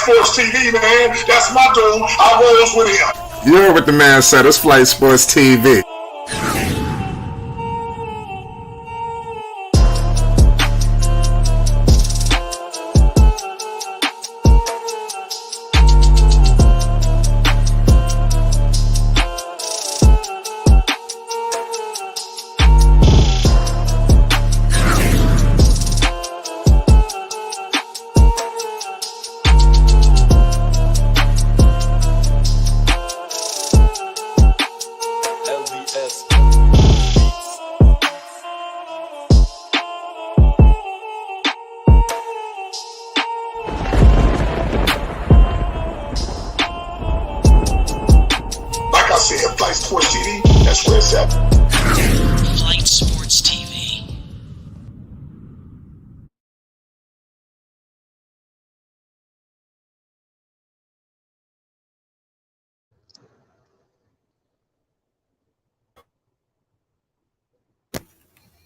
Sports TV, man. That's my dude. I rolls with him. You heard what the man said. It's Flight Sports TV. Flight Sports TV, that's where it's at. Flight Sports TV.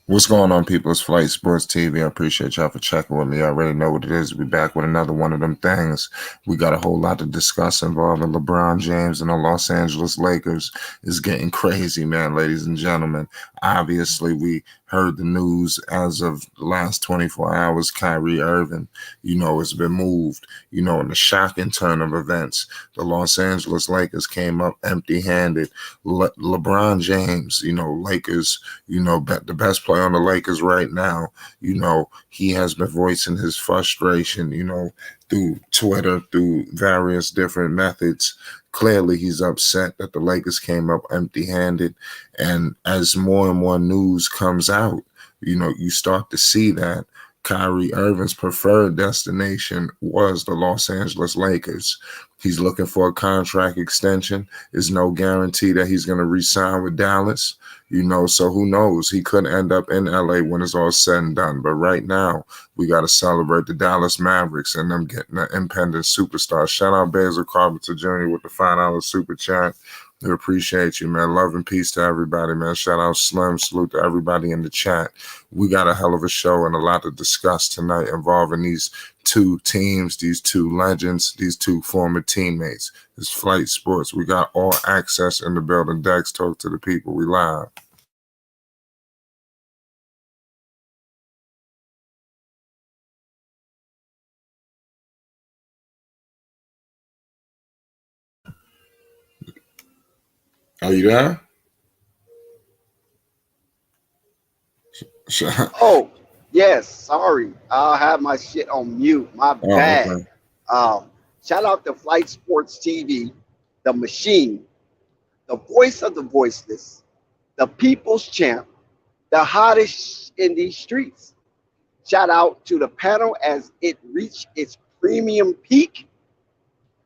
What's going on, people? It's Flight Sports TV. I appreciate y'all for checking with me. I already know what it is. We're back with another one of them things. We got a whole lot to discuss involving LeBron James and the Los Angeles Lakers. It's getting crazy, man, ladies and gentlemen. Obviously, we heard the news as of the last 24 hours. Kyrie Irving, has been moved. In the shocking turn of events, the Los Angeles Lakers came up empty-handed. LeBron James, Lakers, the best player on the Lakers right now, he has been voicing his frustration, through Twitter, through various different methods. Clearly, he's upset that the Lakers came up empty-handed. And as more and more news comes out, you start to see that Kyrie Irving's preferred destination was the Los Angeles Lakers. He's looking for a contract extension. There's no guarantee that he's going to re-sign with Dallas, so who knows? He could end up in LA when it's all said and done. But right now, we got to celebrate the Dallas Mavericks and them getting an impending superstar. Shout out Basil Carpenter Jr. with the $5 super chat. We appreciate you, man. Love and peace to everybody, man. Shout out Slim. Salute to everybody in the chat. We got a hell of a show and a lot to discuss tonight involving these two teams, these two legends, these two former teammates. It's Flight Sports. We got all access in the building. Dex, talk to the people. We live. Are you there? Oh, yes. Sorry. I have my shit on mute. My bad. Okay. Shout out to Flight Sports TV, the machine, the voice of the voiceless, the people's champ, the hottest in these streets. Shout out to the panel as it reached its premium peak.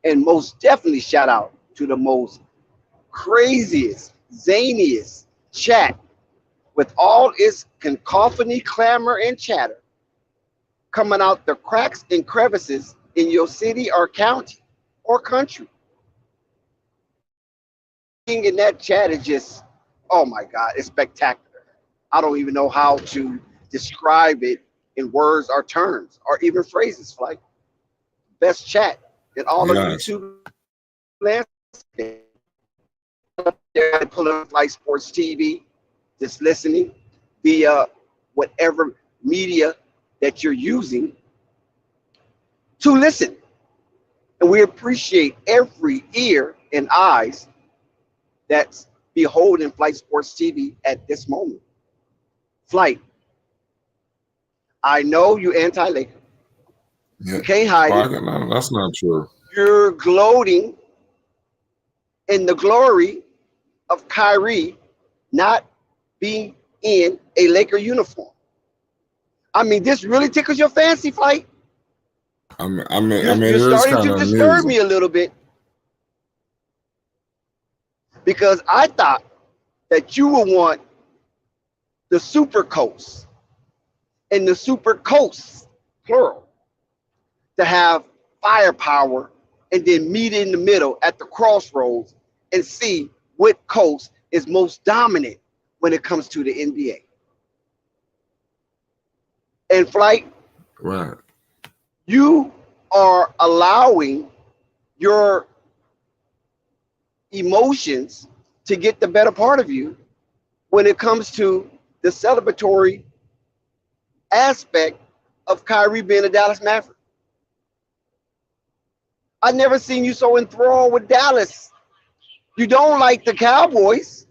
And most definitely shout out to the most craziest, zaniest chat with all its cacophony, clamor, and chatter coming out the cracks and crevices in your city or county or country. In that chat is just, oh my God, it's spectacular. I don't even know how to describe it in words or terms or even phrases. Like best chat in all of YouTube landscape. They're pulling Flight Sports TV, just listening via whatever media that you're using to listen. And we appreciate every ear and eyes that's beholding Flight Sports TV at this moment. Flight, I know you anti-Laker. Yeah. You can't hide it. No, that's not true. You're gloating in the glory of Kyrie not being in a Laker uniform. I mean, this really tickles your fancy, Flight. You're starting to disturb me a little bit because I thought that you would want the Super Coast and the Super Coasts, plural, to have firepower and then meet in the middle at the crossroads and see what coast is most dominant when it comes to the NBA. And Flight, right? You are allowing your emotions to get the better part of you when it comes to the celebratory aspect of Kyrie being a Dallas Maverick. I've never seen you so enthralled with Dallas. You don't like the Cowboys.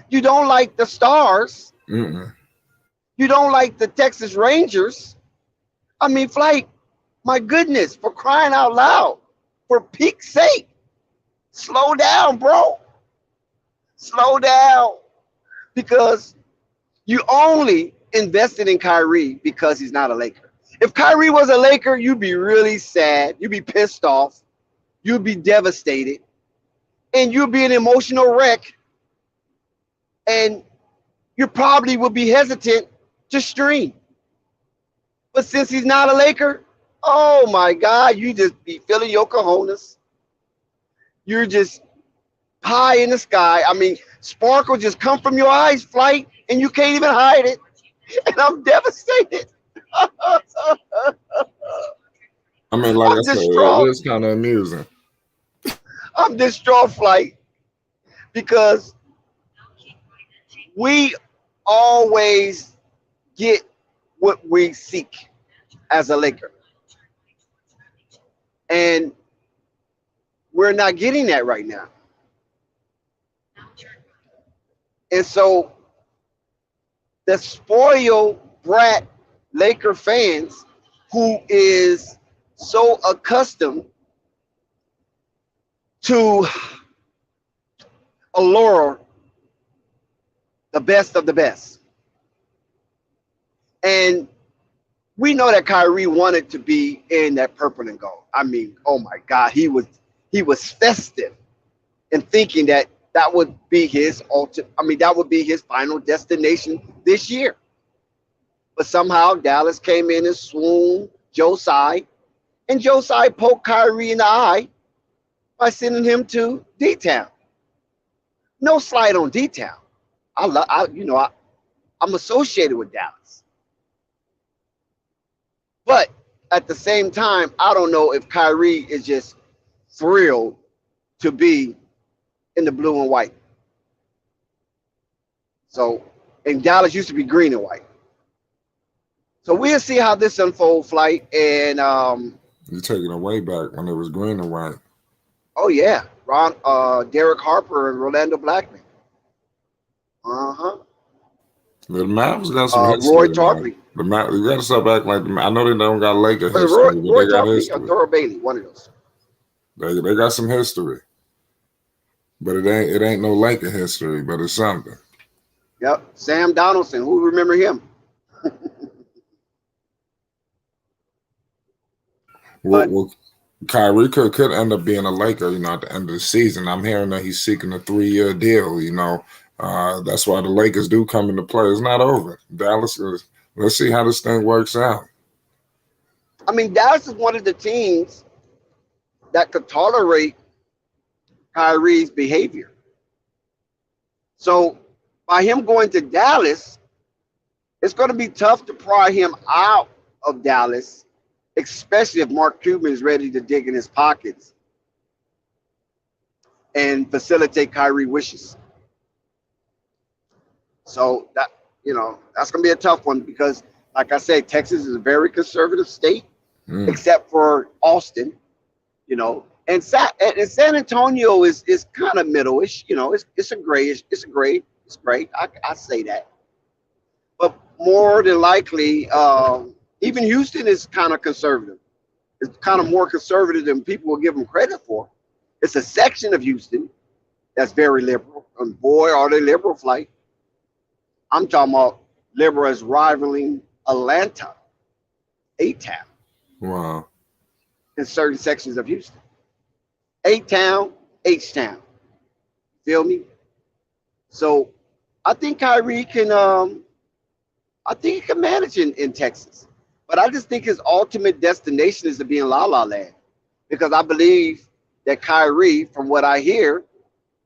You don't like the Stars. Mm-mm. You don't like the Texas Rangers. I mean, Flight, my goodness, for crying out loud, for peak's sake, slow down, bro. Slow down. Because you only invested in Kyrie because he's not a Laker. If Kyrie was a Laker, you'd be really sad. You'd be pissed off. You'd be devastated. And you'd be an emotional wreck. And you probably would be hesitant to stream. But since he's not a Laker, oh my God, you just be feeling your cojones. You're just high in the sky. I mean, sparkle just come from your eyes, Flight, and you can't even hide it. And I'm devastated. I mean, like I I'm said, it distraught. is kind of amusing. I'm distraught, Flight, because we always get what we seek as a Laker. And we're not getting that right now. And so the spoiled brat Laker fans who is so accustomed to allure the best of the best. And we know that Kyrie wanted to be in that purple and gold. I mean, oh my God, he was festive in thinking that that would be his ultimate. I mean, that would be his final destination this year. But somehow Dallas came in and swooned Joe Tsai, and Joe Tsai poked Kyrie in the eye by sending him to D-Town. No slight on D-Town. I'm associated with Dallas. But at the same time, I don't know if Kyrie is just thrilled to be in the blue and white. So, and Dallas used to be green and white. So we'll see how this unfolds, Flight. And You taking it way back when it was green and white. oh yeah, Derek Harper and Rolando Blackman. Uh-huh. The Mavs got some history. Roy Tarpley. The Mavs, you got to stop acting like I know they don't got Laker Was it history, but Roy they got Tarpley or history. Thurl Bailey? One of those. They got some history, but it ain't no Laker history, but it's something. Yep. Sam Donaldson. Who remember him? But Well, Kyrie could end up being a Laker, at the end of the season. I'm hearing that he's seeking a 3-year deal. That's why the Lakers do come into play. It's not over. Dallas is. Let's see how this thing works out. I mean, Dallas is one of the teams that could tolerate Kyrie's behavior. So by him going to Dallas, it's going to be tough to pry him out of Dallas, especially if Mark Cuban is ready to dig in his pockets and facilitate Kyrie wishes. So that's going to be a tough one because, like I said, Texas is a very conservative state, except for Austin, and San Antonio is kind of middle-ish. It's a grayish. It's great. I say that, but more than likely, even Houston is kind of conservative. It's kind of more conservative than people will give them credit for. It's a section of Houston that's very liberal, and boy, are they liberal, Flight. I'm talking about liberal as rivaling Atlanta, A-Town. Wow. In certain sections of Houston. A-Town, H-Town. Feel me? So I think Kyrie can manage in Texas. But I just think his ultimate destination is to be in La La Land. Because I believe that Kyrie, from what I hear,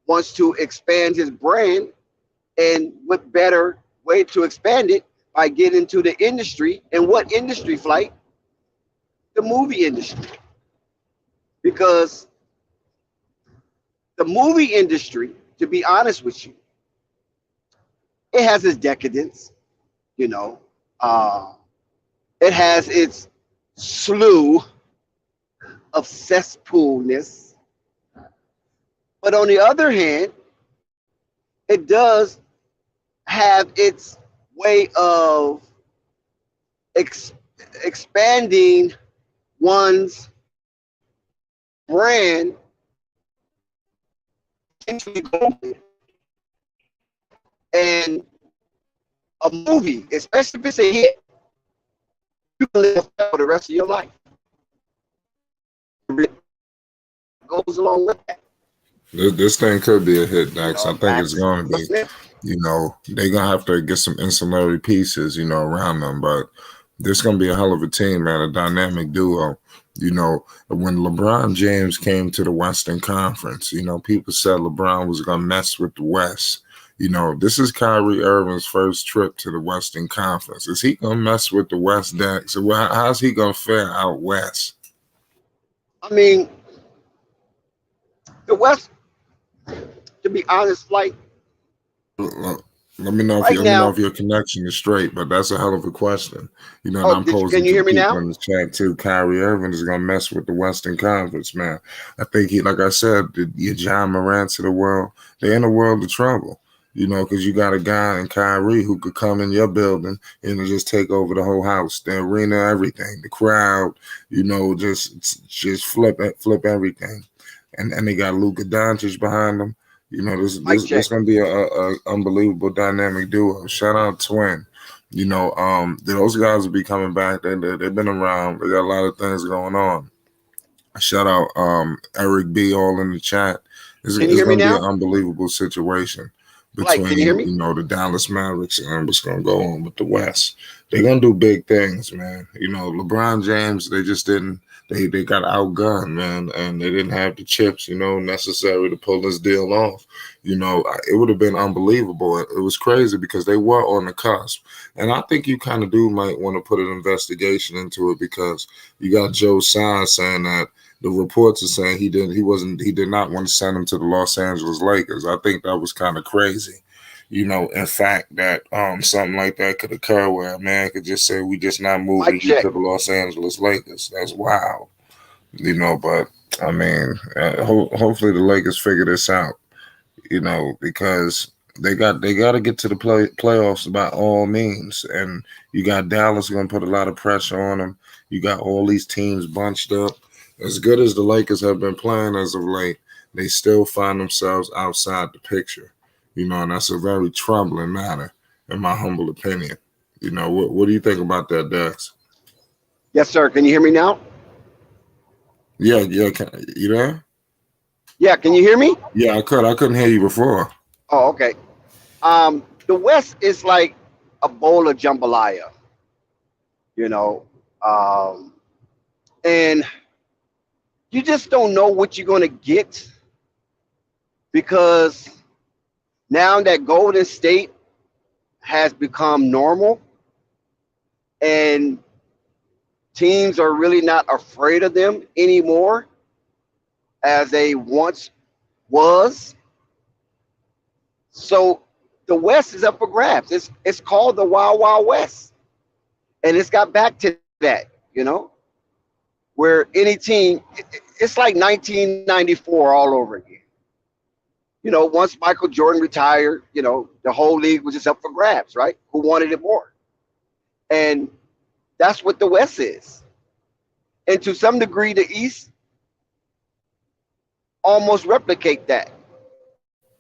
wants to expand his brand, and what better way to expand it by getting into the industry. And what industry, Flight? The movie industry. because the movie industry, to be honest with you, it has its decadence, you know. Uh, it has its slew of cesspoolness. But on the other hand, it does have its way of ex- expanding one's brand potentially globally. And a movie, especially if it's a hit, you can live for the rest of your life. It goes along with that. This thing could be a hit, You Dax. I know, think it's Max going to be. Smith. They're going to have to get some ancillary pieces, around them. But this going to be a hell of a team, man, a dynamic duo. When LeBron James came to the Western Conference, people said LeBron was going to mess with the West. This is Kyrie Irving's first trip to the Western Conference. Is he going to mess with the West, Dax? How's he going to fare out West? I mean, the West, to be honest, like Let me know if right if now. your connection is straight, but that's a hell of a question. And Oh, I'm can posing you to hear the me people now? in the chat too. Kyrie Irving is gonna mess with the Western Conference, man. I think like I said, your John Morant's of the world, they're in a world of trouble. Because you got a guy in Kyrie who could come in your building and just take over the whole house, the arena, everything, the crowd, just flip everything. And they got Luka Doncic behind them. Mic This check. gonna be a unbelievable dynamic duo. Shout out Twin. Those guys will be coming back. They've been around. They got a lot of things going on. Shout out Eric B all in the chat. Can you It's hear me gonna be an now? unbelievable situation Like, can you hear between, me? the Dallas Mavericks and what's gonna go on with the West. They're gonna do big things, man. LeBron James, they just didn't they got outgunned, man, and they didn't have the chips, necessary to pull this deal off. It would have been unbelievable. It was crazy because they were on the cusp. And I think you kind of do might want to put an investigation into it because you got Joe Tsai saying that the reports are saying he did not want to send him to the Los Angeles Lakers. I think that was kind of crazy. In fact, that something like that could occur where a man could just say, we just not moving Mic you check. to the Los Angeles Lakers. That's wild. But I mean, hopefully the Lakers figure this out, because they got to get to the playoffs by all means. And you got Dallas going to put a lot of pressure on them. You got all these teams bunched up. As good as the Lakers have been playing as of late, they still find themselves outside the picture. And that's a very troubling matter, in my humble opinion. What do you think about that, Dex? Yes, sir. Can you hear me now? Yeah. You there? Yeah, can you hear me? Yeah, I could. I couldn't hear you before. Oh, okay. The West is like a bowl of jambalaya, you know, um, and you just don't know what you're going to get because now that Golden State has become normal and teams are really not afraid of them anymore as they once was. So the West is up for grabs. It's called the Wild Wild West, and it's got back to that, where any team, it's like 1994 all over again. Once Michael Jordan retired, the whole league was just up for grabs, right? Who wanted it more? And that's what the West is. And to some degree, the East almost replicate that.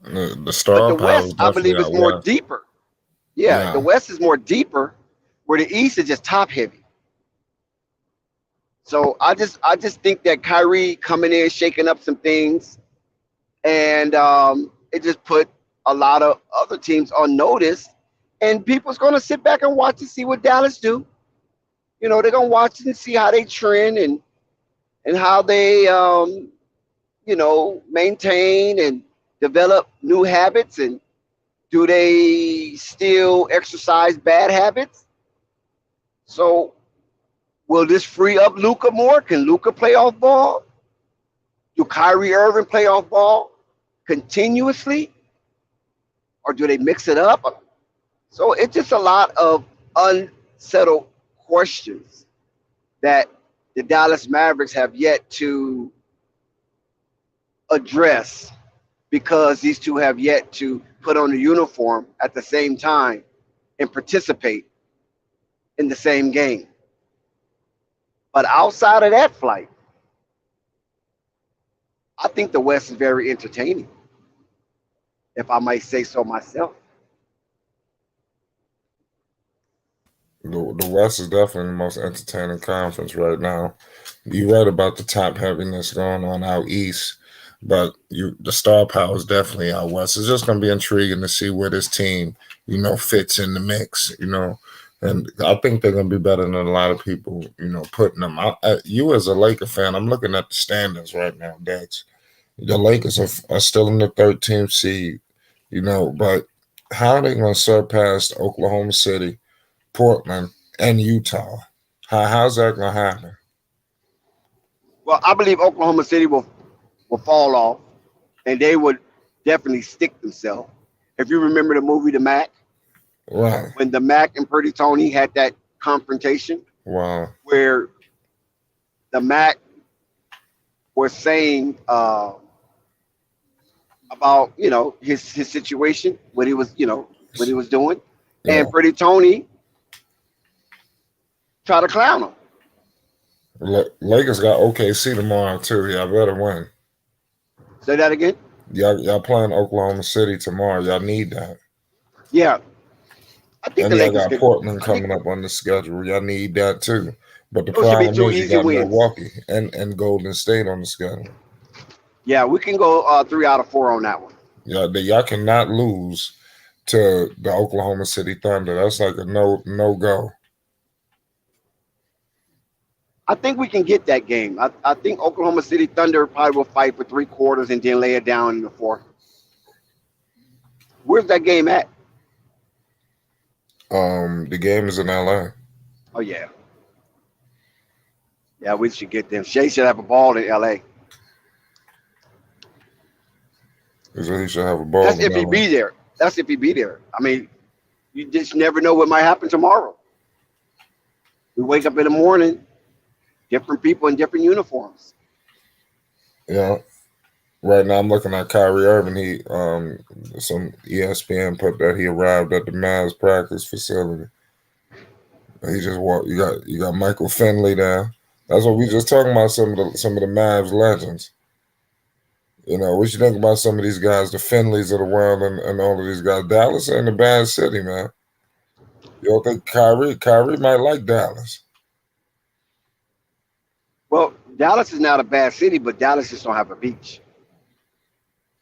The But the star power is West, I definitely believe, is out more west. deeper. Yeah, the Yeah. West is more deeper, where the East is just top heavy. So I just think that Kyrie coming in, shaking up some things, and it just put a lot of other teams on notice. And people's going to sit back and watch and see what Dallas do. They're going to watch and see how they trend and how they maintain and develop new habits, and do they still exercise bad habits? So will this free up Luka more? Can Luka play off ball? Do Kyrie Irving play off ball continuously, or do they mix it up? So it's just a lot of unsettled questions that the Dallas Mavericks have yet to address because these two have yet to put on the uniform at the same time and participate in the same game. But outside of that flight, I think the West is very entertaining, if I might say so myself. The West is definitely the most entertaining conference right now. You read about the top heaviness going on out east, but the star power is definitely out west. It's just going to be intriguing to see where this team, fits in the mix, and I think they're going to be better than a lot of people, putting them out. You as a Laker fan, I'm looking at the standings right now, Dex. The Lakers are still in the 13th seed, but how are they going to surpass Oklahoma City, Portland, and Utah? How's that going to happen? Well, I believe Oklahoma City will fall off, and they would definitely stick themselves. If you remember the movie The Mac, Wow. when the Mac and Pretty Tony had that confrontation, Wow. where the Mac was saying about his situation, what he was doing, Yeah. and Pretty Tony tried to clown him. Lakers got OKC tomorrow too. Y'all better win. Say that again. Y'all playing Oklahoma City tomorrow. Y'all need that. Yeah, I think And the y'all Lakers got can. Portland coming up on the schedule. Y'all need that too. But the Those should be problem two is you easy got wins. Milwaukee and Golden State on the schedule. Yeah, we can go 3 out of 4 on that one. Y'all cannot lose to the Oklahoma City Thunder. That's like a no go. I think we can get that game. I think Oklahoma City Thunder probably will fight for 3 quarters and then lay it down in the fourth. Where's that game at? The game is in LA. Oh yeah. Yeah, we should get them. Shea should have a ball in LA. So he should have a ball. That's in if he LA. be there. That's if he be there. I mean, you just never know what might happen tomorrow. We wake up in the morning, different people in different uniforms. Yeah. Right now, I'm looking at Kyrie Irving. He, some ESPN put that he arrived at the Mavs practice facility. He just walked. You got Michael Finley there. That's what we just talking about. Some of the Mavs legends. What you think about some of these guys, the Finleys of the world, and all of these guys? Dallas ain't a bad city, man. You don't think Kyrie might like Dallas? Well, Dallas is not a bad city, but Dallas just don't have a beach.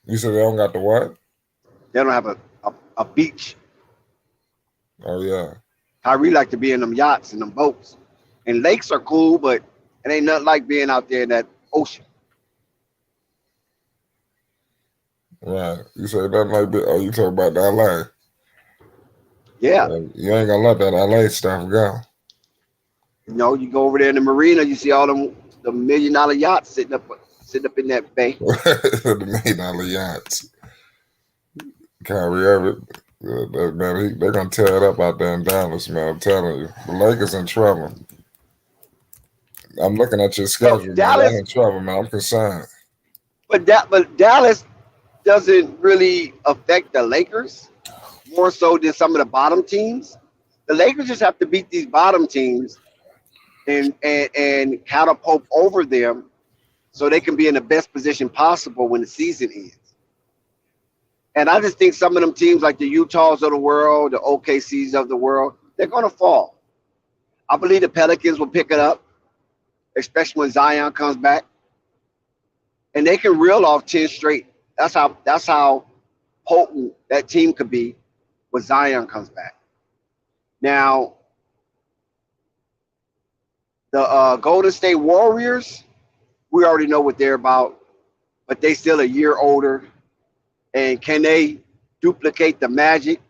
You said they don't got the what? They don't have a beach. Oh yeah. Kyrie like to be in them yachts and them boats. And lakes are cool, but it ain't nothing like being out there in that ocean. Right. You say nothing like that. Oh, you talking about LA? Yeah. You ain't gonna let that LA stuff go. You go over there in the marina, you see all them the $1 million yachts sitting up in that bay. The $1 million yachts. Kyrie Irving, man, they're gonna tear it up out there in Dallas, man. I'm telling you, the Lakers in trouble. I'm looking at your schedule, man. Dallas, They're in trouble, man. I'm concerned. But Dallas doesn't really affect the Lakers more so than some of the bottom teams. The Lakers just have to beat these bottom teams and catapult over them so they can be in the best position possible when the season ends. And I just think some of them teams like the Utahs of the world, the OKCs of the world, they're going to fall. I believe the Pelicans will pick it up, especially when Zion comes back. And they can reel off 10 straight. That's how potent that team could be when Zion comes back. Now, the Golden State Warriors, we already know what they're about, but they still a year older. And can they duplicate the magic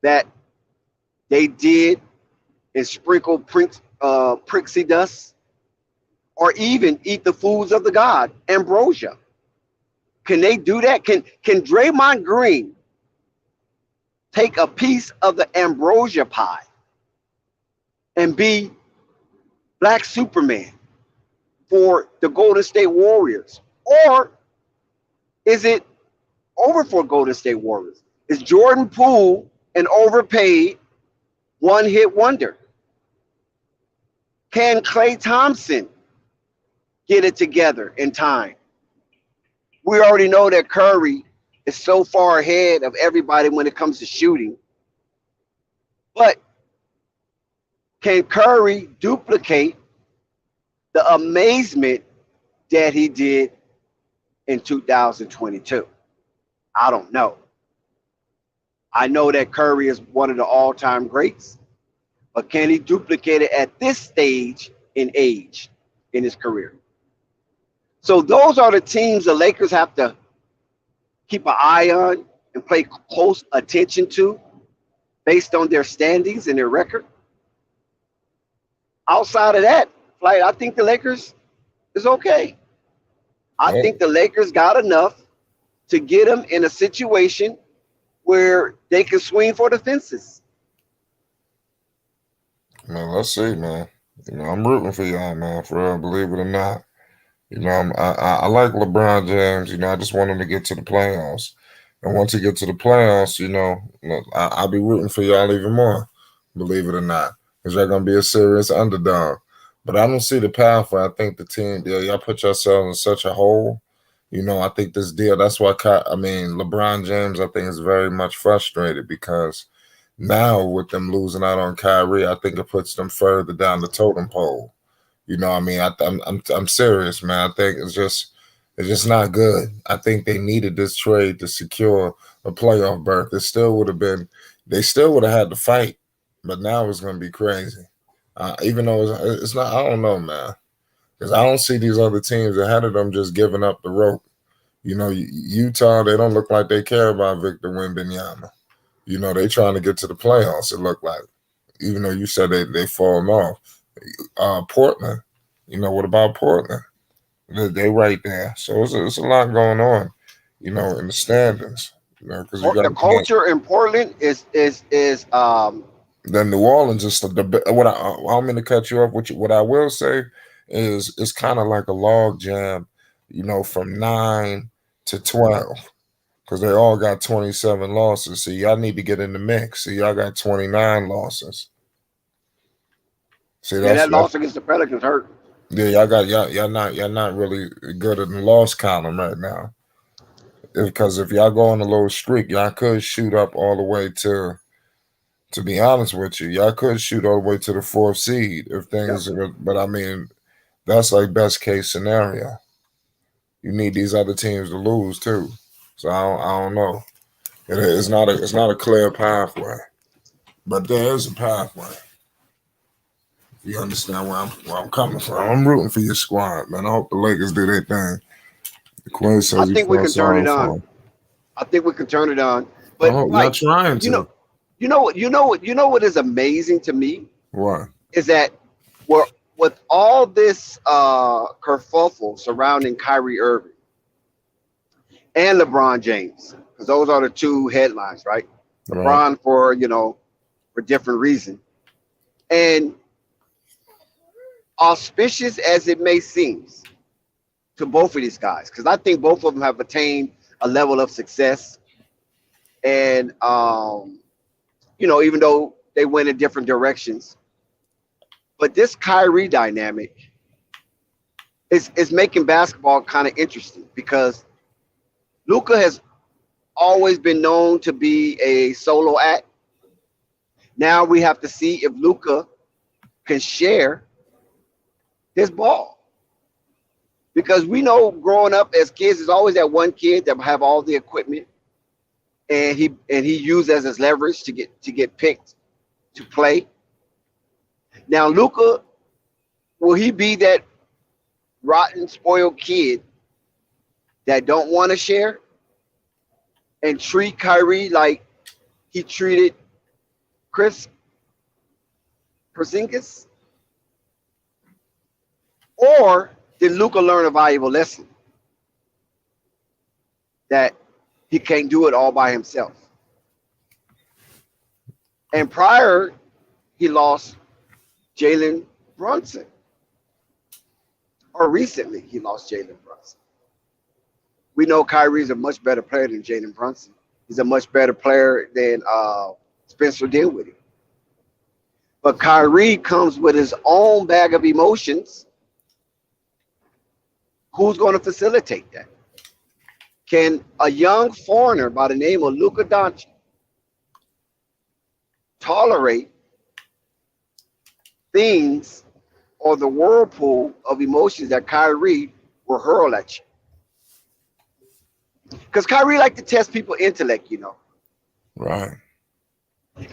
that they did and sprinkle prixie dust? Or even eat the foods of the god, ambrosia. Can they do that? Can Draymond Green take a piece of the ambrosia pie and be Black Superman for the Golden State Warriors? Or is it over for Golden State Warriors? Is Jordan Poole an overpaid one-hit wonder? Can Klay Thompson get it together in time? We already know that Curry is so far ahead of everybody when it comes to shooting. But can Curry duplicate the amazement that he did in 2022? I don't know. I know that Curry is one of the all-time greats, but can he duplicate it at this stage in age in his career? So those are the teams the Lakers have to keep an eye on and pay close attention to based on their standings and their record. Outside of that, like, I think the Lakers is okay. I Yeah. think the Lakers got enough to get them in a situation where they can swing for the fences. Man, let's see, man. I'm rooting for y'all, man, for real, believe it or not. I like LeBron James. I just want him to get to the playoffs. And once he gets to the playoffs, I'll be rooting for y'all even more, believe it or not, because you're going to be a serious underdog. But I don't see the pathway. I think the team, y'all put yourselves in such a hole. I think this deal, that's why, LeBron James, I think, is very much frustrated because now with them losing out on Kyrie, I think it puts them further down the totem pole. I'm serious, man. I think it's just not good. I think they needed this trade to secure a playoff berth. They still would have had to fight, but now it's going to be crazy. Even though it's not, I don't know, man, because I don't see these other teams ahead of them just giving up the rope. Utah, they don't look like they care about Victor Wembanyama. They trying to get to the playoffs, it looked like, even though you said they falling off. Portland, what about Portland? They right there. So it's a lot going on, in the standings. Because you got The culture in Portland is then New Orleans is what I don't mean to cut you off. What I will say is it's kind of like a log jam, from 9 to 12. Because they all got 27 losses. So y'all need to get in the mix. So y'all got 29 losses. See, that loss against the Pelicans hurt. Yeah, y'all not really good in the loss column right now. Because if y'all go on a little streak, y'all could shoot up all the way to be honest with you, y'all could shoot all the way to the 4th seed if things but that's like best case scenario. You need these other teams to lose too. So I don't know. It's not a clear pathway. But there is a pathway. You understand where I'm coming from. I'm rooting for your squad, man. I hope the Lakers do their thing. Quinn says I think we can turn it on. I think we can turn it on. But not trying to. You know what is amazing to me? What? Is that with all this kerfuffle surrounding Kyrie Irving and LeBron James, because those are the two headlines, right? LeBron for different reasons. And auspicious as it may seem to both of these guys, because I think both of them have attained a level of success. And, even though they went in different directions, but this Kyrie dynamic is making basketball kind of interesting because Luka has always been known to be a solo act. Now we have to see if Luka can share his ball. Because we know growing up as kids, there's always that one kid that have all the equipment and he used as his leverage to get picked to play. Now Luka, will he be that rotten, spoiled kid that don't want to share and treat Kyrie like he treated Chris Porzingis? Or Did Luka learn a valuable lesson that he can't do it all by himself? And prior, he lost Jalen Brunson. Or recently, he lost Jalen Brunson. We know Kyrie's a much better player than Jalen Brunson. He's a much better player than Spencer Dinwiddie. But Kyrie comes with his own bag of emotions. Who's going to facilitate that? Can a young foreigner by the name of Luka Doncic tolerate things or the whirlpool of emotions that Kyrie will hurl at you? Because Kyrie like to test people's intellect, you know. Right.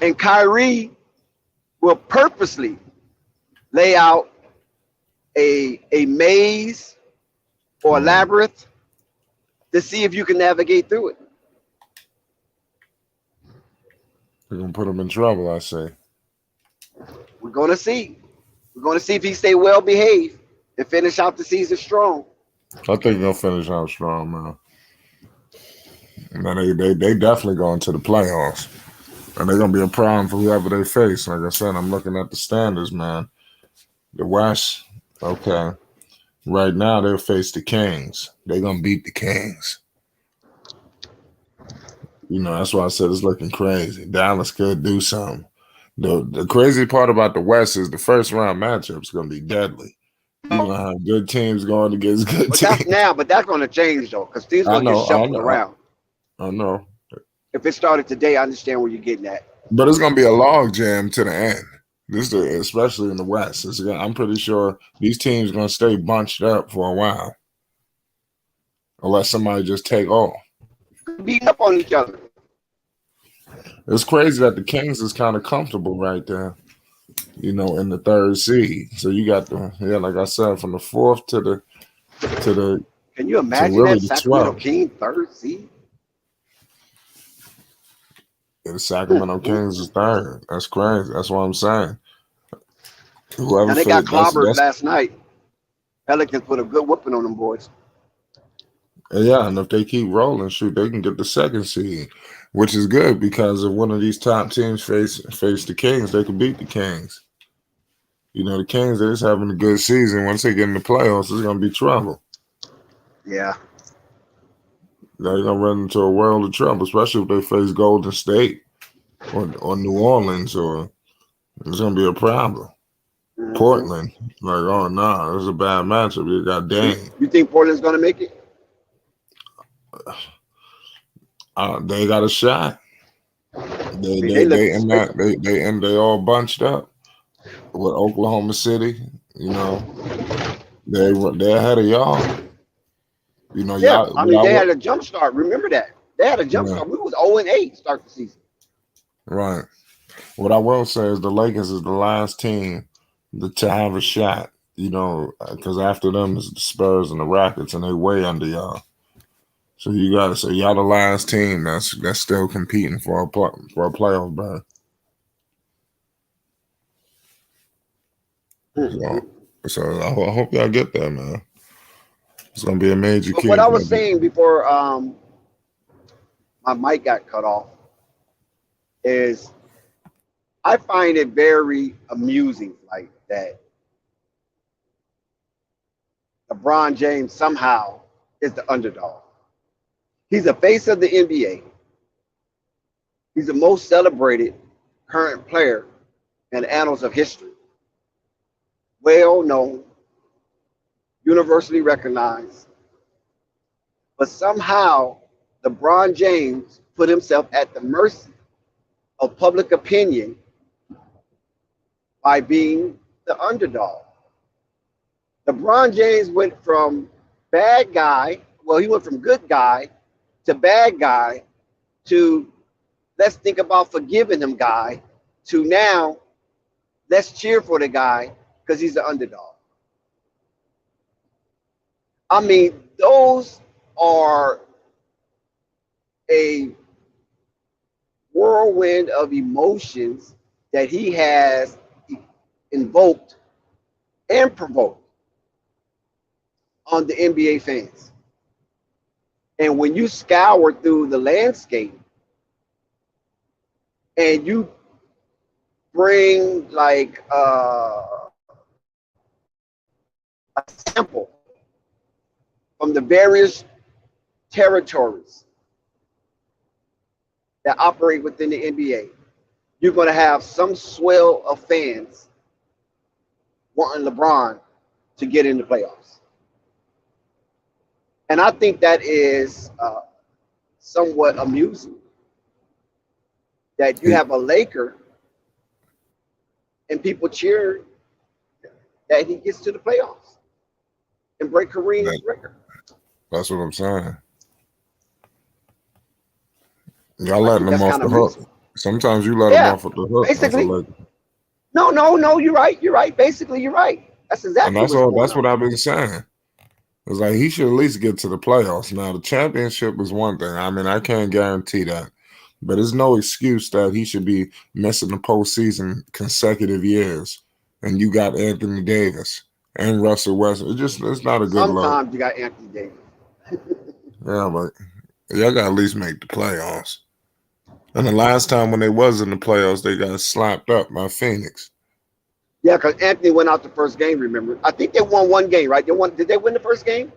And Kyrie will purposely lay out a maze or a labyrinth to see if you can navigate through it. You're going to put him in trouble, I say. We're going to see. We're going to see if he stay well behaved and finish out the season strong. I think they'll finish out strong, man. Man, they definitely going to the playoffs. And they're going to be a problem for whoever they face. Like I said, I'm looking at the standards, man. The West, okay. Right now, they'll face the Kings. They're going to beat the Kings. You know, that's why I said it's looking crazy. Dallas could do something. The crazy part about the West is the first round matchup is going to be deadly. You're going to have good teams going against good teams. But that's going to change, though, because things going to get shuffled around. I know. If it started today, I understand where you're getting at. But it's going to be a log jam to the end. Especially in the West. I'm pretty sure these teams are going to stay bunched up for a while. Unless somebody just take off. Beating up on each other. It's crazy that the Kings is kind of comfortable right there, you know, in the third seed. So you got like I said, from the fourth to the. Can you imagine really that Sacramento Kings third seed? The Sacramento Kings is third. That's crazy. That's what I'm saying. Whoever and they got clobbered last night. Pelicans put a good whooping on them boys. Yeah, and if they keep rolling, shoot, they can get the second seed, which is good because if one of these top teams face the Kings, they can beat the Kings. You know, the Kings, they're just having a good season. Once they get in the playoffs, it's going to be trouble. Yeah. They're going to run into a world of trouble, especially if they face Golden State or New Orleans, or it's going to be a problem. Mm-hmm. Portland, like, oh, no, this is a bad matchup. You got Dame. You think Portland's going to make it? They got a shot. They all bunched up with Oklahoma City. You know, they're ahead of y'all. You know, yeah. They had a jump start. Remember that they had a jump start. We was 0-8 start the season. Right. What I will say is the Lakers is the last team to have a shot. You know, because after them is the Spurs and the Rockets, and they way under y'all. So you gotta say y'all the last team that's still competing for a playoff berth. So I hope y'all get that, man. It's gonna be a major key. What I was saying before my mic got cut off is I find it very amusing, like that LeBron James somehow is the underdog. He's the face of the NBA. He's the most celebrated current player in the annals of history. Well known, universally recognized. But somehow, LeBron James put himself at the mercy of public opinion by being the underdog. LeBron James went from bad guy, he went from good guy to bad guy to let's think about forgiving him guy to now let's cheer for the guy because he's the underdog. I mean, those are a whirlwind of emotions that he has invoked and provoked. on the NBA fans. And when you scour through the landscape and you bring like a sample from the various territories that operate within the NBA, you're going to have some swell of fans wanting LeBron to get in the playoffs. And I think that is somewhat amusing that you have a Laker and people cheer that he gets to the playoffs and break Kareem's record. That's what I'm saying. Y'all letting them off the hook. Sometimes you let them off with the hook. Basically, no, you're right. Basically, you're right. That's exactly that's what I've been saying. It's like he should at least get to the playoffs. Now, the championship is one thing. I mean, I can't guarantee that. But there's no excuse that he should be missing the postseason consecutive years. And you got Anthony Davis and Russell Westbrook. It's not a good look. Sometimes you got Anthony Davis. Yeah, but y'all got to at least make the playoffs. And the last time when they was in the playoffs, they got slapped up by Phoenix. Yeah, because Anthony went out the first game, remember? I think they won one game, right? Did they win the first game?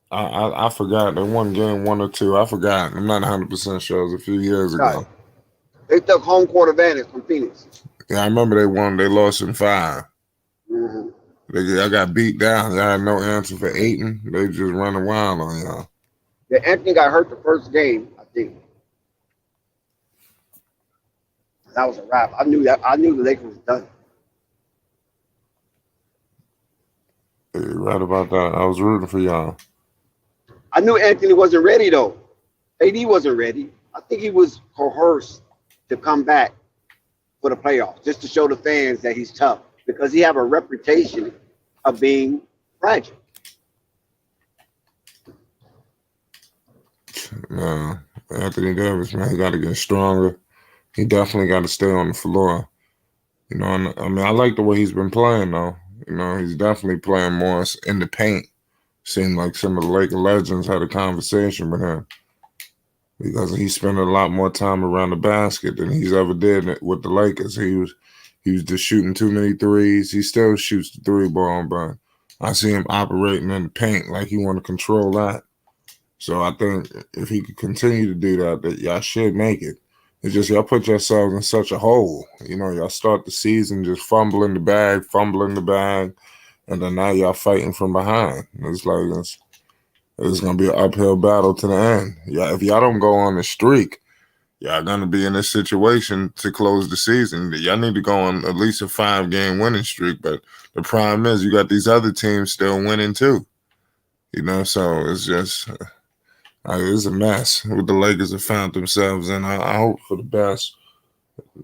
I forgot. They won game 1 or 2. I forgot. I'm not 100% sure. It was a few years ago. Right. They took home court advantage from Phoenix. Yeah, I remember they won. They lost in 5. Mm-hmm. I got beat down. They had no answer for Ayton. They just running wild on y'all. Yeah, Anthony got hurt the first game, I think. That was a wrap. I knew the Lakers was done. You're right about that. I was rooting for y'all. I knew Anthony wasn't ready, though. AD wasn't ready. I think he was coerced to come back for the playoffs, just to show the fans that he's tough, because he have a reputation of being fragile. Anthony Davis, man, he got to get stronger. He definitely got to stay on the floor. You know, and, I mean, I like the way he's been playing, though. You know, he's definitely playing more in the paint. Seemed like some of the Laker legends had a conversation with him because he spent a lot more time around the basket than he's ever did with the Lakers. He was just shooting too many threes. He still shoots the 3-ball, but I see him operating in the paint like he want to control that. So I think if he could continue to do that y'all should make it. It's just y'all put yourselves in such a hole. You know, y'all start the season just fumbling the bag, and then now y'all fighting from behind. It's like it's going to be an uphill battle to the end. Yeah, if y'all don't go on the streak, y'all going to be in this situation to close the season. Y'all need to go on at least a 5-game winning streak, but the problem is you got these other teams still winning too. You know, so it's just... it's a mess what the Lakers have found themselves in. I hope for the best.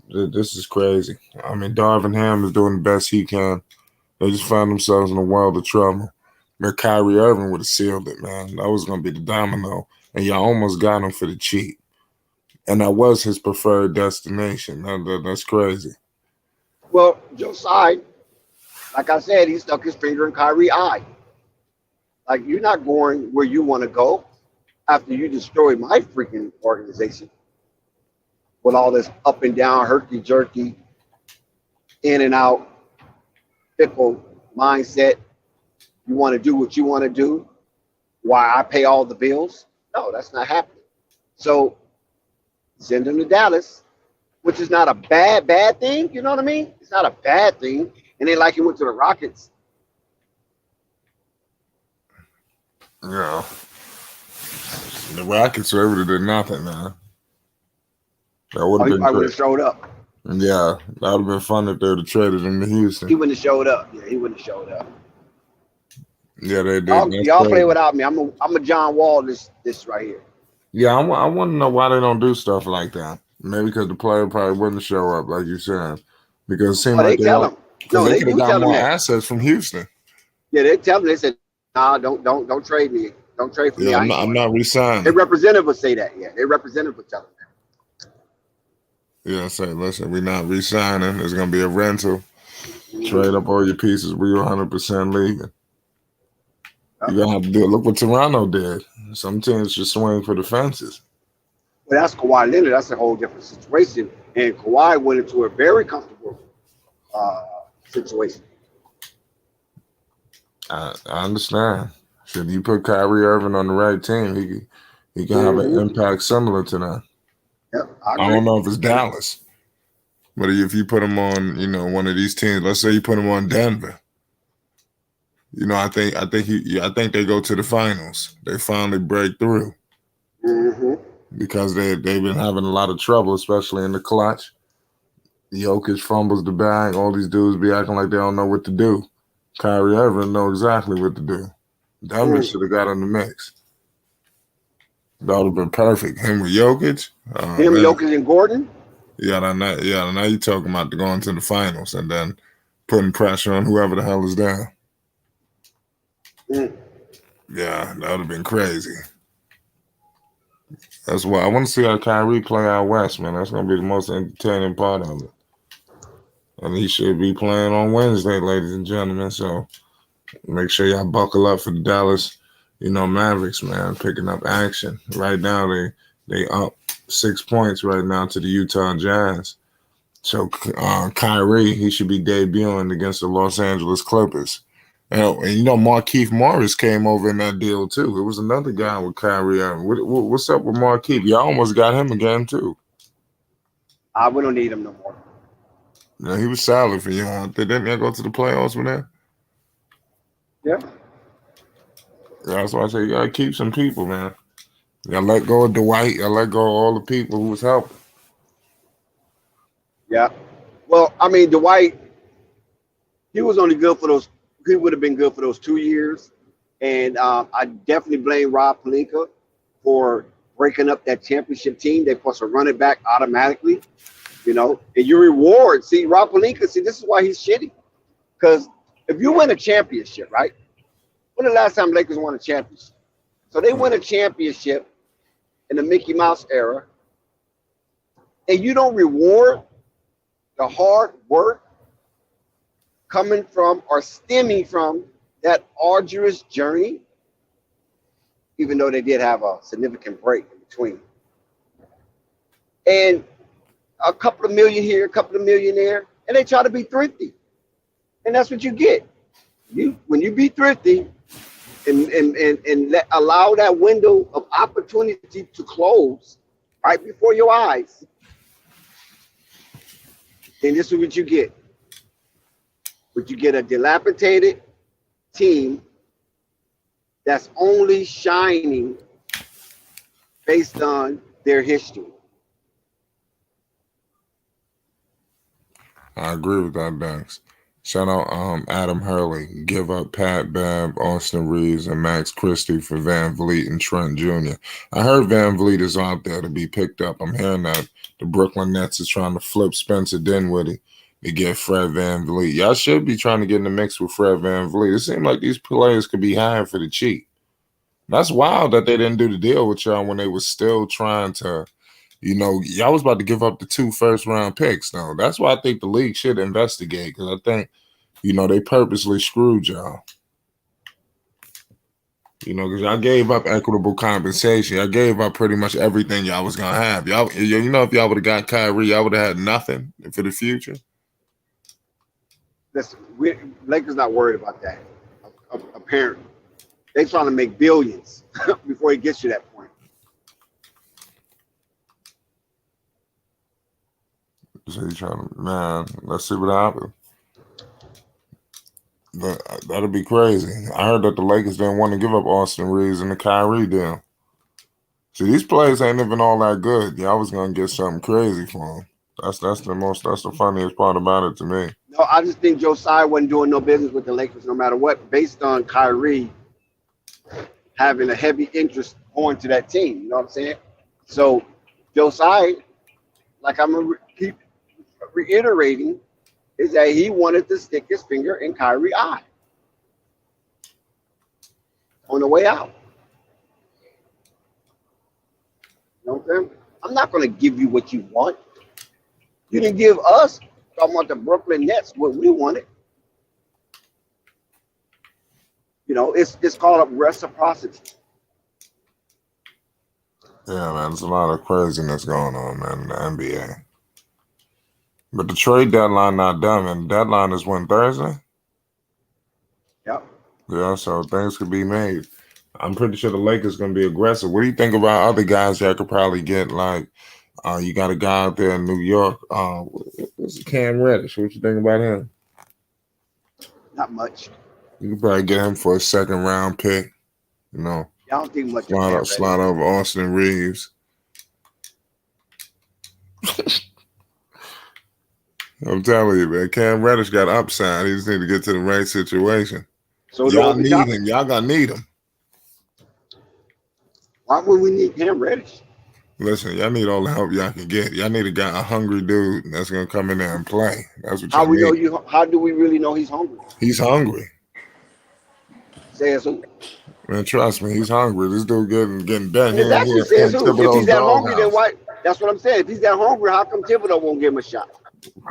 This is crazy. I mean, Darvin Ham is doing the best he can. They just found themselves in a world of trouble. Man, Kyrie Irving would have sealed it, man. That was going to be the domino. And y'all almost got him for the cheap. And that was his preferred destination. That's crazy. Well, Joe Tsai, like I said, he stuck his finger in Kyrie's eye. Like, you're not going where you want to go after you destroy my freaking organization with all this up and down, herky-jerky, in and out, fickle mindset. You want to do what you want to do. Why I pay all the bills? No, that's not happening. So send him to Dallas, which is not a bad thing. You know what I mean? It's not a bad thing. And then like he went to the Rockets. Yeah. The Rockets were able to do nothing, man. That would have been I would have showed up. Yeah, that would have been fun if they would have traded him to Houston. He wouldn't have showed up. Yeah, he wouldn't have showed up. Yeah, they did. Y'all play without me. I'm a John Wall this right here. Yeah, I want to know why they don't do stuff like that. Maybe because the player probably wouldn't show up, like you said. Because it seemed like they tell him. No, they they could do have got tell more him that. assets from Houston. Yeah, they tell him. They said, "Nah, don't trade me. Don't trade for me." Yeah, I'm not resigning. Their representative would say that. Yeah, their representative would tell them that. Yeah, say, listen, we're not resigning. It's gonna be a rental. Trade up all your pieces. We're 100% leaving. You're gonna have to do it. Look what Toronto did. Some teams just swing for the fences. But that's Kawhi Leonard. That's a whole different situation. And Kawhi went into a very comfortable situation. I understand. Should you put Kyrie Irving on the right team, he can have an impact similar to that. Yep, I don't know if it's Dallas, but if you put him on, one of these teams, let's say you put him on Denver. I think they go to the finals. They finally break through because they've been having a lot of trouble, especially in the clutch. Jokic fumbles the bag. All these dudes be acting like they don't know what to do. Kyrie Irving know exactly what to do. Denver should have got in the mix. That would have been perfect. Him with Jokic. Jokic and Gordon. Now you're talking about going to the finals and then putting pressure on whoever the hell is there. Yeah, that would have been crazy. That's why I want to see how Kyrie play out west, man. That's going to be the most entertaining part of it. And he should be playing on Wednesday, ladies and gentlemen. So make sure y'all buckle up for the Dallas, Mavericks, man, picking up action. Right now, they up 6 points right now to the Utah Jazz. So Kyrie, he should be debuting against the Los Angeles Clippers. And Markieff Morris came over in that deal too. It was another guy with Kyrie. What's up with Markieff? Y'all almost got him again too. We don't need him no more. Yeah, he was solid for you. Didn't they go to the playoffs with that? Yeah. That's why I say you gotta keep some people, man. You gotta let go of Dwight. You gotta let go of all the people who was helping. Yeah. Well, I mean, Dwight, he was only good for those. He would have been good for those 2 years. And I definitely blame Rob Pelinka for breaking up that championship team. They're supposed to run it back automatically, and you reward. See, Rob Pelinka, this is why he's shitty. Because if you win a championship, right? When the last time Lakers won a championship? So they win a championship in the Mickey Mouse era, and you don't reward the hard work coming from or stemming from that arduous journey, even though they did have a significant break in between. And a couple of million here, a couple of million there, and they try to be thrifty. And that's what you get. When you be thrifty and allow that window of opportunity to close right before your eyes, then this is what you get. But you get a dilapidated team that's only shining based on their history. I agree with that, Banks. Shout out Adam Hurley. Give up Pat Bev, Austin Reeves, and Max Christie for Van Vliet and Trent Jr. I heard Van Vliet is out there to be picked up. I'm hearing that the Brooklyn Nets is trying to flip Spencer Dinwiddie to get Fred Van Vliet. Y'all should be trying to get in the mix with Fred Van Vliet. It seems like these players could be hired for the cheap. That's wild that they didn't do the deal with y'all when they was still trying to, y'all was about to give up the 2 first-round picks, though. That's why I think the league should investigate, because I think, they purposely screwed y'all. Because y'all gave up equitable compensation. Y'all gave up pretty much everything y'all was going to have. Y'all, if y'all would have got Kyrie, y'all would have had nothing for the future. Listen, Lakers not worried about that. Apparently, they trying to make billions before he gets to that point. So you trying to, man? Let's see what happens. That'll be crazy. I heard that the Lakers didn't want to give up Austin Reeves and the Kyrie deal. See, these players ain't even all that good. Y'all was gonna get something crazy for them. That's the funniest part about it to me. No, I just think Josiah wasn't doing no business with the Lakers no matter what, based on Kyrie having a heavy interest going to that team. You know what I'm saying? So Josiah, like I'm gonna keep reiterating, is that he wanted to stick his finger in Kyrie's eye on the way out. You know what I'm saying? I'm not going to give you what you want. You didn't give us, talking about the Brooklyn Nets, what we wanted. It's called reciprocity. Yeah, man, there's a lot of craziness going on, man, in the NBA. But the trade deadline not done, man. The deadline is when, Thursday? Yep. Yeah, so things could be made. I'm pretty sure the Lakers going to be aggressive. What do you think about other guys that could probably get, like, you got a guy out there in New York, what's Cam Reddish? What you think about him? Not much. You could probably get him for a second round pick, you know. I don't think much of Cam Reddish. Slide over Austin Reeves. I'm telling you, man, Cam Reddish got upside. He just need to get to the right situation. So y'all need him. Y'all gonna need him. Why would we need Cam Reddish? Listen, y'all need all the help y'all can get. Y'all need a hungry dude that's gonna come in there and play. That's what how we need. know how do we really know he's hungry? He's hungry. Says who? Man, trust me, he's hungry. This dude getting done. Exactly. Says who? If he's that hungry, then why? That's what I'm saying. If he's that hungry, how come Thibodeau won't give him a shot?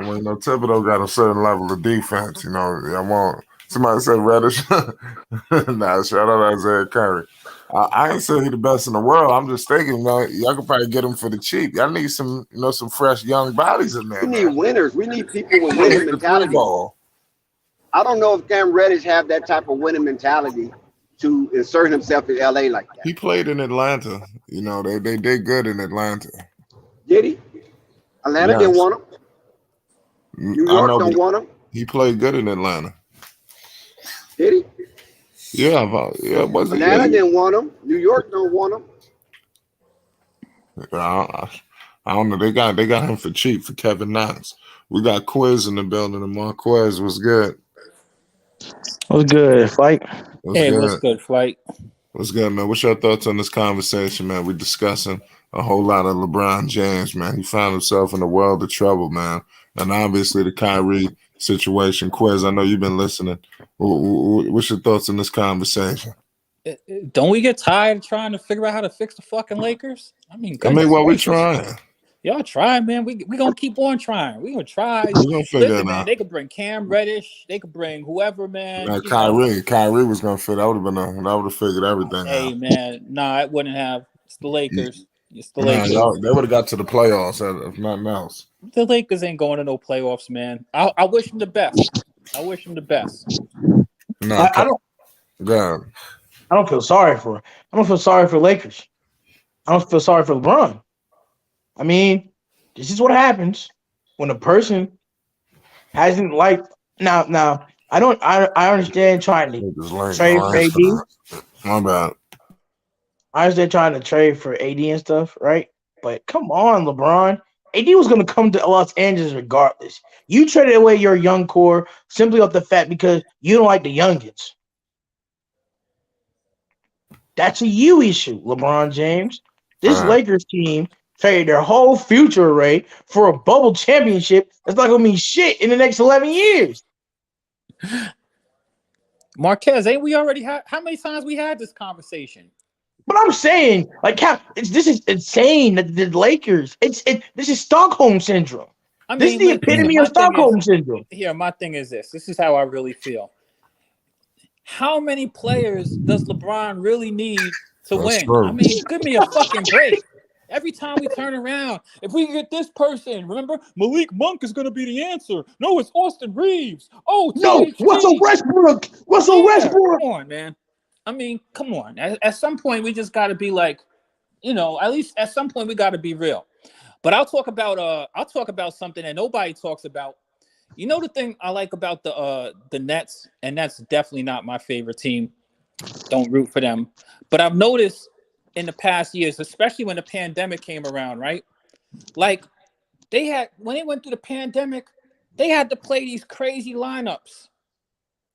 Well, Thibodeau got a certain level of defense. I won't. Somebody said Reddish. Nah, shout out Isaiah Kyrie. I ain't saying he's the best in the world. I'm just thinking, y'all could probably get him for the cheap. Y'all need some, some fresh young bodies in there. We need winners. We need people with winning mentality. I don't know if Cam Reddish have that type of winning mentality to insert himself in LA like that. He played in Atlanta. They did good in Atlanta. Did he? Atlanta didn't want him. New York don't want him. He played good in Atlanta. Did he? Yeah. Atlanta didn't want him. New York don't want him. I don't know. They got him for cheap for Kevin Knox. We got Quiz in the building. And Marquez was good. What's good, Flight? What's good, Flight? What's good, man? What's your thoughts on this conversation, man? We're discussing a whole lot of LeBron James, man. He found himself in a world of trouble, man. And obviously the Kyrie situation. Quiz, I know you've been listening. What's your thoughts on this conversation? Don't we get tired of trying to figure out how to fix the fucking Lakers? What we trying? Y'all try, man. We gonna keep on trying. We gonna try. We gonna figure it out. They could bring Cam Reddish. They could bring whoever, man. Kyrie was gonna fit. That would have figured everything out. Hey, man, nah, it wouldn't have. It's the Lakers. It's the Lakers. They would have got to the playoffs if nothing else. The Lakers ain't going to no playoffs, man. I wish them the best. I wish them the best. No, I don't feel sorry for. I don't feel sorry for Lakers. I don't feel sorry for LeBron. I mean, this is what happens when a person hasn't now. I understand trying to trade for AD. My bad. I understand trying to trade for AD and stuff, right? But come on, LeBron. AD was going to come to Los Angeles regardless. You traded away your young core simply off the fact because you don't like the youngins. That's a you issue, LeBron James. This Lakers team traded their whole future array for a bubble championship. That's not going to mean shit in the next 11 years. Marquez, ain't we already had? How many times we had this conversation? But I'm saying, this is insane that the Lakers. This is Stockholm syndrome. This is the epitome of Stockholm syndrome. Here, my thing is this. This is how I really feel. How many players does LeBron really need to win? True. Give me a fucking break. Every time we turn around, if we can get this person, remember, Malik Monk is going to be the answer. No, it's Austin Reeves. Oh, no, Russell Westbrook. Come on, man. Come on. At some point, we just got to be like, at least at some point, we got to be real. But I'll talk about something that nobody talks about. The thing I like about the Nets, and that's definitely not my favorite team. Don't root for them. But I've noticed in the past years, especially when the pandemic came around, right? Like when they went through the pandemic, they had to play these crazy lineups.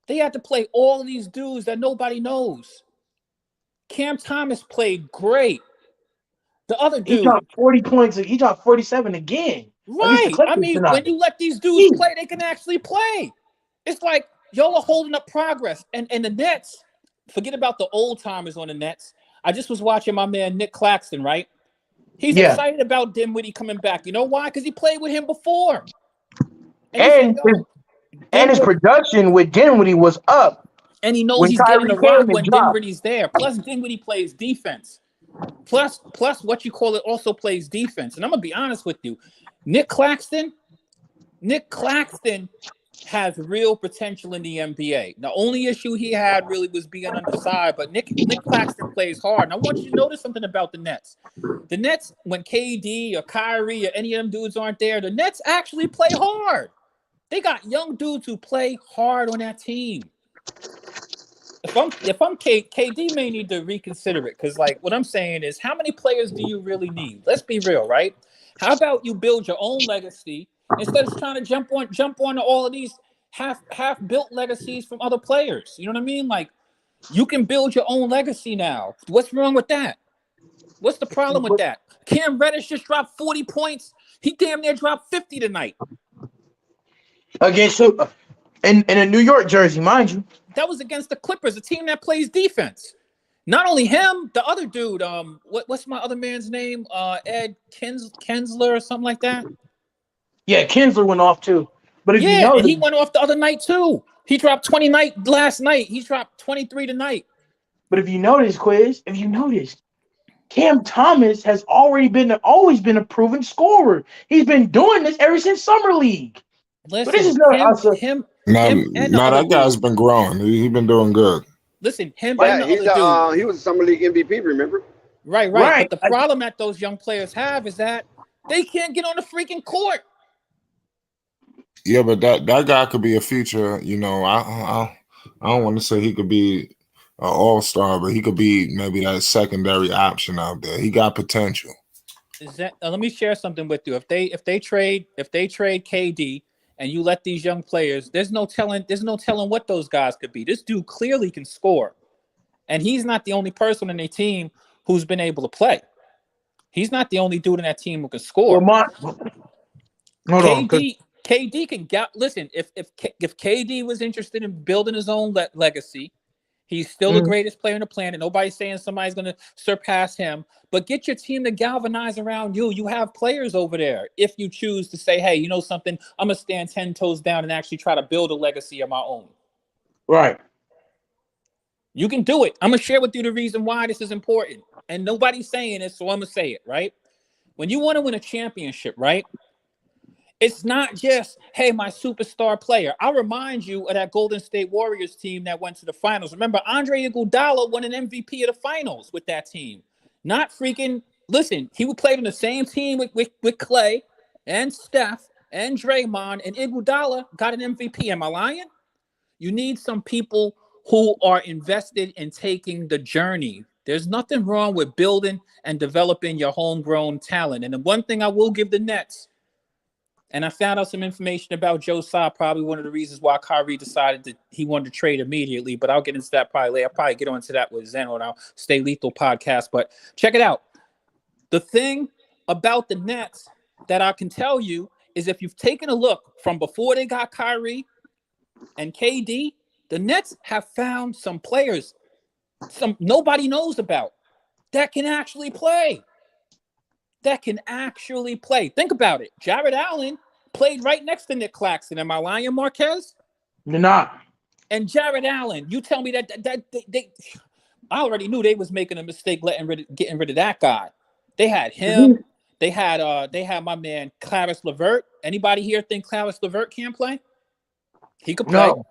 They had to play all these dudes that nobody knows. Cam Thomas played great. The other dude, he dropped 40 points. He dropped 47 again. Right. When you let these dudes play, they can actually play. It's like y'all are holding up progress. And the Nets, forget about the old timers on the Nets. I just was watching my man Nick Claxton, right? He's excited about Dinwiddie coming back. You know why? Because he played with him before. And his production with Dinwiddie was up. And he knows When he's getting Kyrie a rock came and when dropped. Dinwiddie's there. Plus, Dinwiddie plays defense. Plus, what you call it also plays defense. And I'm gonna be honest with you, Nick Claxton has real potential in the NBA. The only issue he had really was being undersized, but Nick Claxton plays hard. And I want you to notice something about the Nets. The Nets, when KD or Kyrie or any of them dudes aren't there, the Nets actually play hard. They got young dudes who play hard on that team. If I'm KD may need to reconsider it, because like what I'm saying is, how many players do you really need? Let's be real, right? How about you build your own legacy instead of trying to jump on all of these half built legacies from other players? You know what I mean? Like, you can build your own legacy now. What's wrong with that? What's the problem with that? Cam Reddish just dropped 40 points. He damn near dropped 50 tonight. Against who? In a New York jersey, mind you. That was against the Clippers, a team that plays defense. Not only him, the other dude, what's my other man's name? Ed Kinsler or something like that. Yeah, Kinsler went off too. But if you Yeah, know, and he went off the other night too. He dropped 20 last night. He dropped 23 tonight. but if you notice, Cam Thomas has always been a proven scorer. He's been doing this ever since summer league. Listen, but this is him Now and the other that guy's dude. been growing. He's been doing good. Listen, him Yeah, and the other dude. he was a summer league MVP. Remember? Right. Right. But the problem that those young players have is that they can't get on the freaking court. Yeah, but that guy could be a future. You know, I don't want to say he could be an all-star, but he could be maybe that secondary option out there. He got potential. Is that? Let me share something with you. If they trade KD and you let these young players, there's no telling what those guys could be. This dude clearly can score, and he's not the only person on their team who's been able to play. He's not the only dude in that team who can score. KD can get. Listen, if KD was interested in building his own legacy, he's still the greatest player on the planet. Nobody's saying somebody's going to surpass him. But get your team to galvanize around you. You have players over there. If you choose to say, hey, you know something, I'm going to stand 10 toes down and actually try to build a legacy of my own. Right. You can do it. I'm going to share with you the reason why this is important. And nobody's saying it, so I'm going to say it, right? When you want to win a championship, right? It's not just, hey, my superstar player. I'll remind you of that Golden State Warriors team that went to the finals. Remember, Andre Iguodala won an MVP of the finals with that team. Not freaking, listen, he would play on the same team with Clay and Steph and Draymond, and Iguodala got an MVP. Am I lying? You need some people who are invested in taking the journey. There's nothing wrong with building and developing your homegrown talent. And the one thing I will give the Nets, and I found out some information about Joe Tsai, probably one of the reasons why Kyrie decided that he wanted to trade immediately. But I'll get into that probably later. I'll probably get onto that with Zen on our Stay Lethal podcast. But check it out. The thing about the Nets that I can tell you is if you've taken a look from before they got Kyrie and KD, the Nets have found some players some nobody knows about that can actually play. Think about it. Jared Allen played right next to Nick Claxton. Am I lying, Marquez? You're not. And Jared Allen, you tell me that they I already knew they was making a mistake getting rid of that guy. They had him. They had my man Caris LeVert. Anybody here think Caris LeVert can't play? He could play. No.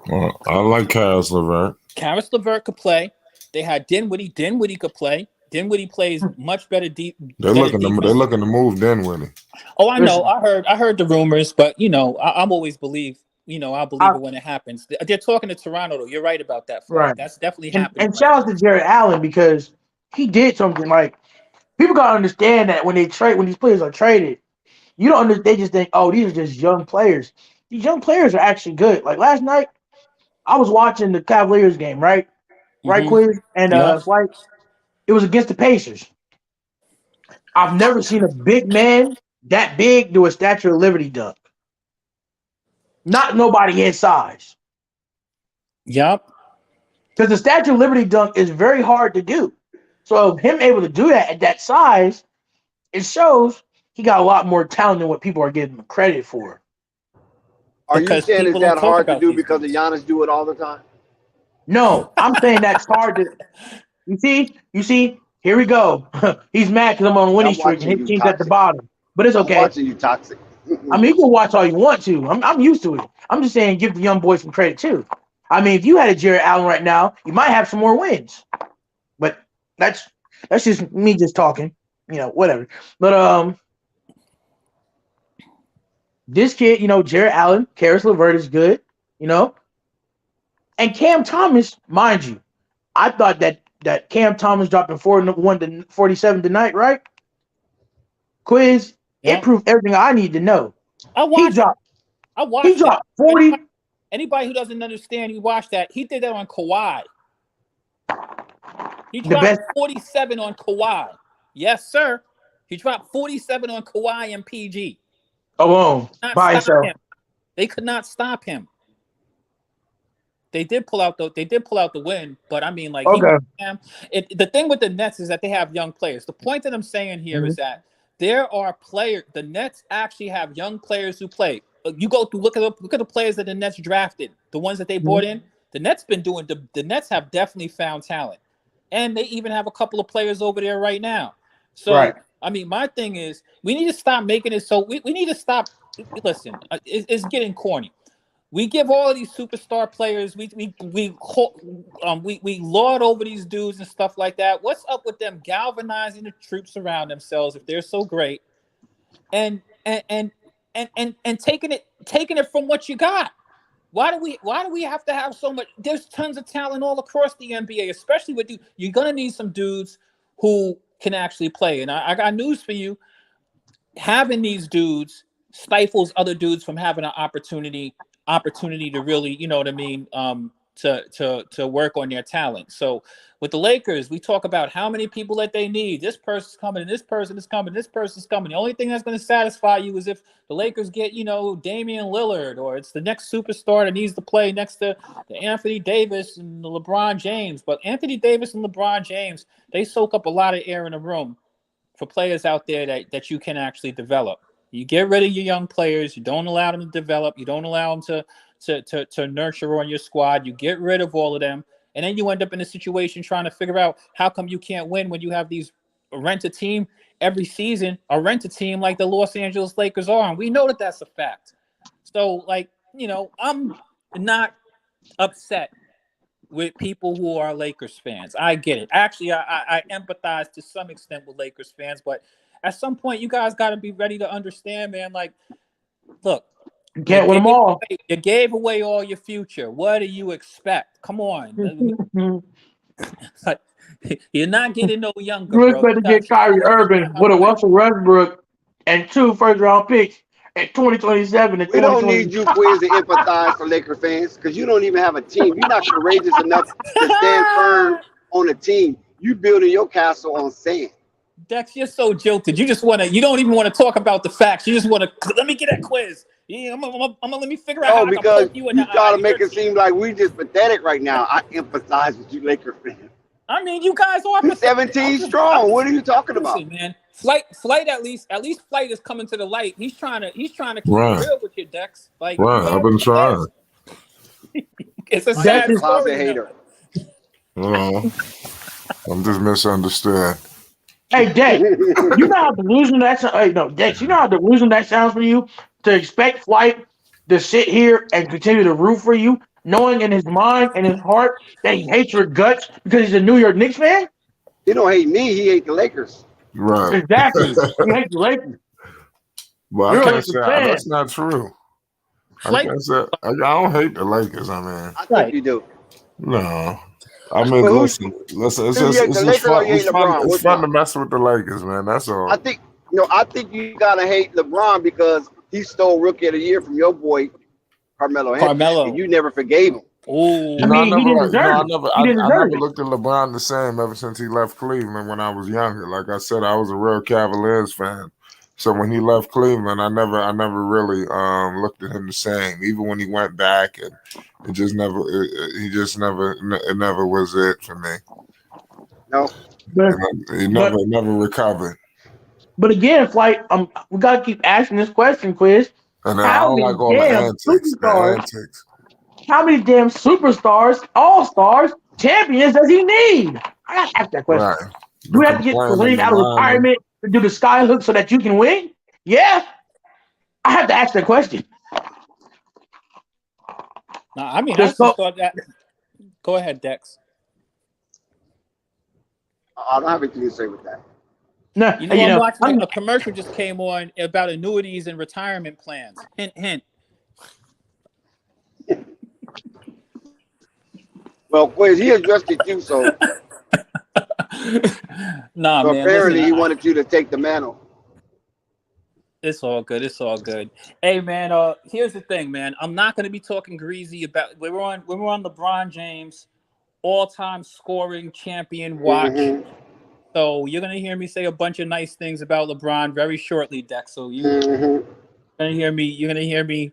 Well, I like Caris LeVert. Caris LeVert could play. They had Dinwiddie. Dinwiddie could play. Dinwiddie plays much better deep. They're looking to move Dinwiddie. Oh, I know. I heard the rumors, but you know, I'm always believe. You know, I'll believe it when it happens. They're talking to Toronto, though. You're right about that. Right. That's definitely happening. And shout out to Jared Allen because he did something. Like, people gotta understand that when these players are traded, you don't understand. They just think, oh, these are just young players. These young players are actually good. Like last night, I was watching the Cavaliers game, right? Right, Quiz? And like, it was against the Pacers. I've never seen a big man that big do a Statue of Liberty dunk. Not nobody his size. Yep. Because the Statue of Liberty dunk is very hard to do. So him able to do that at that size, it shows he got a lot more talent than what people are giving him credit for. Are you saying it's that hard to do because the Giannis do it all the time? No, I'm saying that's hard to. You see. Here we go. He's mad because I'm on a winning I'm streak and watching his you, team's at the toxic. bottom. But it's I'm okay. watching you, toxic. I mean, you can watch all you want to. I'm used to it. I'm just saying, give the young boys some credit too. I mean, if you had a Jared Allen right now, you might have some more wins. But that's just me just talking. Whatever. But this kid, Jared Allen, Karis LeVert is good. And Cam Thomas, mind you, I thought that Cam Thomas dropping 41 to 47 tonight, right? Quiz. Yeah. It proved everything I need to know. I watched He dropped 40. Anybody who doesn't understand, you watch that. He did that on Kawhi. He dropped 47 on Kawhi. Yes, sir. He dropped 47 on Kawhi and PG. Alone by himself. They could not stop him. They did pull out the win, but I mean, like, okay. The thing with the Nets is that they have young players. The point that I'm saying here is that there are players. The Nets actually have young players who play. You go through look at the players that the Nets drafted, the ones that they brought in. The Nets been doing the Nets have definitely found talent, and they even have a couple of players over there right now. So right. I mean, my thing is we need to stop making it so we need to stop. Listen, it's getting corny. We give all of these superstar players, we lord over these dudes and stuff like that. What's up with them galvanizing the troops around themselves if they're so great, and taking it from what you got? Why do we have to have so much? There's tons of talent all across the NBA, especially with you. You're gonna need some dudes who can actually play. And I got news for you. Having these dudes stifles other dudes from having an opportunity to really, you know what I mean, to work on their talent. So with the Lakers, we talk about how many people that they need. This person's coming, and this person is coming, this person's coming. The only thing that's going to satisfy you is if the Lakers get, Damian Lillard, or it's the next superstar that needs to play next to the Anthony Davis and the LeBron James. But Anthony Davis and LeBron James, they soak up a lot of air in the room for players out there that you can actually develop. You get rid of your young players. You don't allow them to develop. You don't allow them to nurture on your squad. You get rid of all of them. And then you end up in a situation trying to figure out how come you can't win when you have these rent a team every season, or rent a team like the Los Angeles Lakers are. And we know that that's a fact. So, I'm not upset with people who are Lakers fans. I get it. Actually, I empathize to some extent with Lakers fans, but at some point, you guys got to be ready to understand, man. Like, look, you can't win them all. You gave away all your future. What do you expect? Come on. You're not getting no younger, bro. You expect to get Kyrie Irving with a Russell Westbrook and 2 first-round picks in 2027 and 2028. We don't need you, Quiz, to empathize for Laker fans because you don't even have a team. You're not courageous enough to stand firm on a team. You building your castle on sand. Dex, you're so jilted. You don't even want to talk about the facts. You just want to, let me get that quiz. Yeah, I'm gonna let me figure out how because I can poke you in the eye. You try to make it seem like we just pathetic right now. I empathize with you, Laker fans. I mean, you guys are pathetic. 17 strong. What are you talking about? Man, Flight at least Flight is coming to the light. He's trying to keep it real with you, Dex. Like, I've been trying. It's a sad closet hater. I'm just misunderstood. Hey, Dex, you know how delusional that sounds? Hey, no, Dex, you know how delusional that sounds for you to expect Flight to sit here and continue to root for you, knowing in his mind and his heart that he hates your guts because he's a New York Knicks fan? He don't hate me. He hates the Lakers. Right. Exactly. He hates the Lakers. Well, I can't say that's not true. I don't hate the Lakers. I mean, I think you do. No. I mean, listen. It's fun to mess with the Lakers, man. That's all. I think you gotta hate LeBron because he stole Rookie of the Year from your boy Carmelo. And you never forgave him. Oh, I never looked at LeBron the same ever since he left Cleveland when I was younger. Like I said, I was a real Cavaliers fan. So when he left Cleveland, I never really looked at him the same. Even when he went back, and it never was it for me. No, he never recovered. But again, Flight, we gotta keep asking this question, Quiz. And I don't like all the antics. How many damn superstars, all-stars, champions does he need? I gotta ask that question. Right. Do The we have to get complaining, Kareem the out of whining. retirement to do the sky hook so that you can win? Yeah. I have to ask that question. Now, I mean, I Just just so thought that. Go ahead, Dex. I don't have anything to say with that. no, You know, I'm watching a commercial just came on about annuities and retirement plans. Hint, hint. Well, Quiz, he addressed it too, so Nah, man. apparently he Listen, wanted you to take the mantle. it's all good. It's all good. Hey, man. Here's the thing, man. I'm not gonna be talking greasy about. We're on LeBron James, all-time scoring champion watch. Mm-hmm. So you're gonna hear me say a bunch of nice things about LeBron very shortly, Dex. So you're Mm-hmm. gonna hear me. You're gonna hear me.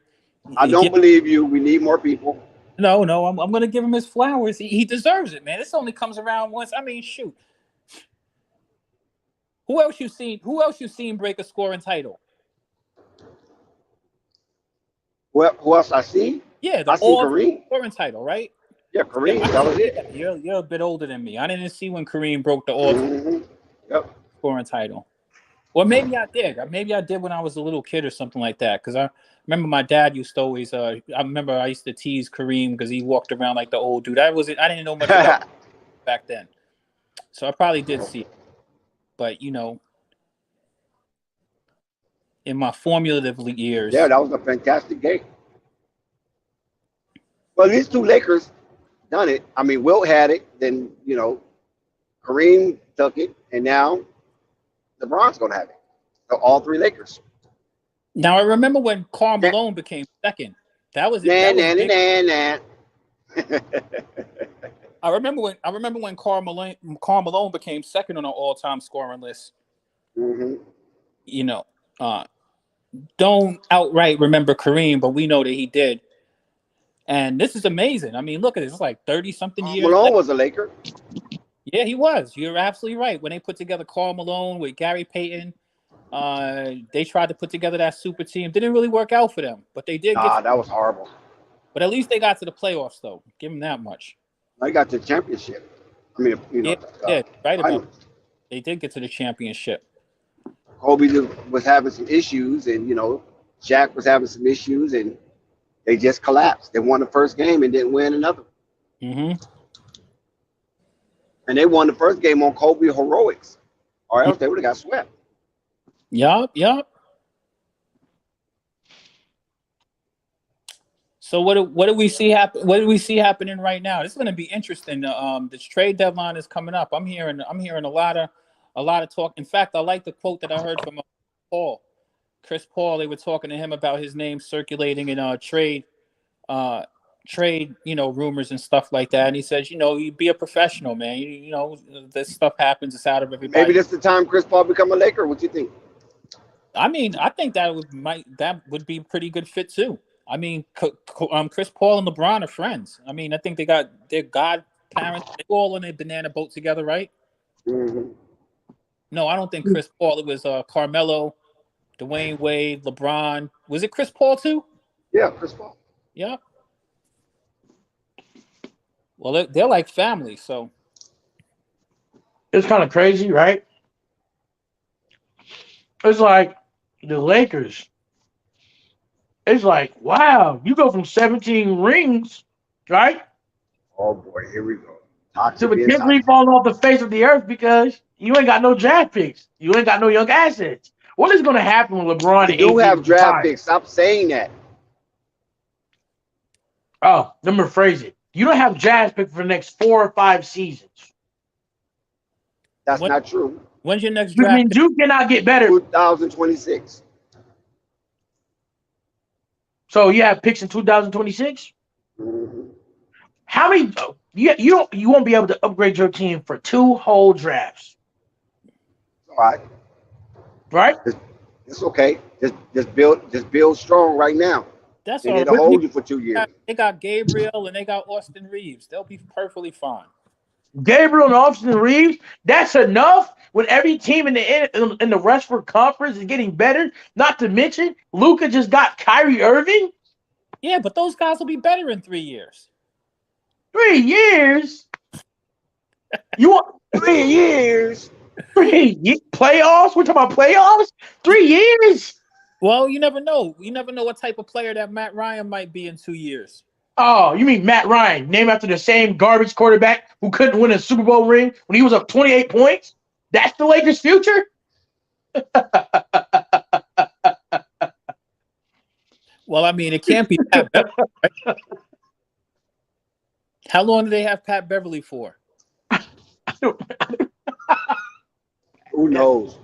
I don't believe you. We need more people. No, I'm gonna give him his flowers. He deserves it, man. This only comes around once. I mean, shoot. Who else you seen break a scoring title? Well, who else I see? Yeah, I the see all Kareem. scoring title, right? Yeah, Kareem. That was it. You're a bit older than me. I didn't see when Kareem broke the all Mm-hmm. Yep. scoring title. Or maybe I did. Maybe I did when I was a little kid or something like that. Because I remember my dad used to always. I remember I used to tease Kareem because he walked around like the old dude. I didn't know much about back then, so I probably did see it. But you know, in my formulative years, Yeah, that was a fantastic game. Well, these two Lakers done it. I mean, Wilt had it. Then Kareem took it, and now LeBron's gonna have it. So all three Lakers. Now I remember when Karl Nah, Malone became second. That was nah, big. nah. I remember when Karl Malone became second on an all-time scoring list. Mm-hmm. You know, don't outright remember Kareem, but we know that he did. And this is amazing. I mean, look at this. It's like 30-something years Malone later. was a Laker. Yeah, he was. You're absolutely right. When they put together Karl Malone with Gary Payton, they tried to put together that super team. Didn't really work out for them, but they did Nah, that was horrible. But at least they got to the playoffs, though. Give them that much. I got to the championship. I mean, Yeah, right about finals. it. They did get to the championship. Kobe was having some issues, and Shaq was having some issues, and they just collapsed. They won the first game and didn't win another. Mm-hmm. And they won the first game on Kobe heroics, or else they would have got swept. Yup. So what do we see happen? What do we see happening right now? This is going to be interesting. This trade deadline is coming up. I'm hearing a lot of talk. In fact, I like the quote that I heard from Chris Paul. They were talking to him about his name circulating in trade rumors and stuff like that. And he says, you be a professional, man. This stuff happens. It's out of everybody. Maybe this is the time Chris Paul become a Laker. What do you think? I mean, I think that would be a pretty good fit too. I mean, Chris Paul and LeBron are friends. I mean, I think they're godparents. They're all on a banana boat together, right? Mm-hmm. No, I don't think Chris Paul. It was Carmelo, Dwayne Wade, LeBron. Was it Chris Paul too? Yeah, Chris Paul. Yeah. Well, they're like family, so it's kind of crazy, right? It's like the Lakers. It's like, wow, you go from 17 rings, right? Oh boy, here we go. To potentially falling off the face of the earth because you ain't got no draft picks. You ain't got no young assets. What is going to happen with LeBron? You do have draft picks. Stop saying that. Oh, let me rephrase it. You don't have draft picks for the next 4 or 5 seasons. That's not true. When's your next draft? I mean, you cannot get better. 2026. So you have picks in 2026. Mm-hmm. How many? You won't be able to upgrade your team for 2 whole drafts. All right. Right? It's okay. Just build strong right now. That's and all. it'll hold you for 2 years. They got Gabriel and they got Austin Reeves. They'll be perfectly fine. Gabriel and Austin Reeves, that's enough when every team in the Western Conference is getting better. Not to mention, Luka just got Kyrie Irving. Yeah, but those guys will be better in 3 years. 3 years? You want 3 years? Playoffs? We're talking about playoffs? 3 years? Well, you never know. You never know what type of player that Matt Ryan might be in 2 years. Oh, you mean Matt Ryan, named after the same garbage quarterback who couldn't win a Super Bowl ring when he was up 28 points? That's the Lakers' future? Well, I mean, it can't be Pat Beverly, right? How long do they have Pat Beverly for? Who knows?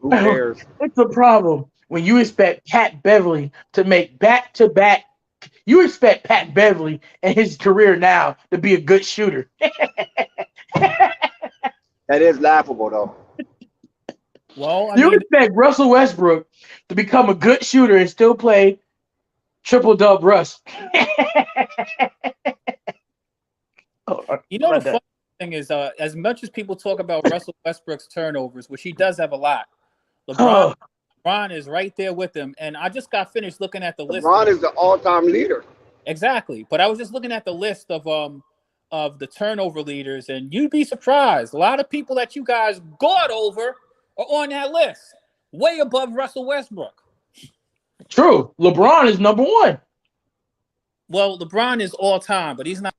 Who cares? It's the problem when you expect Pat Beverly to make back-to-back. You expect Pat Beverly and his career now to be a good shooter. That is laughable, though. Well, I You mean, expect Russell Westbrook to become a good shooter and still play triple-dub Russ. you know the funny thing is, as much as people talk about Russell Westbrook's turnovers, which he does have a lot, LeBron is right there with him. And I just got finished looking at the list. LeBron is the all-time leader. Exactly, but I was just looking at the list of the turnover leaders, and you'd be surprised. A lot of people that you guys got over are on that list, way above Russell Westbrook. True. LeBron is number one. Well, LeBron is all time, but he's not.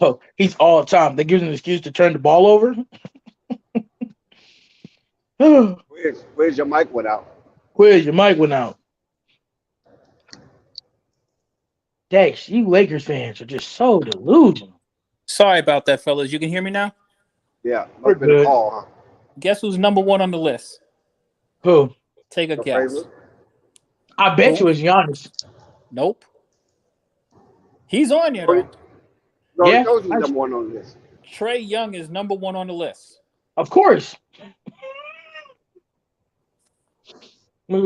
Oh, he's all time. That gives him an excuse to turn the ball over. Where's your mic went out? Where's your mic went out? Dex, you Lakers fans are just so delusional. Sorry about that, fellas. You can hear me now? Yeah, We're must have been a good. call, huh? Guess who's number one on the list? Who? Take a Your guess. favorite? I bet you it's Giannis. Nope. He's on there, though. No, Yeah, he told you number one on the list. Trae Young is number one on the list. Of course. What do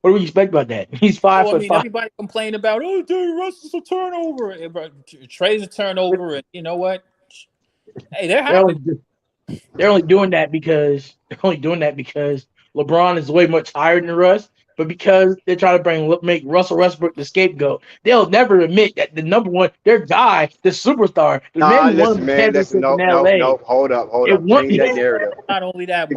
we expect about that? He's 5 I foot mean, 5. everybody complained about, oh, Derry Russell's a turnover. Trey's a turnover, and you know what? Hey, they're happy. They're only doing that because LeBron is way much higher than Russ, but because they're trying to make Russell Westbrook the scapegoat. They'll never admit that the number one, their guy, the superstar, the man who won the championship in LA. No, hold up. Change that narrative. Not only that,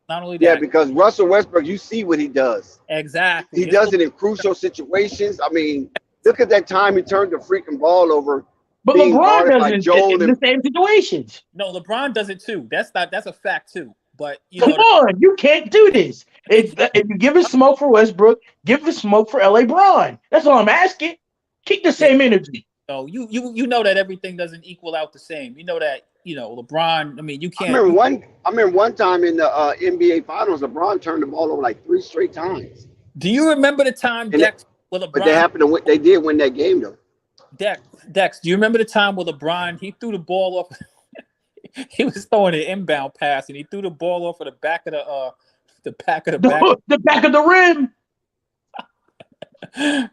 not only that. Yeah, because Russell Westbrook, you see what he does. Exactly. He does it in crucial situations. I mean, look at that time he turned the freaking ball over. But LeBron does it in the same situations. No, LeBron does it too. That's a fact too. But Come on, you can't do this. If you give it smoke for Westbrook, give it smoke for LA Bron. That's all I'm asking. Keep the same energy. So you know that everything doesn't equal out the same. You know that, LeBron, I mean, you can't. I remember one time in the NBA Finals, LeBron turned the ball over like 3 straight times. Do you remember the time, Dex, with LeBron? But they did win that game though. Dex, do you remember the time with LeBron? He threw the ball off. He was throwing an inbound pass, and he threw the ball off of the back of the back of the rim.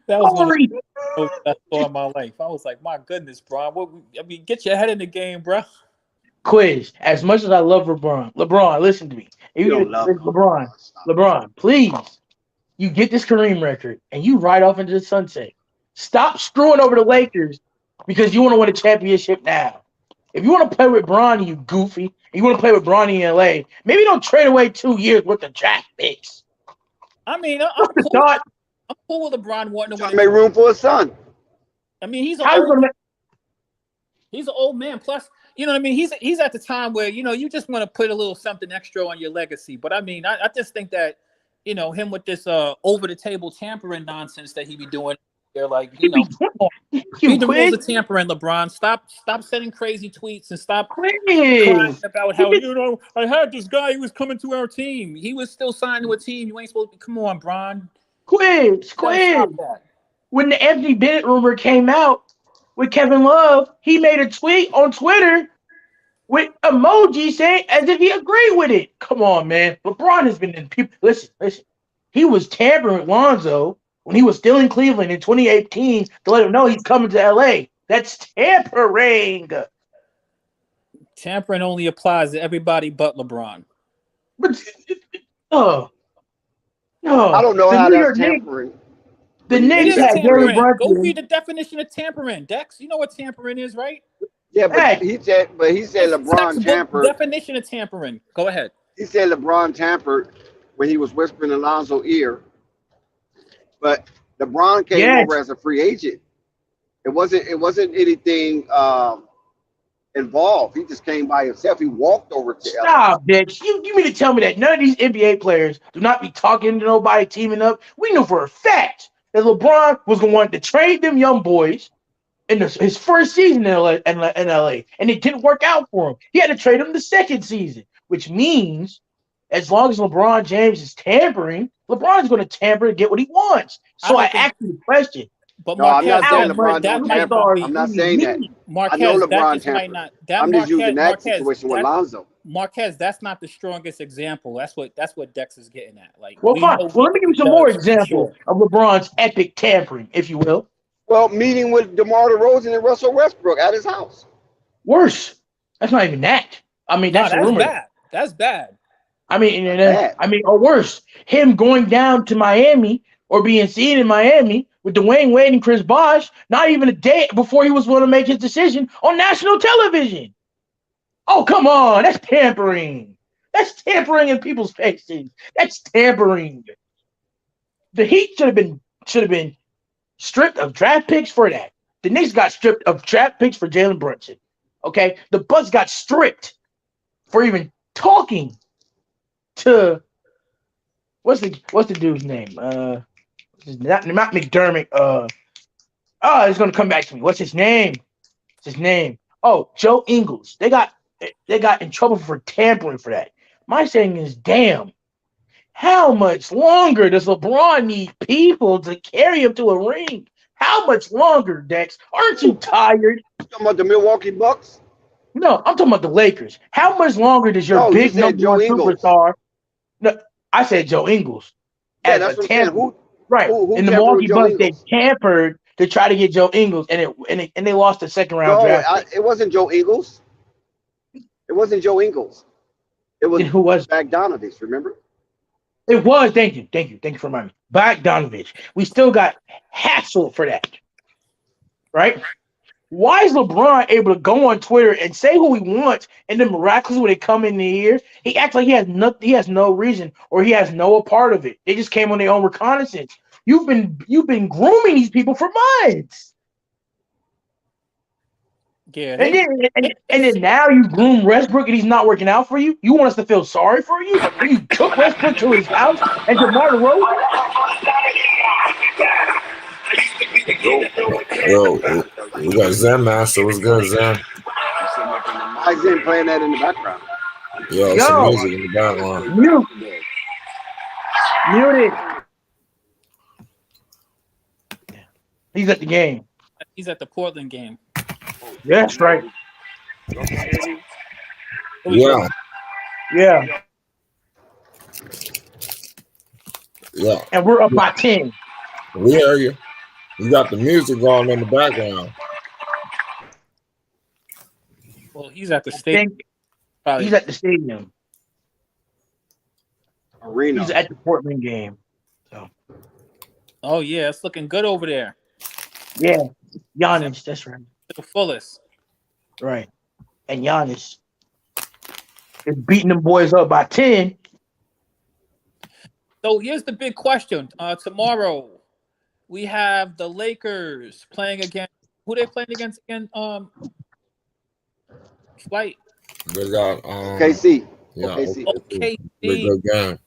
That was one of the most I saw in my life. I was like, my goodness, bro. Get your head in the game, bro. Quiz. As much as I love LeBron, listen to me. LeBron, please. You get this Kareem record, and you ride off into the sunset. Stop screwing over the Lakers because you want to win a championship now. If you want to play with Bronny, you goofy, and you want to play with Bronny in LA, maybe don't trade away 2 years worth of draft picks. I mean, I'm cool with LeBron wanting to win. Make room for his son. I mean, he's an old man. Plus, you know what I mean? He's at the time where, you just want to put a little something extra on your legacy. But I mean, I just think that, him with this over-the-table tampering nonsense that he be doing. They're like, read the rules of tampering, LeBron. Stop sending crazy tweets and stop crying about how, I had this guy who was coming to our team. He was still signed to a team. You ain't supposed to. Come on, Bron. Quiz. When the Anthony Bennett rumor came out with Kevin Love, he made a tweet on Twitter with emoji saying as if he agreed with it. Come on, man. LeBron has been in people. Listen. He was tampering with Lonzo when he was still in Cleveland in 2018 to let him know he's coming to LA. That's tampering. Tampering only applies to everybody but LeBron. But No, I don't know the how New that's York Knicks. tampering. The when you It do Knicks is that had to Gary players. tampering. Go Brunson. read the definition of tampering, Dex. You know what tampering is, right? Yeah, but Hey, he said It's LeBron textbook tampered. definition of tampering. Go ahead. He said LeBron tampered when he was whispering in Lonzo's ear. But LeBron came yes. over as a free agent. It wasn't anything involved. He just came by himself. He walked over to LA. Stop, bitch. You mean to tell me that none of these NBA players do not be talking to nobody, teaming up? We knew for a fact that LeBron was going to want to trade them young boys in his first season in LA, and it didn't work out for him. He had to trade him the second season, which means as long as LeBron James is tampering, LeBron's going to tamper to get what he wants. I So I don't think, asked you the question: but No, I'm not Marquez, how saying much LeBron that don't might not tamper. superstars I'm be not do you saying that. need? I know Marquez. That LeBron just might tampered. not. That I'm just using that Marquez. situation with That Lonzo. Marquez. That's not the strongest example. That's what Dex is getting at. Like Well, we fine. know Well, let me give he you some more does for examples sure. of LeBron's epic tampering, if you will. Well, meeting with DeMar DeRozan and Russell Westbrook at his house. Worse. That's not even that. I mean, Nah, that's a that's rumor. bad. That's bad. I mean, Not bad. or worse, him going down to Miami or being seen in Miami with Dwayne Wade and Chris Bosh, not even a day before he was going to make his decision on national television. Oh, come on, that's tampering. That's tampering in people's faces. That's tampering. The Heat should have been stripped of draft picks for that. The Knicks got stripped of draft picks for Jalen Brunson. Okay, the Bucks got stripped for even talking to what's the dude's name? Not McDermott. It's gonna come back to me. What's his name? What's his name? Oh, Joe Ingles. They got in trouble for tampering for that. My saying is, damn. How much longer does LeBron need people to carry him to a ring? How much longer, Dex? Aren't you tired? Talking about the Milwaukee Bucks? No, I'm talking about the Lakers. How much longer does your No, you big said number Joe one Ingles. superstar? No, I said Joe Ingles Yeah, as a that's what I'm saying. tamper. Who Right. who In the tampered with Milwaukee Joe Bucks, they Ingles? tampered to try to get Joe Ingles, and they lost the second round No, draft pick. it wasn't Joe Ingles. It wasn't Joe Ingles. It was Then who was it? Bogdanovich. Remember? It was. Thank you for reminding me. Bogdanovich. We still got hassled for that, right? Why is LeBron able to go on Twitter and say who he wants, and then miraculously when they come in the year, he acts like he has no reason or he has no part of it. They just came on their own reconnaissance. You've been grooming these people for months. Yeah, And they, then they, and then now you groom Westbrook and he's not working out for you. You want us to feel sorry for you when you took Westbrook to his house and DeMar DeRozan? Yo, we got Zen Master. What's good, Zen? I didn't playing that in the background. Yo, some Yo, music in the background. mute it. He's at the game. he's at the Portland game. Yeah, that's right. Here we go. Yeah, Yeah, yeah. and we're up by 10. We hear you. You got the music going in the background. Well, he's at the I stadium. think Probably. he's at the stadium. Arena. He's at the Portland game. So Oh yeah, it's looking good over there yeah, Giannis. That's right. to the fullest. Right, and Giannis is beating them boys up by 10. So here's the big question. Tomorrow we have the Lakers playing against who they playing against again? Flight. They got KC. yeah, OKC. big KC. good game.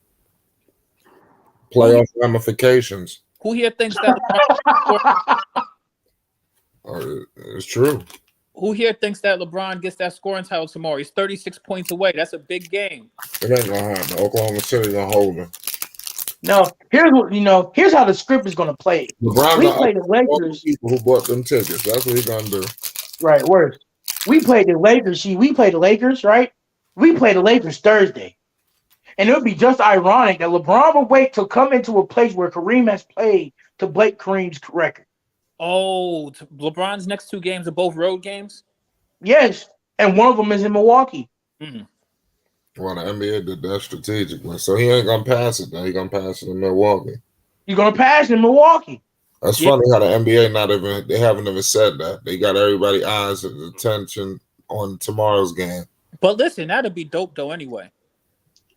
Playoff ramifications. Who here thinks that LeBron, It's true. who here thinks that LeBron gets that scoring title tomorrow? He's 36 points away. That's a big game. It ain't gonna happen. Oklahoma City gonna hold them. No, here's how the script is gonna play. LeBron We gonna play the all the Lakers. people who bought them tickets. That's what he's gonna do. Right, worse. We played the Lakers. We play the Lakers, right? We play the Lakers Thursday. And it would be just ironic that LeBron would wait to come into a place where Kareem has played to break Kareem's record. Oh, LeBron's next two games are both road games. Yes, and one of them is in Milwaukee. Mm. Well, the NBA did that strategically, so he ain't gonna pass it. Now he gonna pass it in Milwaukee. You're gonna pass in Milwaukee. That's Yeah. funny how the NBA they haven't even said that. They got everybody eyes and attention on tomorrow's game. But listen, that'd be dope though. Anyway,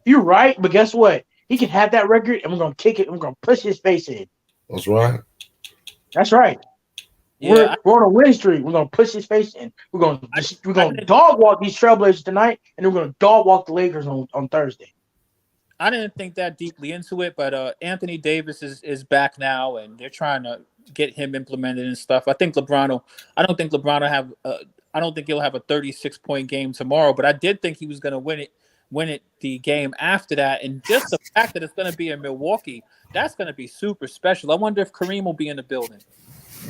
You're right, but guess what? He can have that record, and we're gonna kick it. And we're gonna push his face in. That's right. That's right. yeah, We're on a win streak. We're gonna push his face in. We're gonna I dog walk these Trailblazers tonight, and we're gonna dog walk the Lakers on Thursday. I didn't think that deeply into it, but Anthony Davis is back now, and they're trying to get him implemented and stuff. I don't think LeBron will have. I don't think he'll have a 36-point game tomorrow, but I did think he was going to win it the game after that, and just the fact that it's going to be in Milwaukee, that's going to be super special. I wonder if Kareem will be in the building.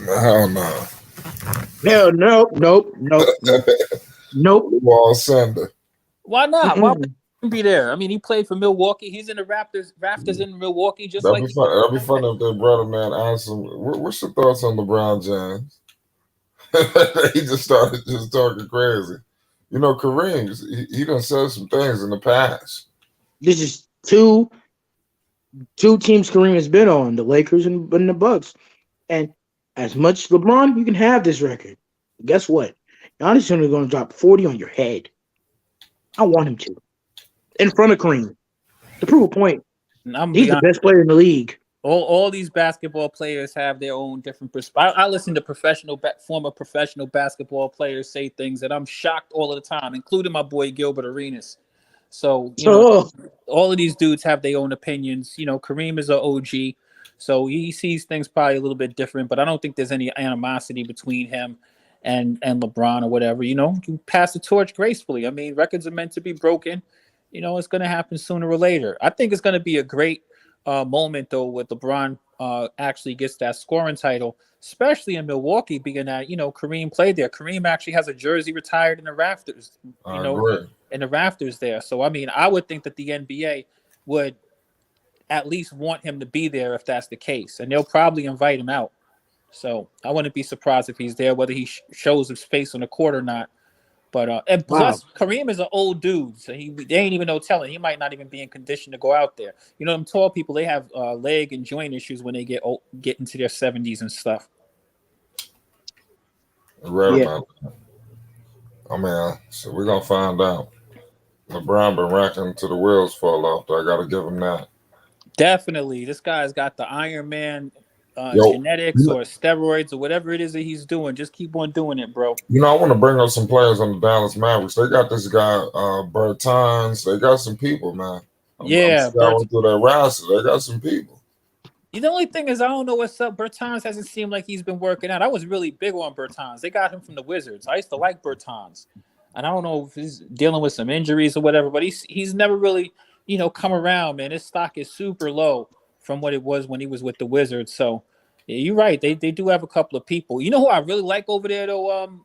Hell no. Hell no, nope. Wall Sender. Why not? Mm-mm. Why would he be there? I mean, he played for Milwaukee. He's in the rafters in Milwaukee, just That'd like be fun. That'd be fun if their brother man asked him, "What's your thoughts on LeBron James?" He just started just talking crazy. You know, Kareem, he done said some things in the past. This is two teams Kareem has been on, the Lakers and the Bucks. And as much LeBron, you can have this record. Guess what? Giannis is only going to drop 40 on your head. I want him to. In front of Kareem. To prove a point. He's the best player in the league. All these basketball players have their own different perspective. I listen to former professional basketball players say things that I'm shocked all of the time, including my boy Gilbert Arenas. So, all of these dudes have their own opinions. You know, Kareem is an OG, so he sees things probably a little bit different, but I don't think there's any animosity between him and LeBron or whatever. You know, you pass the torch gracefully. I mean, records are meant to be broken. You know, it's going to happen sooner or later. I think it's going to be a great moment, though, with LeBron actually gets that scoring title, especially in Milwaukee, being that, you know, Kareem played there. Kareem actually has a jersey retired in the rafters, in the rafters there. So, I mean, I would think that the NBA would at least want him to be there if that's the case, and they'll probably invite him out. So I wouldn't be surprised if he's there, whether he shows his face on the court or not. But and plus, Kareem is an old dude, so they ain't even no telling. He might not even be in condition to go out there. You know, them tall people, they have leg and joint issues when they get into their 70s and stuff. Right about that. I mean, so we're gonna find out. LeBron been racking till the wheels fall off. I gotta give him that. Definitely, this guy's got the Iron Man genetics or steroids or whatever it is that he's doing. Just keep on doing it, bro. You know, I want to bring up some players on the Dallas Mavericks. They got this guy, Bertans. They got some people, man. I'm going through their roster. They got some people. The only thing is, I don't know what's up. Bertans hasn't seemed like he's been working out. I was really big on Bertans. They got him from the Wizards. I used to like Bertans. And I don't know if he's dealing with some injuries or whatever, but he's never really, you know, come around, man. His stock is super low from what it was when he was with the Wizards. So, yeah, you're right. They do have a couple of people. You know who I really like over there, though,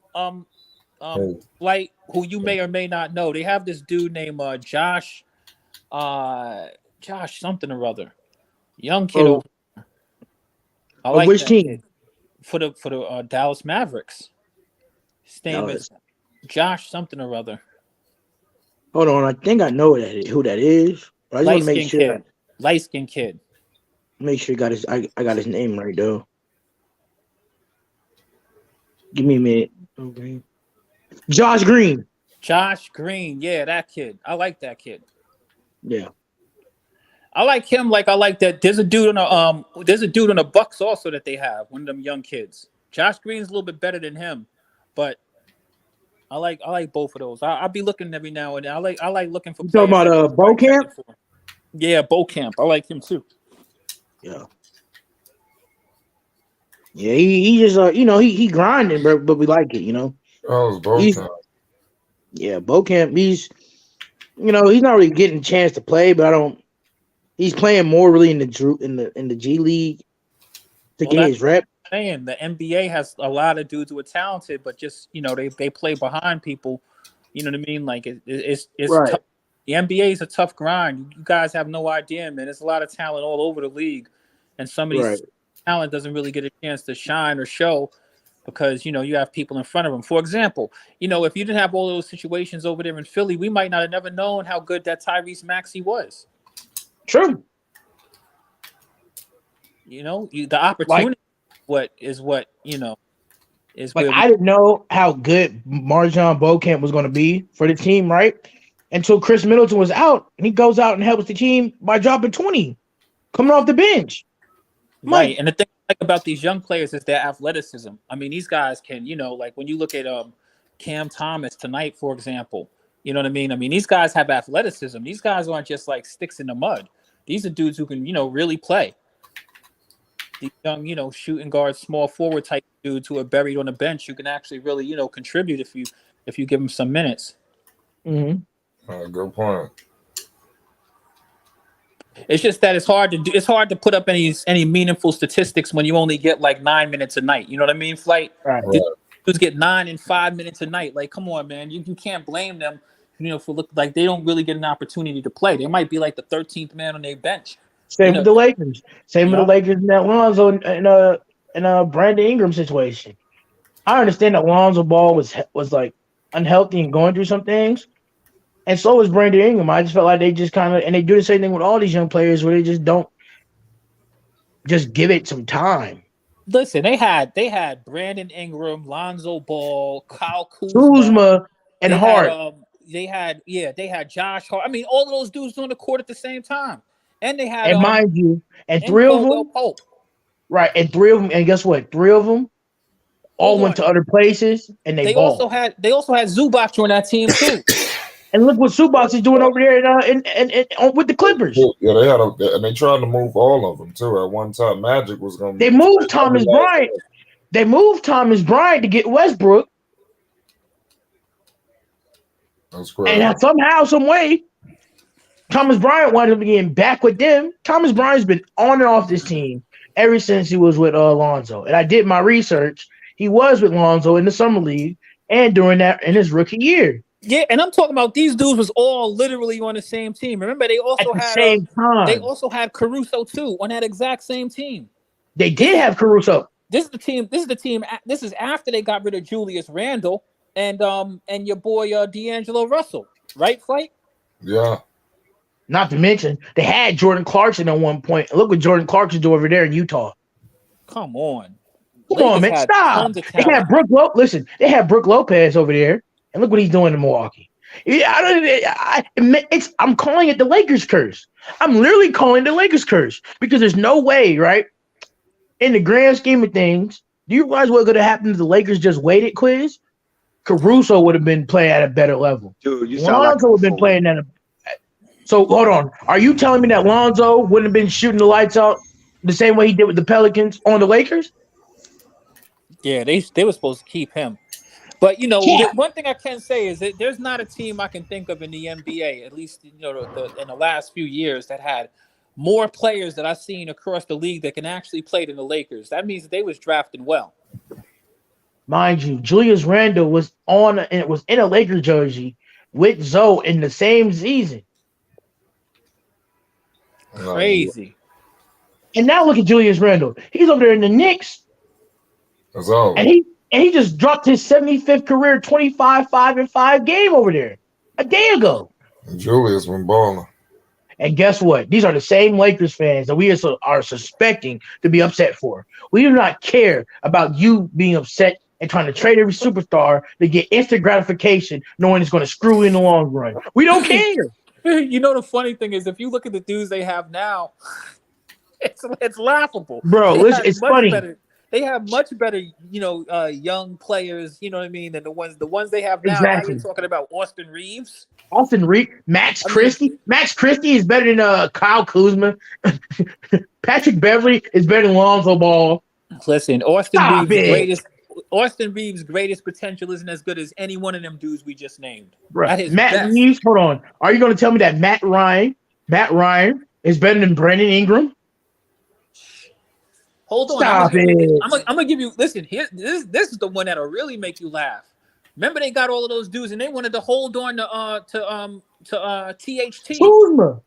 like, who you may or may not know. They have this dude named Josh something or other. Young kid over. I like which team? For the Dallas Mavericks. His name is Josh something or other. Hold on, I think I know who that is. But I just want to make sure. Light-skinned kid. Make sure I got his name right though. Give me a minute. Okay. Josh Green. Josh Green, yeah, that kid. I like that kid. Yeah. I like him. Like I like that. There's a dude on the Bucks also that they have. One of them young kids. Josh Green's a little bit better than him, but I like both of those. I'll be looking every now and then. I like looking for. You talking about Bocamp? Yeah, Bocamp. I like him too. Yeah. Yeah, he just you know, he grinding, but we like it, you know. Oh, it's Bocamp. Yeah, Bocamp. He's not really getting a chance to play, but he's playing more really in the G League to get his rep. Saying the NBA has a lot of dudes who are talented, but just, you know, they play behind people. You know what I mean? Like it's right. Tough. The NBA is a tough grind. You guys have no idea, man. There's a lot of talent all over the league, and some of these talent doesn't really get a chance to shine or show because you have people in front of him. For example, if you didn't have all those situations over there in Philly, we might not have never known how good that Tyrese Maxey was. True. The opportunity is where I didn't know how good Marjon Beauchamp was going to be for the team, right? Until Chris Middleton was out, and he goes out and helps the team by dropping 20, coming off the bench. Right, and the thing I like about these young players is their athleticism. I mean, these guys can, like when you look at Cam Thomas tonight, for example, you know what I mean? I mean, these guys have athleticism. These guys aren't just like sticks in the mud. These are dudes who can, really play. These young, shooting guard, small forward type dudes who are buried on the bench, who can actually really, contribute if you give them some minutes. Mm-hmm. Good point. It's just that it's hard to put up any meaningful statistics when you only get like 9 minutes a night. You know what I mean? Flight. Right. Dudes get 9 and 5 minutes a night. Like, come on, man. You can't blame them, for look like they don't really get an opportunity to play. They might be like the 13th man on their bench. Same with the Lakers. Same with the Lakers and that Lonzo in a Brandon Ingram situation. I understand that Lonzo Ball was like unhealthy and going through some things, and so was Brandon Ingram. I just felt like they just kind of, and they do the same thing with all these young players where they just don't just give it some time. Listen, they had Brandon Ingram, Lonzo Ball, Kyle Kuzma, and Hart. They had Josh Hart. I mean, all of those dudes on the court at the same time. And they had, and mind you, and three of them, Pope. Right, and three of them, and guess what? Three of them all went to other places, and they also had Zubac on that team too. And look what Zubac is doing over there in with the Clippers. Yeah, they tried to move all of them too at one time. Magic was going to. They moved Thomas Bryant. They moved Thomas Bryant to get Westbrook. That's crazy. And somehow, some way, Thomas Bryant wound up getting back with them. Thomas Bryant's been on and off this team ever since he was with Lonzo. And I did my research. He was with Lonzo in the summer league and during that in his rookie year. Yeah, and I'm talking about these dudes was all literally on the same team. Remember, they also had Caruso too on that exact same team. They did have Caruso. This is the team. This is after they got rid of Julius Randle and your boy D'Angelo Russell, right, Flight? Yeah. Not to mention, they had Jordan Clarkson at one point. Look what Jordan Clarkson do over there in Utah. Come on. Come on, man. Stop. They had They had Brooke Lopez over there. And look what he's doing in Milwaukee. I'm calling it the Lakers curse. I'm literally calling it the Lakers curse. Because there's no way, right? In the grand scheme of things, do you realize what could have happened if the Lakers just waited, Quiz? Caruso would have been playing at a better level. Dude, you sound like Lonzo would have been playing at a. So hold on. Are you telling me that Lonzo wouldn't have been shooting the lights out the same way he did with the Pelicans on the Lakers? Yeah, they were supposed to keep him. But the one thing I can say is that there's not a team I can think of in the NBA, at least in the last few years, that had more players that I've seen across the league that can actually play than the Lakers. That means that they was drafted well. Mind you, Julius Randle was in a Lakers jersey with Zoe in the same season. Crazy. And now look at Julius Randle. He's over there in the Knicks. And he just dropped his 75th career 25-5-5 game over there a day ago. Julius been balling. And guess what? These are the same Lakers fans that we are suspecting to be upset for. We do not care about you being upset and trying to trade every superstar to get instant gratification, knowing it's going to screw you in the long run. We don't care. The funny thing is, if you look at the dudes they have now, it's laughable. Bro, it's funny. They have much better, young players, you know what I mean, than the ones they have now. Exactly. You're talking about Austin Reeves. Max Christie. Max Christie is better than Kyle Kuzma. Patrick Beverly is better than Lonzo Ball. Listen, Austin Reeves' greatest potential isn't as good as any one of them dudes we just named. Right. Matt Reeves, hold on. Are you going to tell me that Matt Ryan is better than Brandon Ingram? Hold on. Stop it. I'm gonna give you. Listen, here. This is the one that'll really make you laugh. Remember, they got all of those dudes, and they wanted to hold on to THT. Kuzma.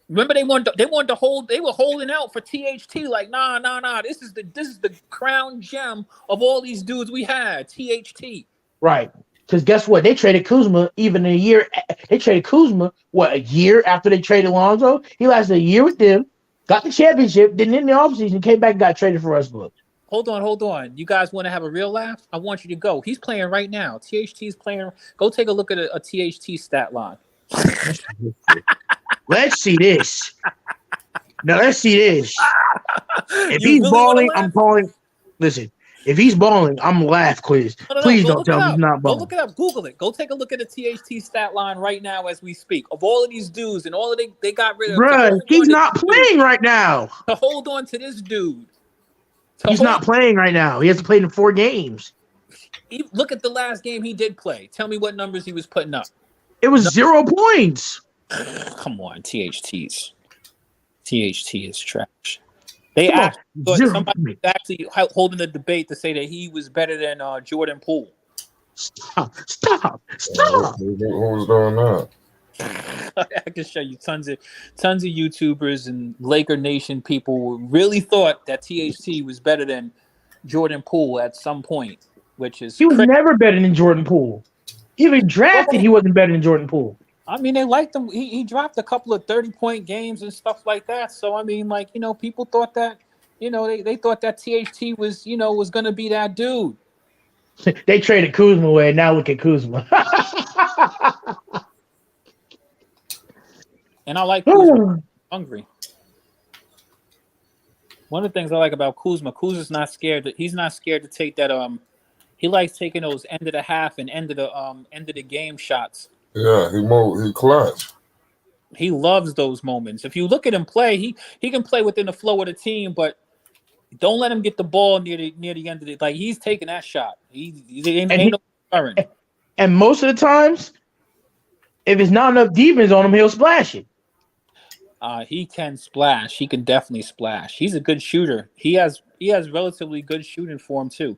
Remember they wanted to hold. They were holding out for THT. Like, nah. This is the crown gem of all these dudes we had. THT. Right. Because guess what? They traded Kuzma even a year. They traded Kuzma, a year after they traded Lonzo? He lasted a year with them, got the championship, then in the offseason came back and got traded for Westbrook. Hold on. You guys want to have a real laugh? I want you to go. He's playing right now. THT's playing. Go take a look at a THT stat line. Let's see this. Now, let's see this. If You he's really balling, wanna I'm calling. Listen, if he's balling, I'm laugh quiz. No. Please Go don't look tell it me up. he's not Go balling. look it up. Google it. Go take a look at the THT stat line right now as we speak. Of all of these dudes and all of they got rid of. Bruh, he's not playing right now. To hold on to this dude. He's not playing right now. He hasn't played in 4 games. Look at the last game he did play. Tell me what numbers he was putting up. It was 0 points. Come on, THT is trash. They actually thought somebody was actually holding a debate to say that he was better than Jordan Poole. Stop. Who was doing that? I can show you tons of YouTubers and Laker Nation people really thought that THT was better than Jordan Poole at some point, which is he was never better than Jordan Poole. Even drafted, he wasn't better than Jordan Poole. I mean, they liked him. He dropped a couple of 30-point games and stuff like that. So I mean, like, people thought that, they thought that THT was going to be that dude. They traded Kuzma away. Now look at Kuzma. And I like Kuzma. Hungry. One of the things I like about Kuzma's not scared. He's not scared to take that. He likes taking those end of the half and end of the game shots. Yeah, he clutch. He loves those moments. If you look at him play, he can play within the flow of the team, but don't let him get the ball near the end of it. Like, he's taking that shot. He ain't no current. And most of the times, if it's not enough defense on him, he'll splash it. He can splash. He can definitely splash. He's a good shooter. He has relatively good shooting form too.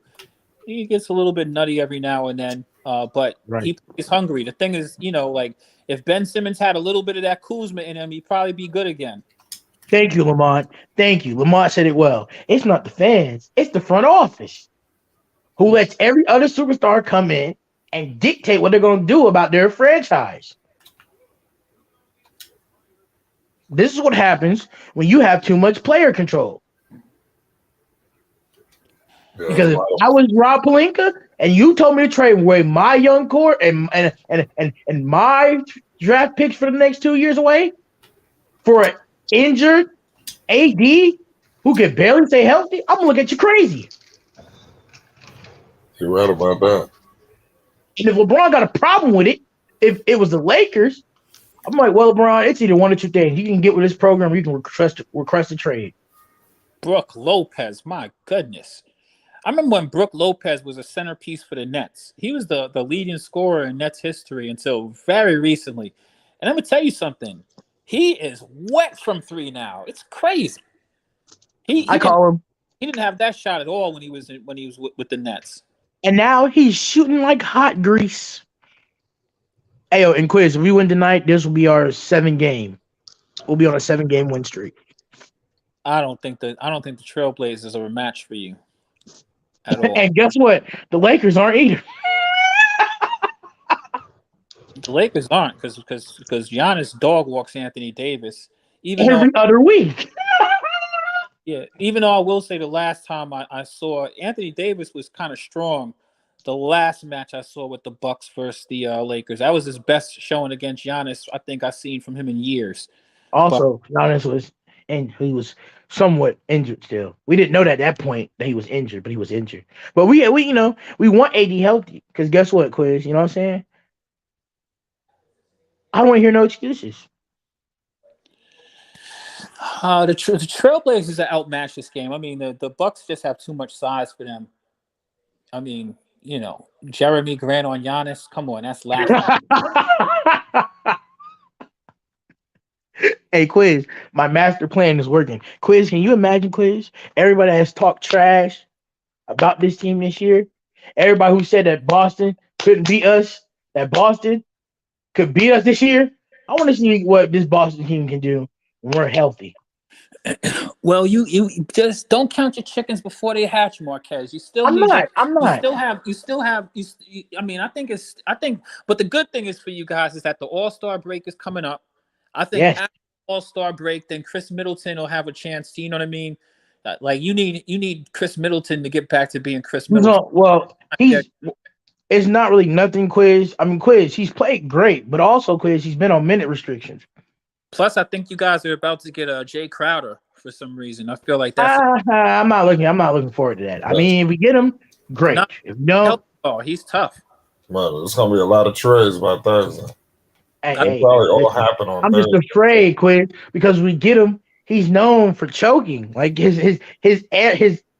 He gets a little bit nutty every now and then, but He plays hungry. The thing is, like, if Ben Simmons had a little bit of that Kuzma in him, he'd probably be good again. Thank you, Lamont. Thank you. Lamont said it well. It's not the fans. It's the front office who lets every other superstar come in and dictate what they're going to do about their franchise. This is what happens when you have too much player control. Yeah, because if I was Rob Pelinka and you told me to trade away my young core and my draft picks for the next 2 years away for an injured AD who can barely stay healthy, I'm gonna look at you crazy. You're right about that. And if LeBron got a problem with it, if it was the Lakers, I'm like, well, LeBron, it's either one or two things. You can get with this program, or you can request a trade. Brook Lopez, my goodness. I remember when Brook Lopez was a centerpiece for the Nets. He was the leading scorer in Nets history until very recently. And I'm going to tell you something. He is wet from 3 now. It's crazy. He didn't have that shot at all when he was with the Nets. And now he's shooting like hot grease. Hey, and Quiz, if we win tonight, this will be our 7th game. We'll be on a 7-game win streak. I don't think the Trailblazers are a match for you at all. And guess what? The Lakers aren't either. The Lakers aren't because Giannis dog walks Anthony Davis every other week. Yeah, even though I will say the last time I saw Anthony Davis was kind of strong. The last match I saw with the Bucks versus the Lakers, that was his best showing against Giannis I think I've seen from him in years. Also, Giannis he was somewhat injured still. We didn't know that at that point that he was injured, but he was injured. But we want AD healthy because guess what, Quiz? You know what I'm saying? I don't want to hear no excuses. The Trailblazers are outmatched this game. I mean, the Bucks just have too much size for them. I mean, Jeremy Grant on Giannis. Come on, that's laughing. Hey, Quiz, my master plan is working. Quiz, can you imagine, Quiz? Everybody has talked trash about this team this year. Everybody who said that Boston couldn't beat us, that Boston could beat us this year. I want to see what this Boston team can do when we're healthy. Well, you just don't count your chickens before they hatch, Marquez. You still I'm need your. not. I'm You not. still have. You still have. I mean, I think it's. I think, but the good thing is for you guys is that the All Star break is coming up. I think Yes. after All Star break, then Chris Middleton will have a chance to. You know what I mean? Like you need Chris Middleton to get back to being Chris He's Middleton. on, well, it's not really nothing, Quiz. I mean, Quiz, he's played great, but also, Quiz, he's been on minute restrictions. Plus, I think you guys are about to get a Jay Crowder for some reason. I feel like that's I'm not looking forward to that. I mean, if we get him, great. not If no, oh, he's tough. But it's gonna be a lot of trades by Thursday. It'll hey, probably all listen, happen on I'm just Thursday. afraid, Quiz, because we get him, he's known for choking. Like his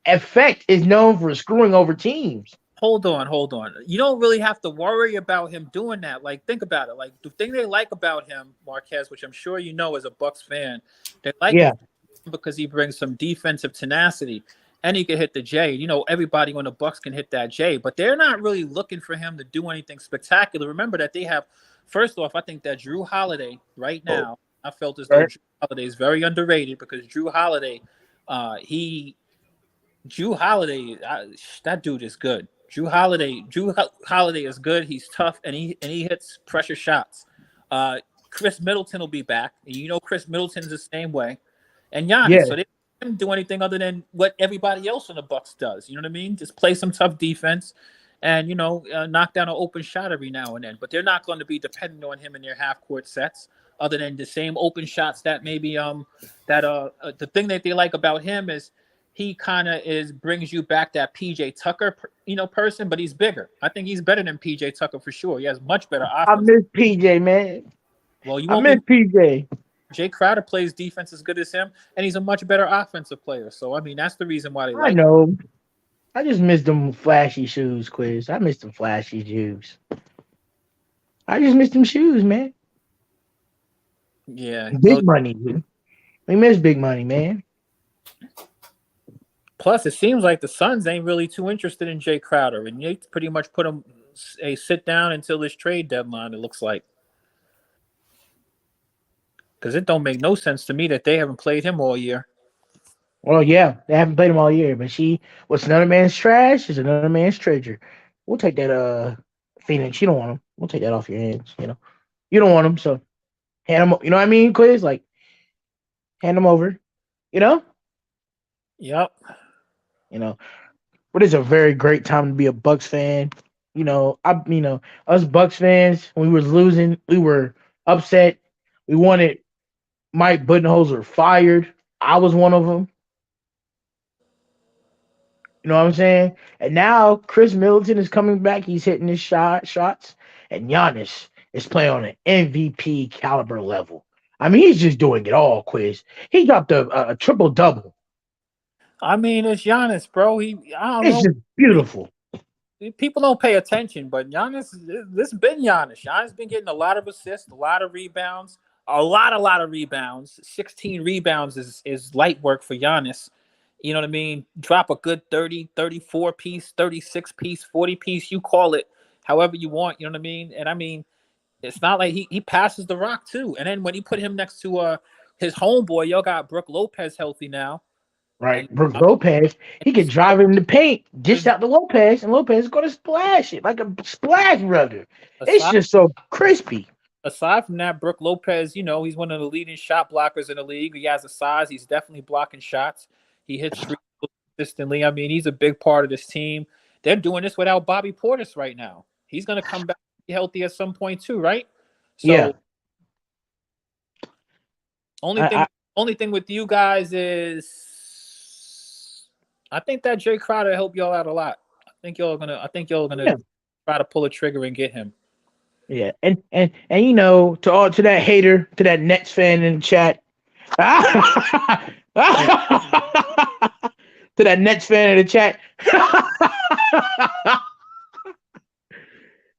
effect is known for screwing over teams. Hold on. You don't really have to worry about him doing that. Like, think about it. Like, the thing they like about him, Marquez, which I'm sure you know as a Bucks fan, they like Yeah. him because he brings some defensive tenacity and he can hit the J. You know, everybody on the Bucks can hit that J, but they're not really looking for him to do anything spectacular. Remember that they have, first off, I think that Drew Holiday right now, I felt as though Right. Drew Holiday is very underrated because Drew Holiday, that dude is good. Drew Holiday is good. He's tough and he hits pressure shots. Chris Middleton will be back. And you know Chris Middleton's the same way. And Giannis. Yeah. So they didn't do anything other than what everybody else in the Bucks does. You know what I mean? Just play some tough defense and knock down an open shot every now and then. But they're not going to be dependent on him in their half court sets, other than the same open shots that maybe the thing that they like about him is he kind of brings you back that PJ Tucker, person, but he's bigger. I think he's better than PJ Tucker for sure. He has much better I offense. miss PJ, man. Well, you I won't miss PJ. Jay Crowder plays defense as good as him, and he's a much better offensive player. So, I mean, that's the reason why they I like him. know. I just miss them flashy shoes, Quiz. I miss them flashy shoes. I just miss them shoes, man. Yeah. Big money, dude. We miss big money, man. Plus, it seems like the Suns ain't really too interested in Jay Crowder, and they pretty much put him a sit down until this trade deadline, it looks like. Because it don't make no sense to me that they haven't played him all year. Well, yeah, they haven't played him all year, but what's another man's trash is another man's treasure. We'll take that, Phoenix. You don't want him. We'll take that off your hands. You don't want him, so hand him. You know what I mean, Quiz? Like, hand him over. Yep. But it's a very great time to be a Bucks fan. Us Bucks fans, when we was losing, we were upset. We wanted Mike Budenholzer fired. I was one of them. You know what I'm saying? And now Chris Middleton is coming back. He's hitting his shots. And Giannis is playing on an MVP caliber level. I mean, he's just doing it all, Quiz. He dropped a triple-double. I mean, it's Giannis, bro. I don't It's know. just beautiful. People don't pay attention, but Giannis, this has been Giannis. Giannis been getting a lot of assists, a lot of rebounds, a lot of rebounds. 16 rebounds is light work for Giannis. You know what I mean? Drop a good 30, 34 piece, 36 piece, 40 piece. You call it however you want. You know what I mean? And I mean, it's not like he passes the rock too. And then when you put him next to his homeboy, y'all got Brooke Lopez healthy now. Right. And Brooke Lopez, he can drive in the paint, dish out to Lopez, and Lopez is going to splash it like a splash rudder. It's just so crispy. Aside from that, Brooke Lopez, he's one of the leading shot blockers in the league. He has a size. He's definitely blocking shots. He hits free throws consistently. I mean, he's a big part of this team. They're doing this without Bobby Portis right now. He's going to come back healthy at some point too, right? So, yeah. Only thing with you guys is I think that Jay Crowder helped y'all out a lot. I think y'all gonna try to pull a trigger and get him. Yeah, and to that hater, to that Nets fan in the chat, to that Nets fan in the chat,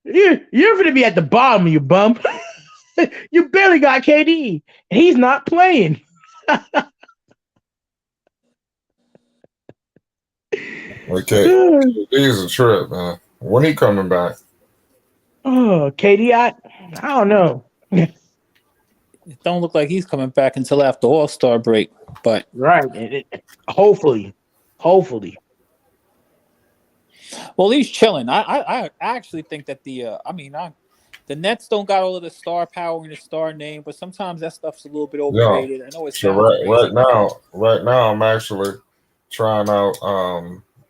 you're gonna be at the bottom, you bum. You barely got KD, and he's not playing. Okay, he's a trip, man. When he coming back? Oh, KD, I don't know. It don't look like he's coming back until after All-Star break. But Right. Hopefully. well, he's chilling. I actually think that the Nets don't got all of the star power and the star name, but sometimes that stuff's a little bit Yeah. overrated. I know it So sounds crazy. right now, I'm actually trying out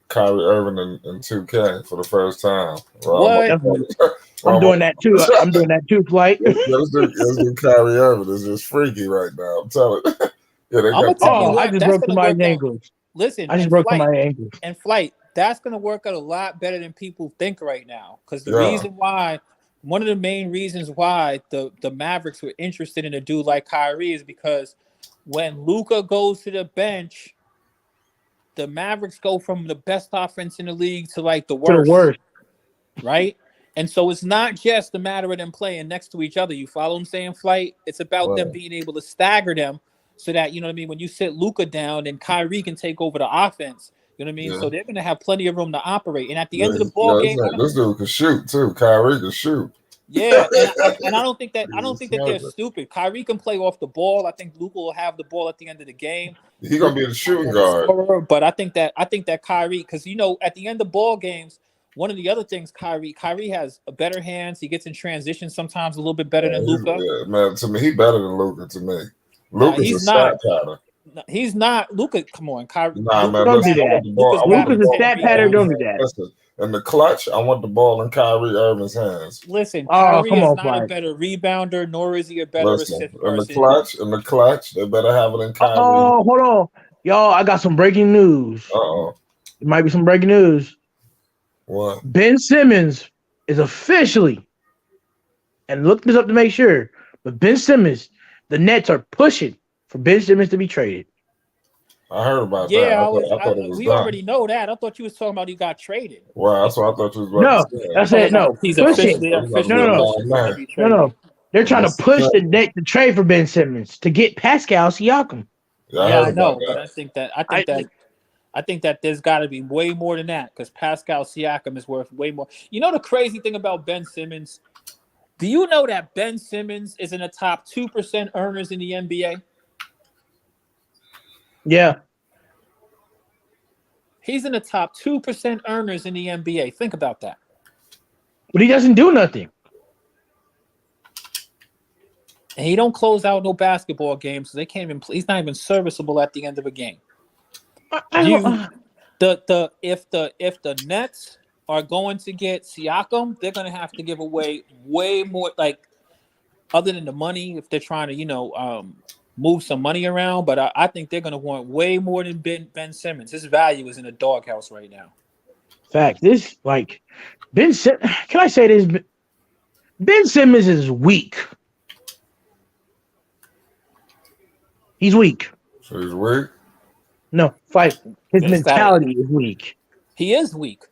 Kyrie Irving in 2K for the first time. What? I'm doing that too. I'm doing that too, Flight. Let's do Kyrie Irving. It's just freaky right now. I'm telling you. Yeah, they I'm gonna got tell you Oh, I what, just that's broke gonna my work out. ankles. Listen, I just broke my ankles. and Flight, that's gonna work out a lot better than people think right now. Because the Yeah. reason why, one of the main reasons why the Mavericks were interested in a dude like Kyrie is because when Luka goes to the bench, the Mavericks go from the best offense in the league to like the To the worst, worst. right? And so it's not just a matter of them playing next to each other. You follow what I'm saying, Flight? It's about them Right. being able to stagger them so that, you know what I mean, when you sit Luka down, then Kyrie can take over the offense. You know what I mean? Yeah. So they're going to have plenty of room to operate. And at the Yeah, end of the ball game, this dude can shoot too. Kyrie can shoot. yeah, and I don't think that they're Sniper. stupid. Kyrie can play off the ball. I think Luka will have the ball at the end of the game. He gonna be the shooting guard. Scorer, but I think that Kyrie, because at the end of ball games, one of the other things Kyrie has a better hands. He gets in transition sometimes a little bit better than Luka. Yeah, man, to me, he better than Luka. To me, Nah, Luka's he's a stat pattern. No, he's not. Luka, come on, Kyrie. Nah, Luka, man, Don't listen, do I that. want the ball. Luka's I want Luka's the a ball stat in pattern. Kyrie's Don't do hands. that. Listen, in the clutch, I want the ball in Kyrie Irving's hands. Listen, Oh, Kyrie come is on, not a Flight. better rebounder, nor is he a better Listen, assist in the person. clutch, they better have it in Kyrie. Oh, hold on. Y'all, I got some breaking news. Uh-oh. It might be some breaking news. What? Ben Simmons is officially, and look this up to make sure, but Ben Simmons, the Nets are pushing for Ben Simmons to be traded. I heard about that. Yeah, I thought it was we done. already know that. I thought you was talking about he got traded. Well, that's what I thought you was about No, to say. I said no. He's Pushing. officially No. pushing to be traded. No. They're trying to That's push the right. Nets to trade for Ben Simmons to get Pascal Siakam. Yeah, Yeah, I heard know, about but that. I think that there's got to be way more than that because Pascal Siakam is worth way more. You know the crazy thing about Ben Simmons? Do you know that Ben Simmons is in the top 2% earners in the NBA? Yeah. He's in the top 2% earners in the NBA. Think about that. But he doesn't do nothing. And he don't close out no basketball games, so they can't even play. He's not even serviceable at the end of a game. If the Nets are going to get Siakam, they're going to have to give away way more, like other than the money, if they're trying to move some money around. But I think they're going to want way more than Ben Simmons. His value is in the doghouse right now. Fact. This Ben Simmons. Can I say this? Ben Simmons is weak. He's weak. So he's weak. No, fight. His Yes, mentality is weak. He is weak.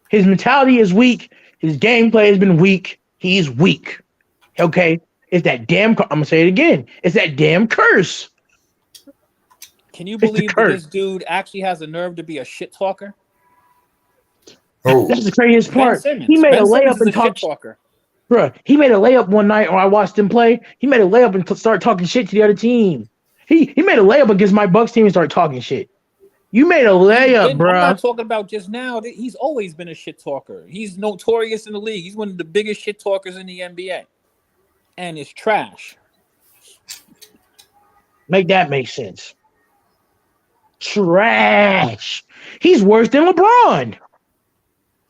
His mentality is weak. His gameplay has been weak. He's weak. Okay? It's that damn... I'm going to say it again. It's that damn curse. Can you believe that this dude actually has the nerve to be a shit talker? Who? That's the craziest Ben part. Simmons. He made Ben a Simmons layup is and a shit talk... talker. Bruh, he made a layup one night when I watched him play. He made a layup and started talking shit to the other team. He made a layup against my Bucks team and started talking shit. You made a layup, bro. I'm not talking about just now. He's always been a shit talker. He's notorious in the league. He's one of the biggest shit talkers in the NBA. And it's trash. Make that make sense. Trash. He's worse than LeBron.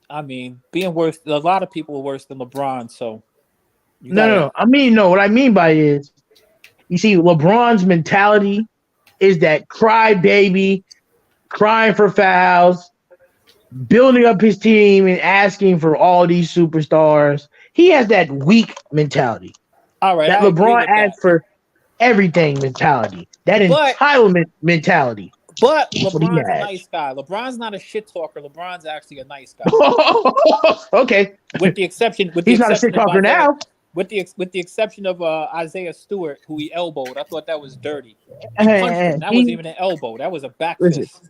I mean, being worse, a lot of people are worse than LeBron. So, No. I mean, no. What I mean by is, you see, LeBron's mentality is that cry baby, crying for fouls, building up his team and asking for all these superstars. He has that weak mentality. All right, That LeBron asks for everything mentality. That entitlement mentality. But That's what he LeBron's a has. nice guy. LeBron's not a shit talker. LeBron's actually a nice guy. Okay. With the exception, He's not a shit talker now. With the exception of Isaiah Stewart, who he elbowed. I thought that was dirty. He punched him. That wasn't even an elbow. That was a back fist.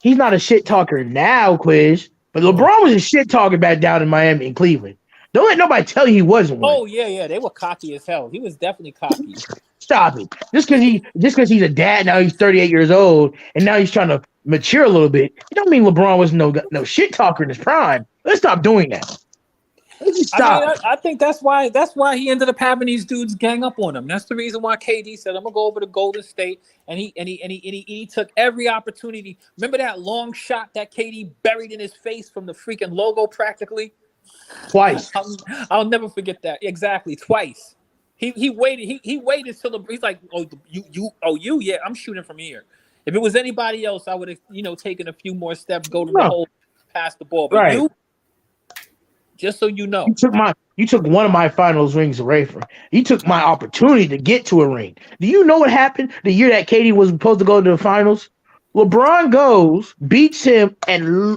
He's not a shit talker now, Quiz. But LeBron was a shit talker back down in Miami and Cleveland. Don't let nobody tell you he wasn't one. Oh, yeah. They were cocky as hell. He was definitely cocky. Stop it. Just because he's a dad now, he's 38 years old, and now he's trying to mature a little bit. It don't mean LeBron was no shit talker in his prime. Let's stop doing that. Let's just stop. I mean, I think that's why he ended up having these dudes gang up on him. That's the reason why KD said, "I'm gonna go over to Golden State," and he took every opportunity. Remember that long shot that KD buried in his face from the freaking logo, practically Twice. I'll never forget that. Exactly, twice. He waited. He waited till he's like, "Oh, you, yeah, I'm shooting from here." If it was anybody else, I would have, taken a few more steps, go to the hole, pass the ball. But you. Just so you know, you took one of my finals rings away from. You took my opportunity to get to a ring. Do you know what happened the year that KD was supposed to go to the finals? LeBron goes, beats him, and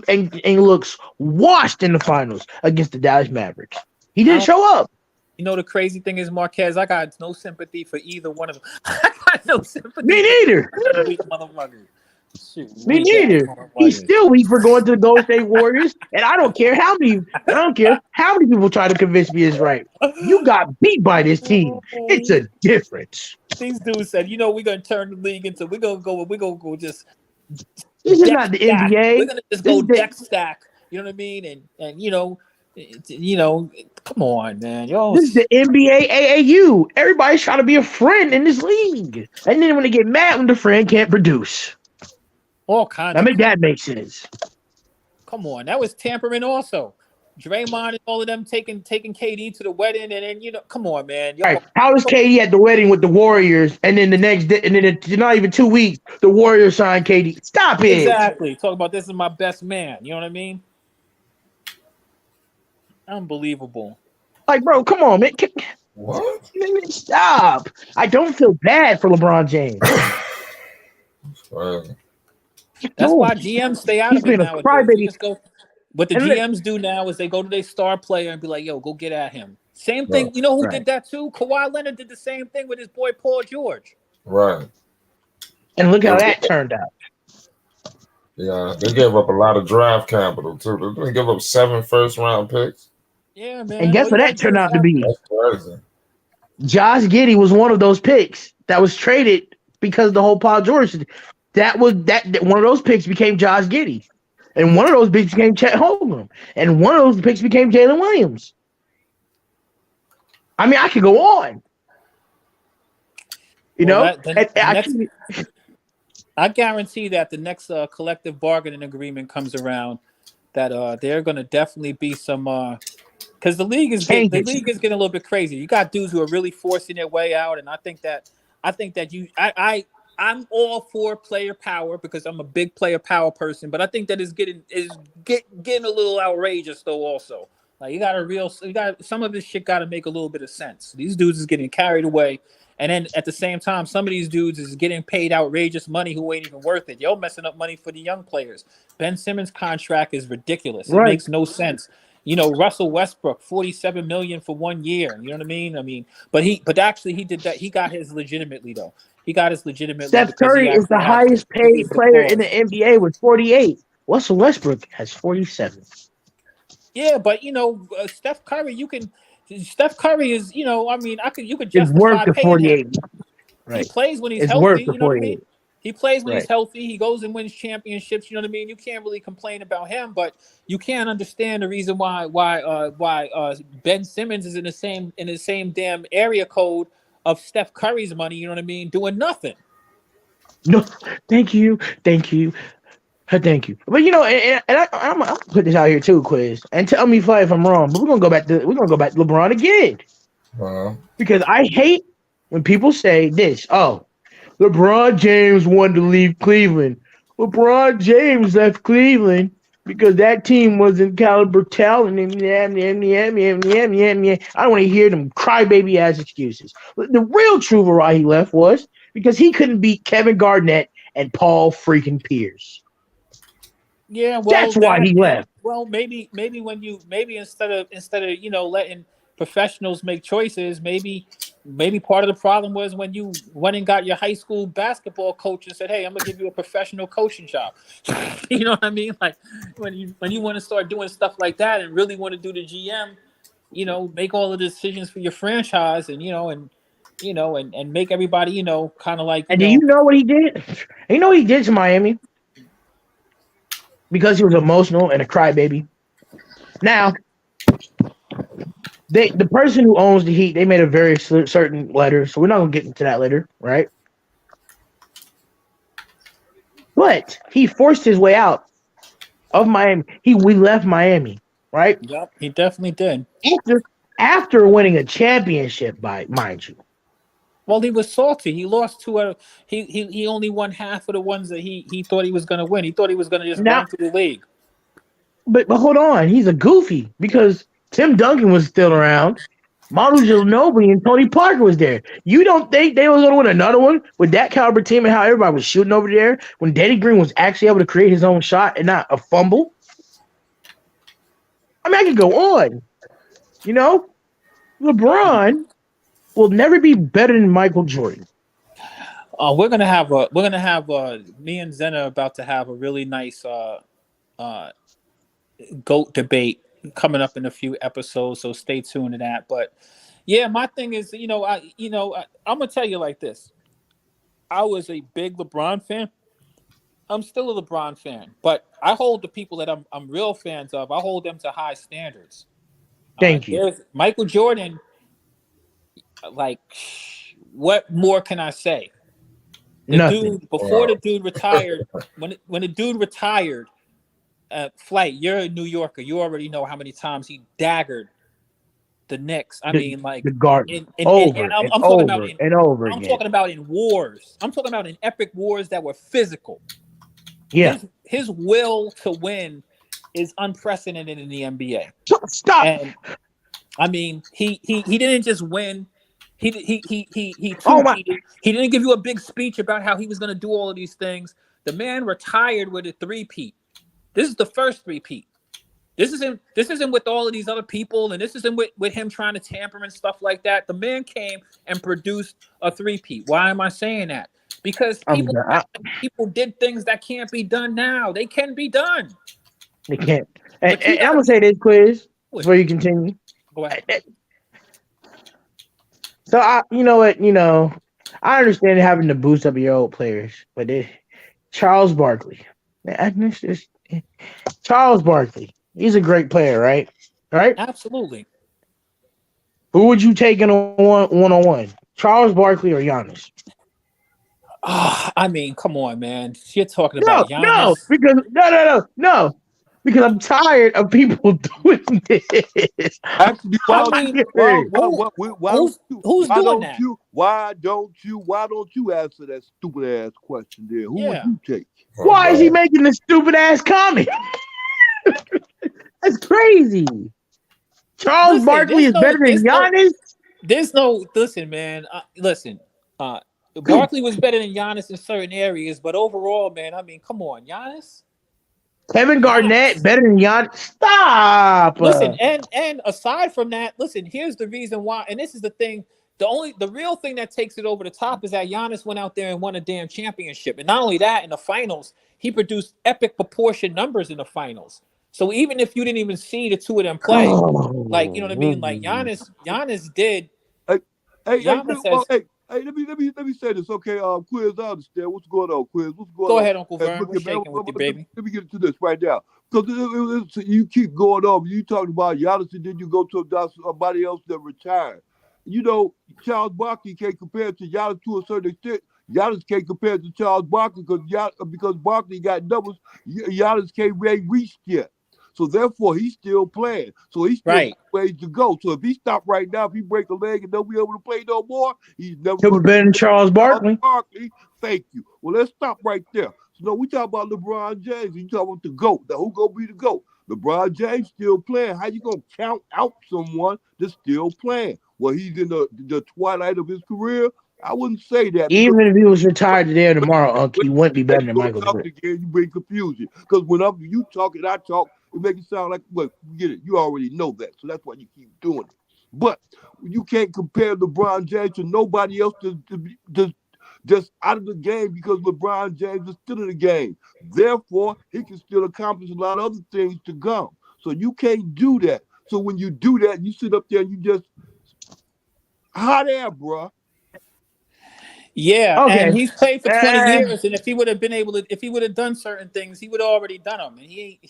looks washed in the finals against the Dallas Mavericks. He didn't show up. You know the crazy thing is, Marquez, I got no sympathy for either one of them. I got no sympathy. Me neither. Shoot, me neither. He's still weak for going to the Golden State Warriors, and I don't care how many people try to convince me it's right. You got beat by this team. It's a difference. These dudes said, we're gonna turn the league into we're gonna go just. This is not the NBA. We're gonna just go deck stack. You know what I mean? And come on, man. This is the NBA AAU. Everybody's trying to be a friend in this league, and then when they get mad when the friend can't produce. All kinds. I mean, that makes sense. Come on, that was tampering also. Draymond and all of them taking KD to the wedding, and then come on, man. All right, how is KD at the wedding with the Warriors, and then the next day, and then it's not even 2 weeks, the Warriors signed KD? Stop it. Exactly. Talk about this is my best man. You know what I mean? Unbelievable. Like, bro, come on, man. What? Stop. I don't feel bad for LeBron James. That's why GMs stay out of it now. What the GMs do now is they go to their star player and be like, "Yo, go get at him." Same thing. You know who did that too? Kawhi Leonard did the same thing with his boy Paul George. Right. And look how that turned out. Yeah, they gave up a lot of draft capital too. They give up 7 first-round picks. Yeah, man. And guess what that turned out to be? That's crazy. Josh Giddey was one of those picks that was traded because of the whole Paul George. That one of those picks became Josh Giddey. And one of those picks became Chet Holmgren. And one of those picks became Jalen Williams. I mean, I could go on. I guarantee that the next collective bargaining agreement comes around, that there are going to definitely be some because the league is getting a little bit crazy. You got dudes who are really forcing their way out, and I think that I'm all for player power because I'm a big player power person, but I think that is getting a little outrageous though. Also, like some of this shit got to make a little bit of sense. These dudes is getting carried away, and then at the same time, some of these dudes is getting paid outrageous money who ain't even worth it. Yo, messing up money for the young players. Ben Simmons' contract is ridiculous. It makes no sense. Russell Westbrook, $47 million for 1 year. You know what I mean? But actually he did that. He got his legitimately though. He got his legitimately. Steph Curry is the highest paid player in the NBA with 48. Russell Westbrook has 47. Yeah, but Steph Curry, Steph Curry is, you could justify it's worth the 48. Right. He plays when he's it's healthy. Worth the you know 48. what I mean? He plays when he's healthy. He goes and wins championships. You know what I mean? You can't really complain about him, but you can't understand the reason why Ben Simmons is in the same damn area code of Steph Curry's money. You know what I mean? Doing nothing. No, thank you. But I'm gonna put this out here too, Quiz, and tell me if I'm wrong. But we're gonna go back to LeBron again, because I hate when people say this. Oh, LeBron James wanted to leave Cleveland. LeBron James left Cleveland because that team wasn't caliber talent. I don't want to hear them crybaby ass excuses. The real truth of why he left was because he couldn't beat Kevin Garnett and Paul freaking Pierce. Yeah, well, that's why he left. Well, maybe instead of letting professionals make choices, maybe part of the problem was when you went and got your high school basketball coach and said, "Hey, I'm gonna give you a professional coaching job." You know what I mean? Like when you want to start doing stuff like that and really want to do the GM, make all the decisions for your franchise and and make everybody, kind of like, And do you know what he did? You know what he did to Miami? Because he was emotional and a crybaby. Now, the person who owns the Heat, they made a very certain letter, so we're not gonna get into that later, right? But he forced his way out of Miami. We left Miami, right? Yep, he definitely did. After winning a championship, mind you. Well, he was salty. He lost he only won half of the ones that he thought he was going to win. He thought he was going to just run through the league. But hold on, he's a goofy because Tim Duncan was still around. Manu Ginobili and Tony Parker was there. You don't think they were going to win another one with that caliber team and how everybody was shooting over there when Danny Green was actually able to create his own shot and not a fumble? I mean, I could go on. LeBron will never be better than Michael Jordan. We're gonna have me and Zena about to have a really nice GOAT debate coming up in a few episodes, so stay tuned to that. But yeah, my thing is, I'm gonna tell you like this. I was a big LeBron fan. I'm still a LeBron fan, but I hold the people that I'm real fans of, I hold them to high standards. Thank you. Michael Jordan, like, what more can I say? Nothing. The dude retired, when the dude retired, Flight, you're a New Yorker. You already know how many times he daggered the Knicks. I mean, like, the Garden. I'm talking about in wars. I'm talking about in epic wars that were physical. Yeah. His will to win is unprecedented in the NBA. Stop. And I mean, he didn't just win. He didn't give you a big speech about how he was going to do all of these things. The man retired with a three-peat. This is the first three-peat. This isn't with all of these other people, and this isn't with him trying to tamper and stuff like that. The man came and produced a three-peat. Why am I saying that? Because people did things that can't be done now. They can be done. They can't. And I'm gonna say this, Quiz, before you continue. Go ahead. So I understand having to boost up your old players, but Charles Barkley, Charles Barkley, he's a great player, right? Right? Absolutely. Who would you take in a one-on-one? Charles Barkley or Giannis? I mean, come on, man. You're talking about Giannis. No. Because I'm tired of people doing this. Actually, who's doing that? Why don't you answer that stupid ass question there? Who would you take? Why is he making this stupid ass comment? That's crazy. Charles Barkley is better than Giannis. Listen, man. Barkley was better than Giannis in certain areas, but overall, man, I mean, come on, Giannis. Kevin Garnett better than Giannis. Stop. Listen, and aside from that, listen, here's the reason why, and this is the thing. The real thing that takes it over the top is that Giannis went out there and won a damn championship. And not only that, in the finals, he produced epic proportion numbers in the finals. So even if you didn't even see the two of them play, like, you know what I mean? Like Giannis did. Hey, let me say this, okay? Quiz, I understand what's going on. Quiz, what's going on? Go ahead, Uncle Vern. We're shaking with you, baby. Let me get into this right now, because you keep going on. You talking about Giannis, and then you go to somebody else that retired. Charles Barkley can't compare to Giannis to a certain extent. Giannis can't compare to Charles Barkley because Barkley got numbers. Giannis can't reach yet. So therefore, he's still playing. So he's still ways to go. So if he stop right now, if he break a leg and don't be able to play no more, he's never going to be better than Charles Barkley. Thank you. Well, let's stop right there. So no, we talk about LeBron James. You talk about the GOAT. Now who gonna be the GOAT? LeBron James still playing. How you gonna count out someone that's still playing? Well, he's in the twilight of his career. I wouldn't say that. Even if he was retired today or tomorrow, he wouldn't be better than Michael Jordan. You bring confusion because when you talk and I talk, it makes it sound like, well, get it. You already know that, so that's why you keep doing it. But you can't compare LeBron James to nobody else just out of the game because LeBron James is still in the game. Therefore, he can still accomplish a lot of other things to come. So you can't do that. So when you do that, you sit up there and you just hot air, bruh. Yeah, Okay. and he's played for 20 And- years, and if he would have been able to, if he would have done certain things, he would have already done them, and he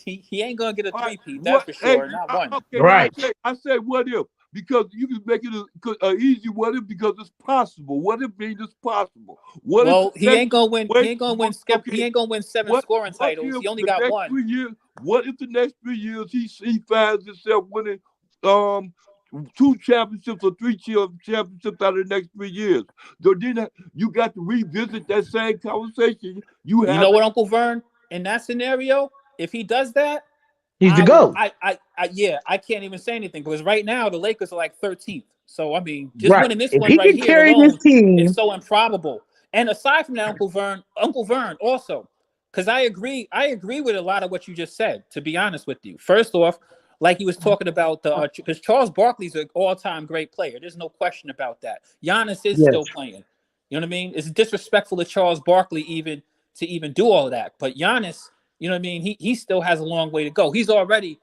ain't gonna get a All right, three-peat, that's for sure, not one. Okay, Right. I say what if, because you can make it a easy what if because it's possible. What if means it's possible? What Well, if he ain't gonna win. wait, He ain't gonna win. okay, He ain't gonna win 7 what scoring titles. if He only the got next one. 3 years? What if the next 3 years he finds himself winning 2 championships or 3 championships out of the next 3 years? So then you got to revisit that same conversation. You You have know what, Uncle Vern? In that scenario, if he does that, He's the I GOAT. can't even say anything because right now the Lakers are like 13th. So I mean, just Right. winning this If one he right can here carry alone this team, is so improbable. And aside from that, Uncle Vern also, because I agree with a lot of what you just said. To be honest with you, first off, like he was talking about because Charles Barkley's an all-time great player. There's no question about that. Giannis is Yes. still playing. You know what I mean? It's disrespectful to Charles Barkley even to do all of that. But Giannis, you know what I mean? He still has a long way to go. He's already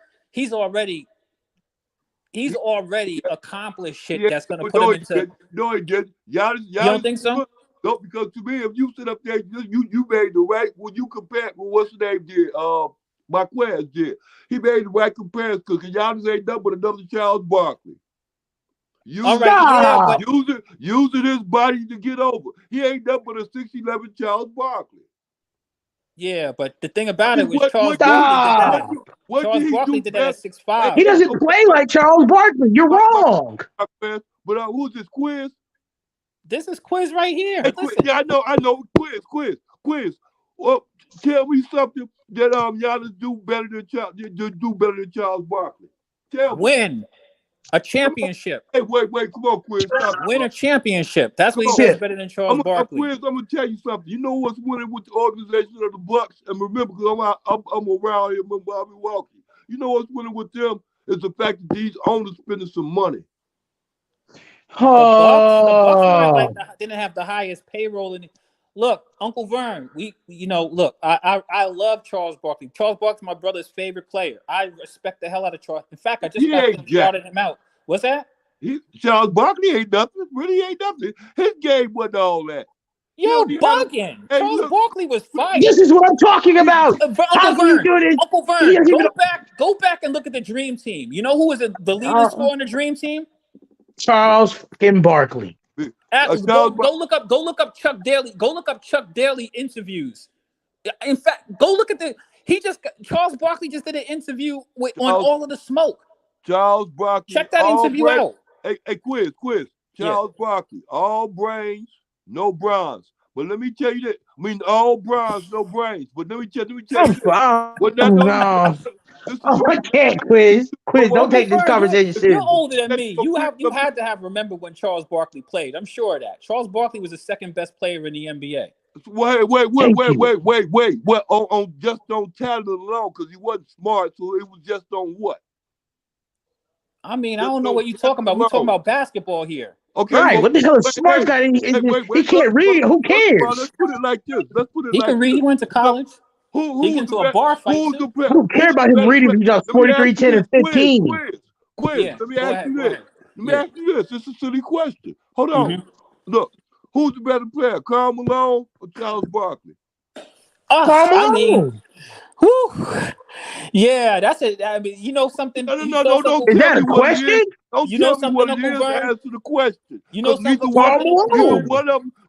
accomplished shit that's gonna put him into. No, he didn't. Giannis, You don't think so? No, because to me, if you sit up there, you made the right. When you compare with what's the name did, Marquez did. He made the right comparison because Giannis ain't nothing but another Charles Barkley. All right, yeah, but Using his body to get over. He ain't nothing but a 6'11" Charles Barkley. yeah, but the thing about it was What- Charles what- Barkley did that. What Charles did he Barkley do did that at best? 6'5". he doesn't play like Charles Barkley. You're wrong. But who's this Quiz? This is Quiz right here. Hey, Listen. yeah, I know. Quiz. Well, tell me something that Giannis do better than Charles Barkley. Tell me. Win a championship. Hey, wait, come on, Quiz. Win a championship. That's what he Shit. does better than Charles Barkley. Quiz, I'm gonna tell you something. You know what's winning with the organization of the Bucks? And remember, because I'm around here, I'm Milwaukee. You know what's winning with them is the fact that these owners spending some money. The Bucks didn't have the highest payroll in. Look, Uncle Vern, I love Charles Barkley. Charles Barkley's my brother's favorite player. I respect the hell out of Charles. In fact, I just shouted him out. What's that? Charles Barkley ain't nothing. Really ain't nothing. His game wasn't all that. Yo, bugging. Charles Barkley was fire. This is what I'm talking about. Uncle Vern, go back and look at the Dream Team. You know who was the leading scorer on the Dream Team? Charles fucking Barkley. Go look up Chuck Daly. Go look up Chuck Daly interviews. In fact, go look at Charles Barkley just did an interview on All of the Smoke. Charles Barkley. Check that interview out. Hey, quiz. Charles Barkley, all brains, no bronze. But let me tell you that. I mean, all bronze, no brains. But let me tell you. I can't, Quiz. Don't take this conversation seriously. You're older than me. You had to have remembered when Charles Barkley played. I'm sure of that. Charles Barkley was the second best player in the NBA. Wait. Well, on just on talent alone, because he wasn't smart, so it was just on what? I mean, I don't know what you're talking about. We're talking about basketball here. Okay. Right. What the hell is smart guy? He can't read. Who cares? Let's put it like this. He can read. He went to college. He get into a bar fight. I don't care about him reading. He got 43, 10, and 15. Let me ask you this. This is a silly question. Hold on. Look, who's the better player, Karl Malone or Charles Barkley? I mean, yeah, that's it. I mean, you know something. No. Is that a question? Don't tell me what it is. Answer the question. You know something.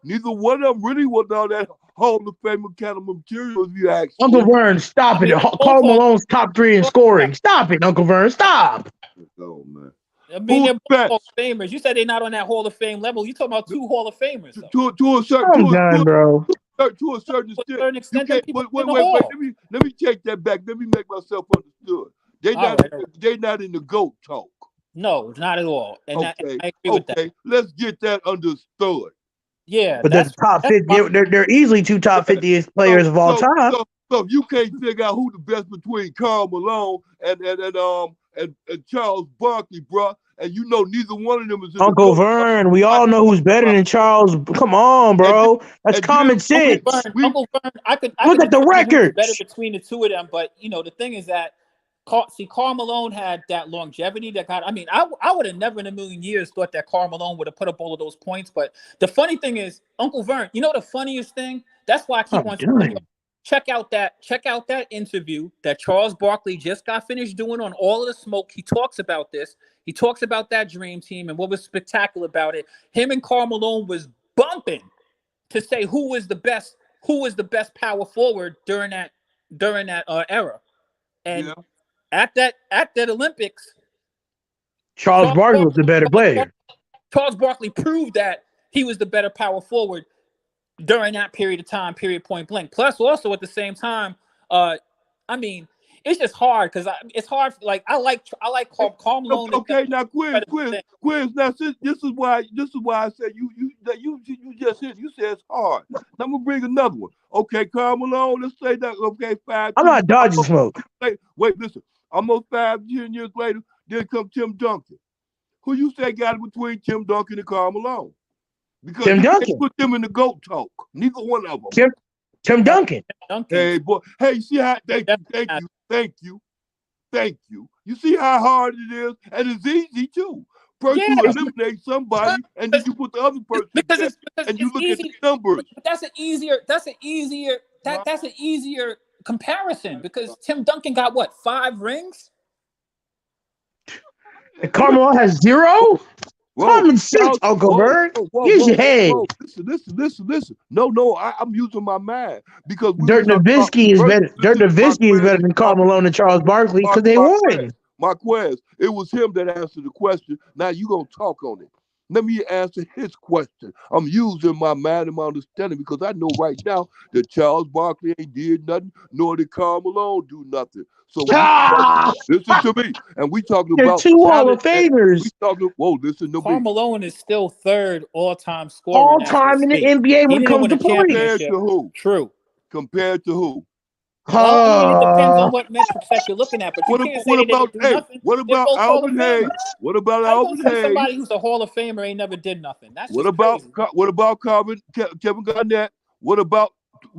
Neither one of them really was all that Hall of Fame kind of material. If you ask Uncle Vern, stop it. Karl Malone's top 3 in scoring. Stop it, Uncle Vern. Stop. Oh man. I mean, they're both Hall of Famers. You said they're not on that Hall of Fame level. You talking about 2 Hall of Famers? To a certain, bro. To a certain extent. Wait. Let me take that back. Let me make myself understood. They not in the GOAT talk. No, not at all. And I agree with that. Let's get that understood. Yeah, but that's top 50. They're easily 2 top 50 players of all time. So if you can't figure out who the best between Karl Malone and Charles Barkley, bro, and you know neither one of them is in Uncle Vern. We all know who's better than Charles. Come on, bro. That's common sense. Uncle Vern, I could look at the record. Better between the two of them, but you know the thing is that Karl Malone had that longevity that got. I mean, I would have never in a million years thought that Karl Malone would have put up all of those points. But the funny thing is, Uncle Vern, you know the funniest thing? That's why I keep I'm on done. saying, check out that interview that Charles Barkley just got finished doing on All of the Smoke. He talks about this. He talks about that dream team and what was spectacular about it. Him and Karl Malone was bumping to say who was the best power forward during that era. And Yeah. at that Olympics, Charles Barkley was the better player. Charles Barkley proved that he was the better power forward during that period of time, period, point blank. Plus, also at the same time, I mean, it's just hard because it's hard. Like I like Karl Malone. Okay, now Quiz. Now this is why I said you just said you said it's hard. Now I'm gonna bring another one. Okay, Karl Malone. Let's say that. Okay, 5. I'm not dodging smoke. Wait, listen. Almost 5-10 years later, then come Tim Duncan. Who you say got it between Tim Duncan and Karl Malone? Because Tim you Duncan. can't put them in the GOAT talk. Neither one of them. Tim Duncan. Hey, boy. Hey, see how? Thank you. You see how hard it is, and it's easy too. First, you eliminate somebody, and then you put the other person there, and you look at the numbers. But that's an easier comparison because Tim Duncan got what, 5 rings? And Karl Malone has 0. Common sense, Uncle Vern. Use your head. Listen. No, I'm using my mind because Dirk Nowitzki is better. Dirk Nowitzki is better than Karl Malone and Charles Barkley because they won. Marquez, it was him that answered the question. Now you gonna talk on it. Let me answer his question. I'm using my mind and my understanding because I know right now that Charles Barkley ain't did nothing, nor did Karl Malone do nothing. So listen to me, and we talking about 2 Hall of Famers. We talking. Whoa, listen to me. Karl Malone is still 3rd all-time scorer. All-time in the NBA when it comes to points. Compared to who? True. Compared to who? Well, I mean, it depends on what metrics that you're looking at, but you can't say they didn't do nothing. What about Alvin Hayes? What about Alvin Hayes? Somebody who's a Hall of Famer ain't never did nothing. That's what about Kevin Garnett? What about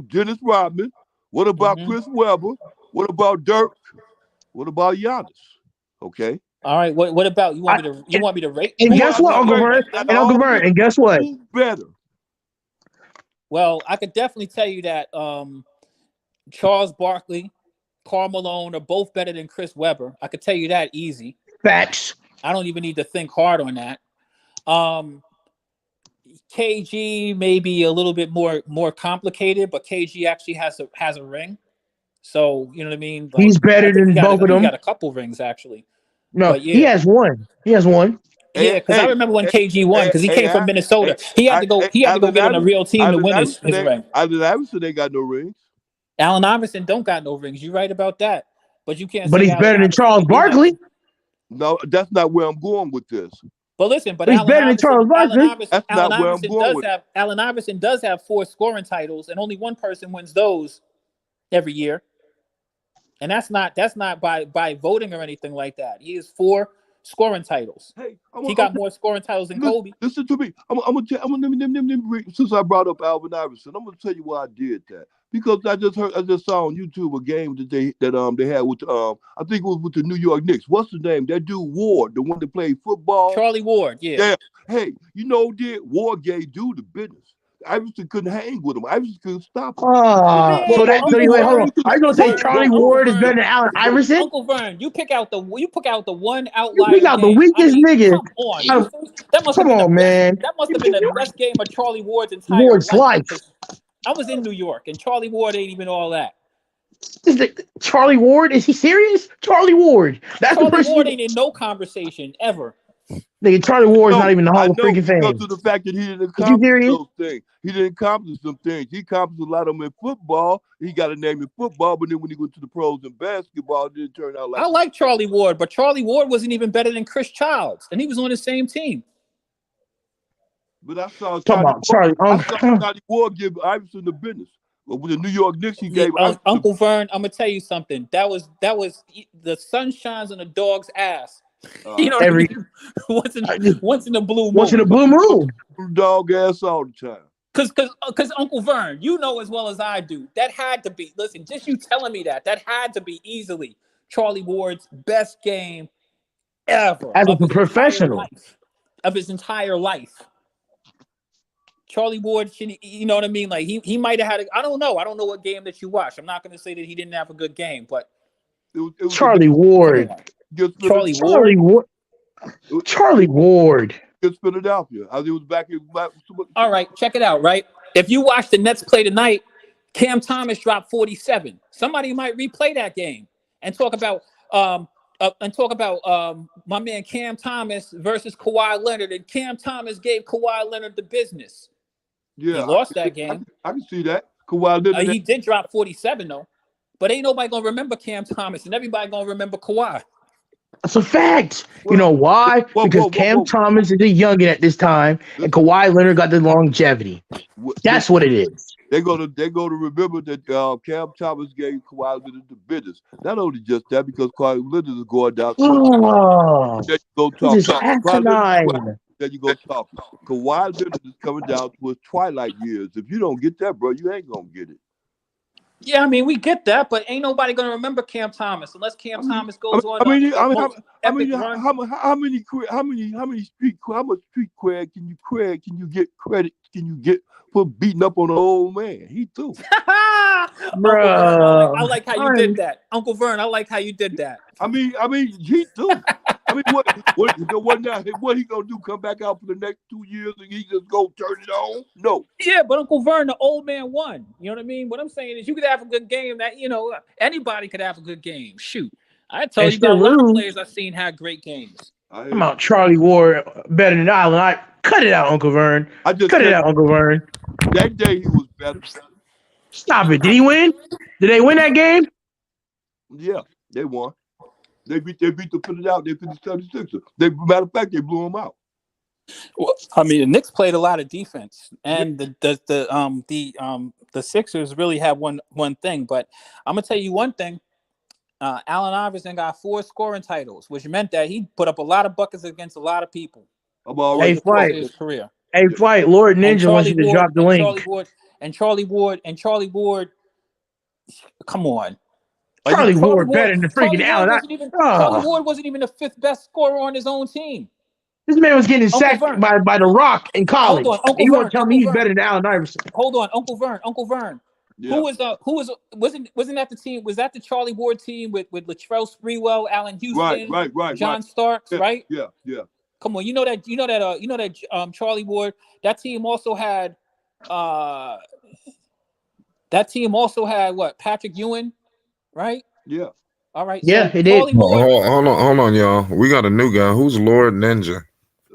Dennis Rodman? What about Chris Webber? What about Dirk? What about Giannis? Okay. All right. What about you? Want me to rate? And guess what, Uncle Vern? And guess what? Who's better? Well, I could definitely tell you that Charles Barkley, Karl Malone are both better than Chris Webber. I could tell you that easy. Facts. I don't even need to think hard on that. KG may be a little bit more complicated, but KG actually has a ring. So, you know what I mean? Like, he's better than both of them. He got a couple rings, actually. No, he has one. Yeah, because I remember when KG won, because he came from Minnesota. He had to go get on a real team to win his ring. Allen Iverson ain't got no rings. Allen Iverson don't got no rings. You're right about that. But you can't. But he's better than Charles Barkley. No, that's not where I'm going with this. But listen, he's better than Charles Barkley. Allen Iverson does have 4 scoring titles, and only one person wins those every year. And that's not by voting or anything like that. He has 4 scoring titles. Hey, he got more scoring titles than Kobe. Listen to me. Since I brought up Alvin Iverson, I'm gonna tell you why I did that. Because I just saw on YouTube a game that they had with I think it was with the New York Knicks. What's the name? That dude Ward, the one that played football. Charlie Ward, yeah. Hey, you know Ward gave dude the business. Iverson couldn't hang with him. Iverson couldn't stop him. Hold on. Are you gonna say Charlie Ward is better than Allen Iverson? Uncle Vern, you pick out the one outlier. You pick out the weakest nigga. Come on, that must have been the best game of Charlie Ward's entire life. I was in New York, and Charlie Ward ain't even all that. Charlie Ward? Is he serious? Charlie Ward. Charlie Ward ain't in no conversation ever. Nigga, Charlie Ward is not even the Hall of freaking Fame. Because of the fact that he didn't accomplish those things. He didn't accomplish some things. He accomplished a lot of them in football. He got a name in football, but then when he went to the pros in basketball, it didn't turn out like I like Charlie Ward, but Charlie Ward wasn't even better than Chris Childs, and he was on the same team. But I saw Charlie Ward give Iverson the business. But with the New York Knicks, he gave Uncle Vern. I'm gonna tell you something. That was the sun shines on a dog's ass. You know, once in the blue moon. Once in a blue moon. Dog ass all the time. Because Uncle Vern, you know as well as I do, that had to be. Listen, just you telling me that had to be easily Charlie Ward's best game ever As a of his entire professional. life. Of his entire life. Charlie Ward, you know what I mean? Like he might have had I don't know. I don't know what game that you watched. I'm not going to say that he didn't have a good game, but It was Charlie Ward. Charlie Charlie Ward. Ward. Charlie Ward. Against Philadelphia. It was back in. All right, check it out. Right, if you watch the Nets play tonight, Cam Thomas dropped 47. Somebody might replay that game and talk about my man Cam Thomas versus Kawhi Leonard, and Cam Thomas gave Kawhi Leonard the business. Yeah, he lost that game. I can see that. Kawhi Leonard. He did drop 47 though, but ain't nobody gonna remember Cam Thomas, and everybody gonna remember Kawhi. That's a fact. You know why? Because Cam Thomas is a youngin at this time, and Kawhi Leonard got the longevity. That's what it is. They're gonna remember that Cam Thomas gave Kawhi Leonard the business. Not only just that, because Kawhi Leonard is going down. Oh, then you go talk. Then you go talk. Kawhi Leonard is coming down to his twilight years. If you don't get that, bro, you ain't gonna get it. Yeah, I mean, we get that, but ain't nobody gonna remember Cam Thomas unless Cam Thomas goes on. How much street cred can you get for beating up on an old man? He too. Bro, I like how you did that, Uncle Vern. I like how you did that. I mean, he too. I mean, what he gonna do? Come back out for the next 2 years and he just go turn it on? No. Yeah, but Uncle Vern, the old man won. You know what I mean? What I'm saying is, you could have a good game. That anybody could have a good game. Shoot, I told you about a lot of players I've seen had great games. I'm out. Charlie Ward better than Allen. I cut it out, Uncle Vern. Cut it out, Uncle Vern. That day he was better. Stop it. Did he win? Did they win that game? Yeah, they won. They beat the Philadelphia. They beat the 76ers. Matter of fact, they blew them out. Well, I mean, the Knicks played a lot of defense, and the Sixers really had one thing. But I'm gonna tell you one thing: Allen Iverson got 4 scoring titles, which meant that he put up a lot of buckets against a lot of people. Hey, Flight. His career. Hey, Flight. Lord Ninja wants you to drop the link. Charlie Ward. Come on. Charlie Ward better than freaking Allen. Charlie Ward wasn't even the 5th best scorer on his own team. This man was getting sacked by The Rock in college. Hold on, you want to tell me he's better than Allen Iverson? Hold on, Uncle Vern. Yeah. Wasn't that the team? Was that the Charlie Ward team with Latrell Sprewell, Allen Houston, right, John Starks, right? Yeah. Come on, you know that Charlie Ward. That team also had what? Patrick Ewing, right? Yeah. All right. Yeah, it did. Hold on, y'all. We got a new guy. Who's Lord Ninja?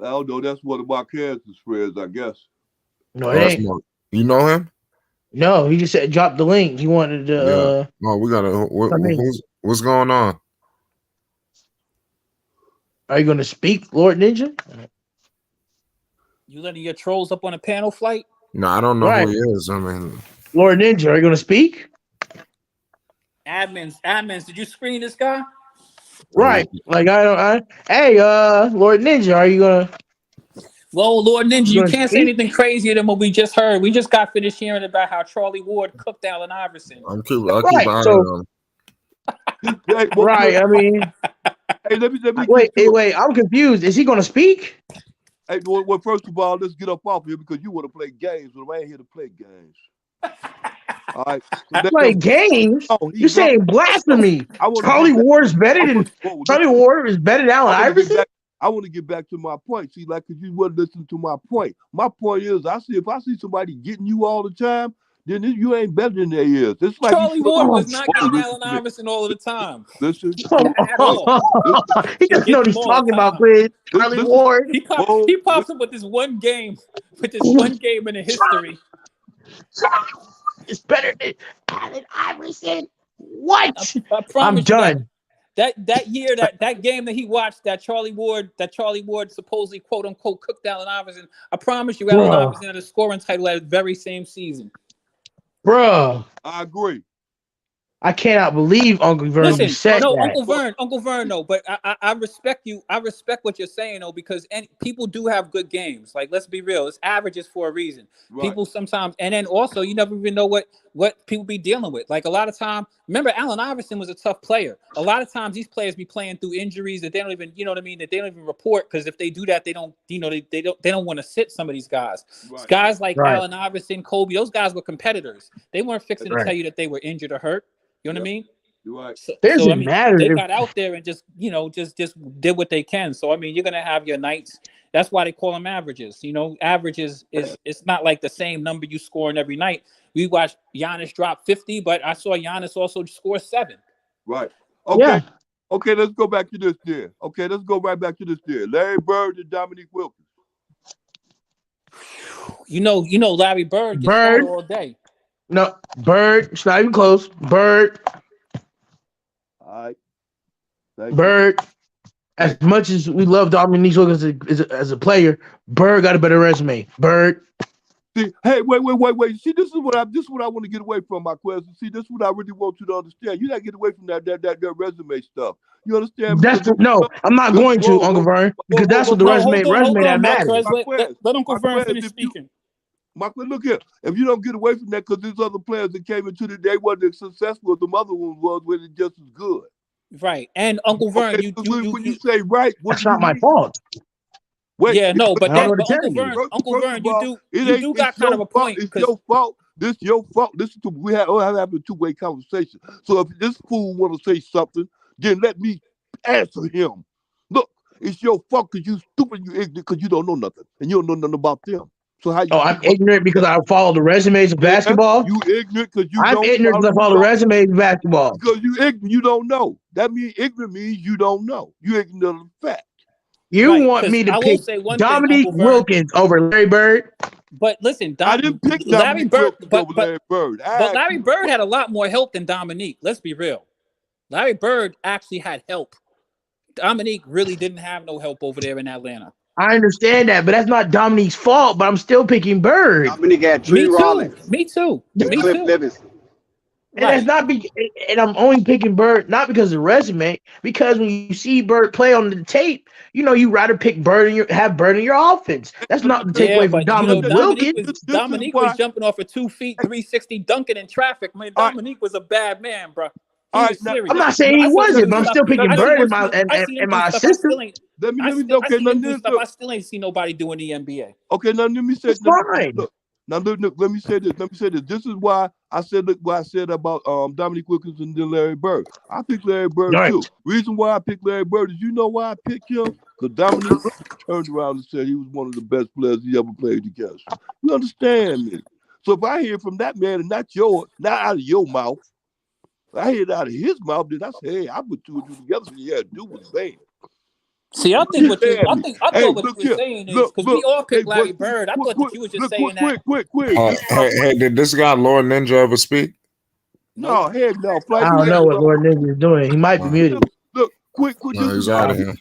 I don't know. That's one of my Kansas friends, I guess. No, it ain't. You know him? No, he just said drop the link. He wanted to. No, we got what's going on? Are you going to speak, Lord Ninja? You letting your trolls up on a panel Flight? No, I don't know who he is. I mean, Lord Ninja, are you going to speak? Admins, did you screen this guy? Right. Like hey, Lord Ninja, are you gonna? Well, Lord Ninja, you can't say anything crazier than what we just heard. We just got finished hearing about how Charlie Ward cooked Allen Iverson. I'll keep right. Right. I mean, hey, let me wait. I'm confused. Is he gonna speak? Hey, well, first of all, let's get up off here because you want to play games, but I ain't here to play games. All right. So play games? You're saying blasphemy. Charlie Ward is better than Allen Iverson? I want to get back to my point. See, like, because you wouldn't listen to my point. My point is, if I see somebody getting you all the time, then you ain't better than they is. It's like Charlie Ward was not getting Allen Iverson all of the time. Listen. He doesn't know what he's talking about, Chris. Charlie Ward. He pops up with this one game in the history. It's better than Allen Iverson. What? I'm done. That year, that game that he watched, that Charlie Ward supposedly quote unquote cooked Allen Iverson. I promise you, Allen Iverson had a scoring title that very same season. Bruh. I agree. I cannot believe Uncle Vern you Listen, said no, that. Uncle Vern, no, but I respect you. I respect what you're saying, though, because people do have good games. Like, let's be real, it's averages for a reason. Right. People sometimes, and then also, you never even know what people be dealing with. Like a lot of time, remember, Allen Iverson was a tough player. A lot of times, these players be playing through injuries that they don't even, you know what I mean, that they don't even report, because if they do that, they don't, you know, they don't want to sit some of these guys. Right. Guys like Right. Allen Iverson, Kobe, those guys were competitors. They weren't fixing to Right. tell you that they were injured or hurt. You know what I mean? You're right. Doesn't I mean, matter they if- got out there and just, you know, just did what they can. So I mean, you're gonna have your nights. That's why they call them averages. You know, averages is it's not like the same number you scoring every night. We watched Giannis drop 50, but I saw Giannis also score 7. Right. Okay. Yeah. Okay, let's go back to this there. Okay, let's go right back to this there. Larry Bird and Dominique Wilkins. You know, Larry Bird gets Bird. started all day. No, Bird. It's not even close. Bird. All right. Thank you. Bird. As much as we love Dominique Wilkins as a player, Bird got a better resume. Bird. See, hey, wait. See, this is what I want to get away from my question. See, this is what I really want you to understand. You gotta get away from that resume stuff. You understand? I'm not going to, Uncle Vern, because that's what the resume that matters. Let Uncle Vern finish speaking. Michael, look here. If you don't get away from that, because there's other players that came into the day wasn't as successful as the other ones was, when it's just as good. Right. And Uncle Vern, Okay, when you say right, what That's not my fault. Wait, yeah, no, but I don't that, know but Uncle Vern, you it's do got kind of a point. It's your fault. This your fault. We have a two-way conversation. So if this fool want to say something, then let me answer him. Look, it's your fault because you stupid, you ignorant, because you don't know nothing, and you don't know nothing about them. So how you? Oh, I'm ignorant because I follow the resumes of basketball. You ignorant because you. I'm ignorant because I follow the resumes of basketball. Because you ignorant, you don't know. That means ignorant means you don't know. You ignorant of the fact. You want me to pick Dominique Wilkins over Larry Bird? But listen, I didn't pick Larry Bird, over Larry Bird. But Larry Bird had a lot more help than Dominique. Let's be real. Larry Bird actually had help. Dominique really didn't have no help over there in Atlanta. I understand that, but that's not Dominique's fault. But I'm still picking Bird. Dominique had Tree Rollins. Me too. And Cliff Livingston. And that's not and I'm only picking Bird not because of the resume, because when you see Bird play on the tape, you know you rather pick Bird and have Bird in your offense. That's not the takeaway from Dominique Wilkins. Dominique was jumping off of 2 feet, 360, dunking in traffic. Man, Dominique was a bad man, bro. I'm not saying he wasn't, but I'm still picking Bird in my system. I still ain't seen nobody do in the NBA. Okay, now let me say fine. Now look, let me say this. This is why I said what I said about Dominique Wilkins and then Larry Bird. I picked Larry Bird too. Reason why I picked Larry Bird is, you know why I picked him? Because Dominique turned around and said he was one of the best players he ever played against. You understand me? So if I hear from that man and not out of your mouth, I hear it out of his mouth, then I say, hey, I put two and two together, so yeah, dude was bad. See, I think what you were saying is because we all picked Larry Bird. I thought that you was just saying that. Quick. Hey, did this guy Lord Ninja ever speak? No, heck no. I don't know what Lord Ninja is doing. He might be muted. Look, quick. No, he's out of here.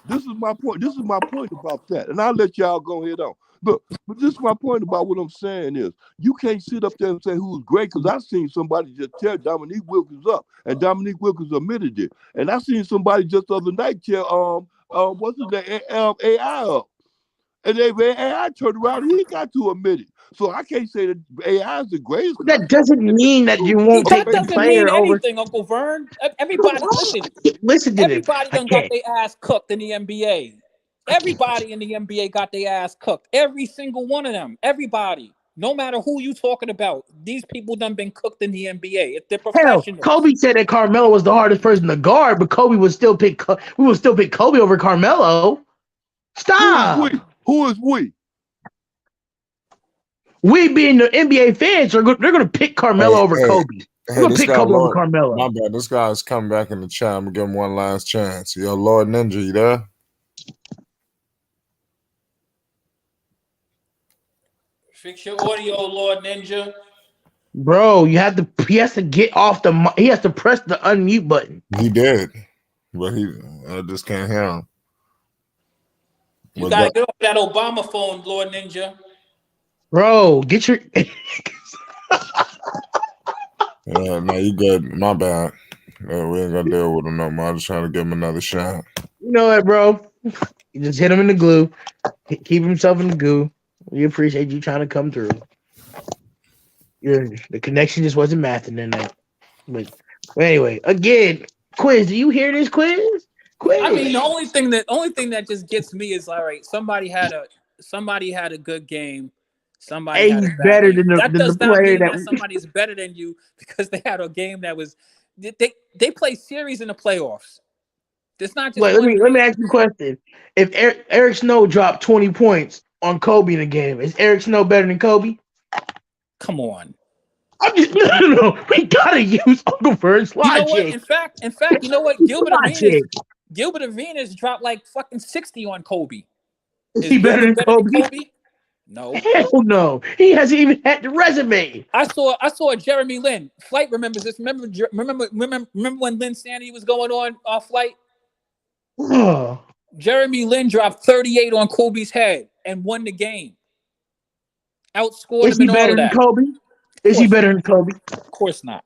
This is my point. This is my point about that, and I'll let y'all go ahead on. Look, but this is my point about what I'm saying is you can't sit up there and say who's great, because I seen somebody just tear Dominique Wilkins up, and Dominique Wilkins admitted it. And I seen somebody just the other night tear what's his name, AI up, and AI turned around and he got to admit it. So I can't say that AI is the greatest. That doesn't mean that you won't take the player over. Anything, Uncle Vern. Everybody, listen to everybody done got their ass cooked in the NBA. Everybody in the NBA got their ass cooked. Every single one of them. Everybody. No matter who you talking about, these people done been cooked in the NBA. If they're professionals. Hell, Kobe said that Carmelo was the hardest person to guard, but Kobe would still pick. We would still pick Kobe over Carmelo. Stop. Who is we? We being the NBA fans they're going to pick Carmelo over Kobe. They're going to pick Kobe over Carmelo. My bad. This guy's coming back in the chat. I'm gonna give him one last chance. Yo, Lord Ninja, you there? Fix your audio, Lord Ninja. Bro, he has to get off the. He has to press the unmute button. He did, but I just can't hear him. You gotta get off that Obama phone, Lord Ninja. Bro, get your. Yeah, no, you good. My bad. We ain't gonna deal with him no more. I'm just trying to give him another shot. You know what, bro? You just hit him in the glue. Keep himself in the goo. We appreciate you trying to come through. The connection just wasn't mathing tonight. But anyway, again, quiz. Do you hear this quiz? Quiz. I mean, the only thing that just gets me is all right. Somebody had a good game. Somebody Hey, had a he's bad better game. That than the does not player mean that that somebody's better than you because they had a game that was. They play series in the playoffs. It's not just Wait, let one me game. ask you a question. If Eric Snow dropped 20 points on Kobe in a game, is Eric Snow better than Kobe? Come on. I'm just no. We gotta use Uncle Bird's You know what? logic. In fact, you know what? Logic. Gilbert Arenas dropped like fucking 60 on Kobe. Is Is he better Gilbert than better than Kobe? Kobe? No. Hell no. He hasn't even had the resume. I saw Jeremy Lin. Flight remembers this. Remember when Lin Sanity was going on Flight? Oh. Jeremy Lin dropped 38 on Kobe's head and won the game. Outscored Is him he and all better of than that. Kobe? Is he better than Kobe? Of course not.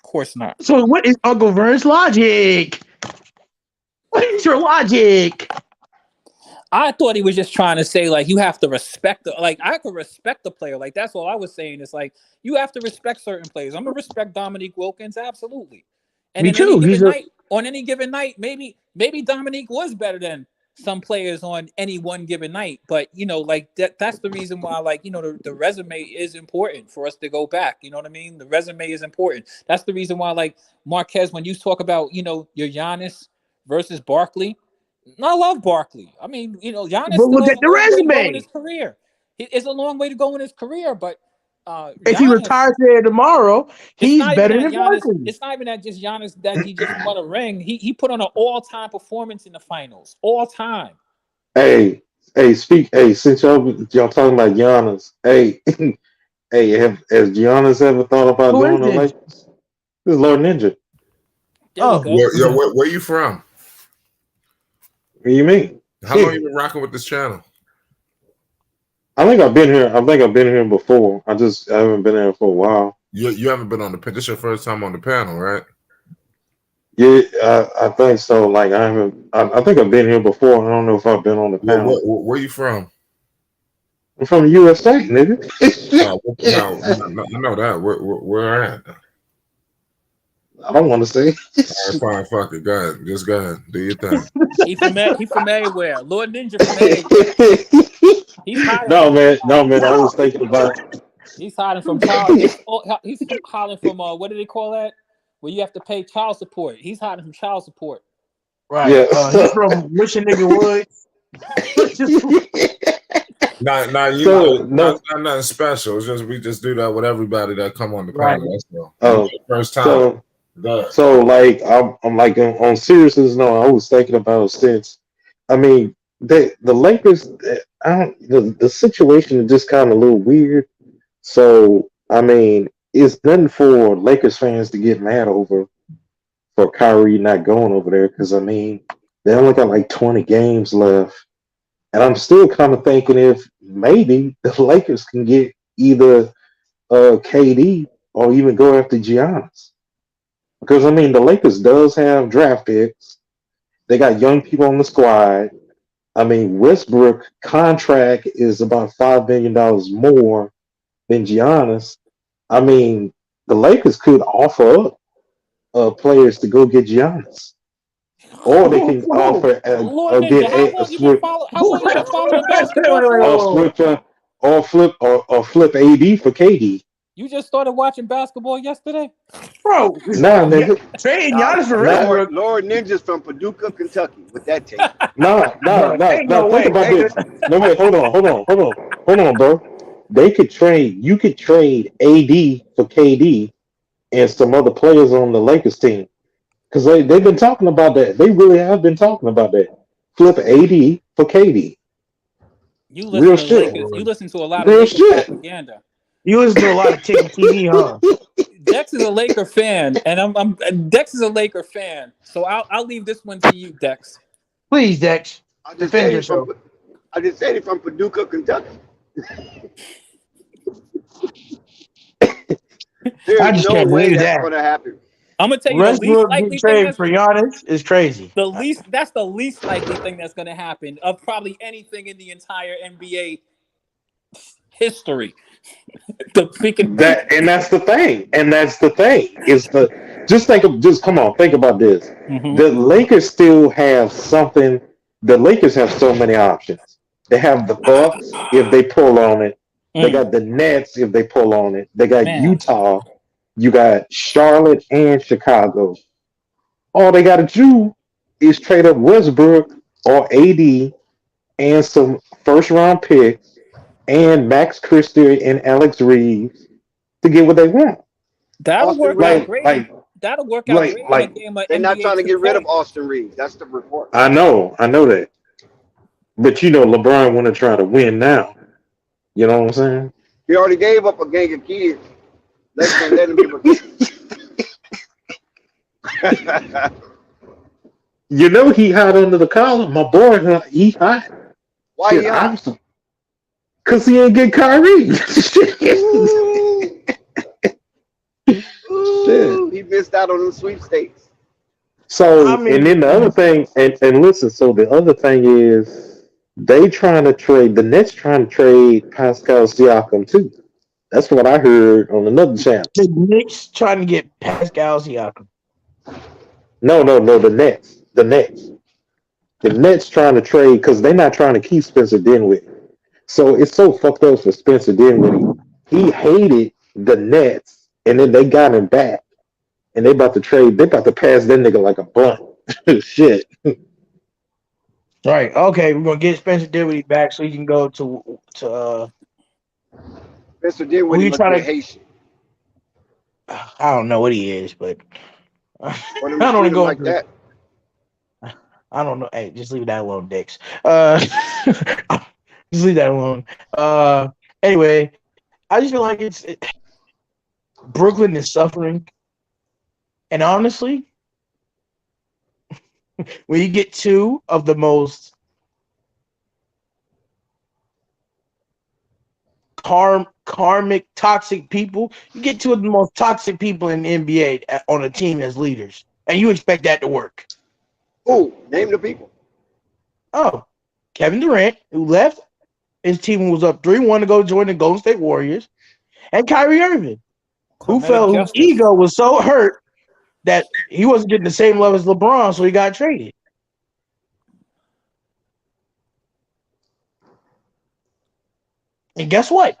Of course not. So what is Uncle Vern's logic? What is your logic? I thought he was just trying to say like you have to respect I could respect the player. Like that's all I was saying. It's like you have to respect certain players. I'm gonna respect Dominique Wilkins, absolutely. And Me then any too. given night, on any given night, maybe Dominique was better than some players on any one given night. But you know, like that's the reason why, like, you know, the resume is important for us to go back. You know what I mean? The resume is important. That's the reason why, like Marquez, when you talk about, you know, your Giannis versus Barkley. I love Barkley. I mean, you know, Giannis But still look has at a the long way to go in resume. his career. It's a long way to go in his career, but If he Giannis, retires there tomorrow, he's better than Barkley. It's not even that just Giannis that he just won a ring. He put on an all-time performance in the finals. All time. Hey, since y'all talking about Giannis, hey, hey, has Giannis ever thought about Who is doing the this? Lakers? This is Lord Ninja. There we go. Where you from? What do you mean? How long you been rocking with this channel? I think I've been here before. I haven't been here for a while. You haven't been on the panel. This is your first time on the panel, right? Yeah, I think so. Like I haven't. I think I've been here before. I don't know if I've been on the panel. Where you from? I'm from the USA, nigga. I know that. Where at? I don't want to say. All right, fine, fuck it. Go ahead. Just go ahead. Do your thing. He from everywhere. Lord Ninja from everywhere. He's hiding. No, man. I was thinking about. He's hiding from child. He's hiding from what do they call that? Where you have to pay child support. He's hiding from child support. Right. Yeah. He's from Wishing Nigga Woods. Not nothing special. It's just we just do that with everybody that come on the panel. That's all. Oh, first time. So like I'm like on seriousness. No, I was thinking about since. I mean, the Lakers. The situation is just kind of a little weird. So I mean, it's nothing for Lakers fans to get mad over for Kyrie not going over there because I mean they only got like 20 games left, and I'm still kind of thinking if maybe the Lakers can get either KD or even go after Giannis because I mean the Lakers does have draft picks, they got young people on the squad. I mean Westbrook contract is about $5 million more than Giannis. I mean, the Lakers could offer up players to go get Giannis, or they can offer Lord Ninja, how long you been following basketball or flip AD for KD. You just started watching basketball yesterday? Bro, nigga. Trading Giannis for Westbrook. Lord Ninja's from Paducah, Kentucky with that tape. No. Think about this. No, wait, hold on, bro. You could trade AD for KD and some other players on the Lakers team. Because they've been talking about that. They really have been talking about that. Flip AD for KD. You listen to a lot of Lakers propaganda. You listen to a lot of Ticket TV, huh? Dex is a Laker fan, and Dex is a Laker fan. So I'll leave this one to you, Dex. Please, Dex. I just said it from Paducah, Kentucky. I There's just no can't way believe that's that. going to happen. I'm gonna tell you the least Westbrook get likely thing traded that's for Giannis is crazy. the least. That's the least likely thing that's gonna happen of probably anything in the entire NBA history. The freaking That's the thing. And that's the thing. Is the just come on, think about this. Mhm. The Lakers still have something. The Lakers have so many options. They have the Bucks if they pull on it. They Mm, got the Nets if they pull on it. They got man, Utah. You got Charlotte and Chicago. All they got to do is trade up Westbrook or AD and some first round picks and Max Christie and Alex Reeves to get what they want. that'll Austin work out Reeves, Like, great. like, That'll work out like, great in a like. game of they're not NBA trying to get rid of 2K. Austin Reeves. That's the report. I know that. But LeBron want to try to win now. You know what I'm saying? He already gave up a gang of kids. Let's not let him give a. He hot under the collar. My boy, he hot. Why Shit, he hot? Cause he ain't get Kyrie. Ooh, Shit. ooh, he missed out on the sweepstakes. I So, and then the other mean, thing, and listen, so the other thing is they trying to trade, the Nets trying to trade Pascal Siakam too. That's what I heard on another channel. the Knicks trying to get Pascal Siakam. No, the Nets. The Nets. The Nets trying to trade because they're not trying to keep Spencer Dinwiddie. So it's so fucked up for Spencer Dinwiddie. He hated the Nets, and then they got him back, and they about to trade. They about to pass that nigga like a blunt. Shit. Right. Okay, we're gonna get Spencer Dinwiddie back so he can go to Mr. who Dinwiddie you must be a trying to. Haitian. I don't know what he is, but I For them to don't treat even him go like into. that. I don't know. Hey, just leave that alone, Dix. Just leave that alone. Anyway, I just feel like Brooklyn is suffering, and honestly, when you get two of the most karmic, toxic people, you get two of the most toxic people in the NBA on a team as leaders, and you expect that to work. Ooh, name the people. Oh, Kevin Durant, who left his team was up 3-1 to go join the Golden State Warriors, and Kyrie Irving, Comedic whose justice. ego was so hurt that he wasn't getting the same love as LeBron, so he got traded. And guess what?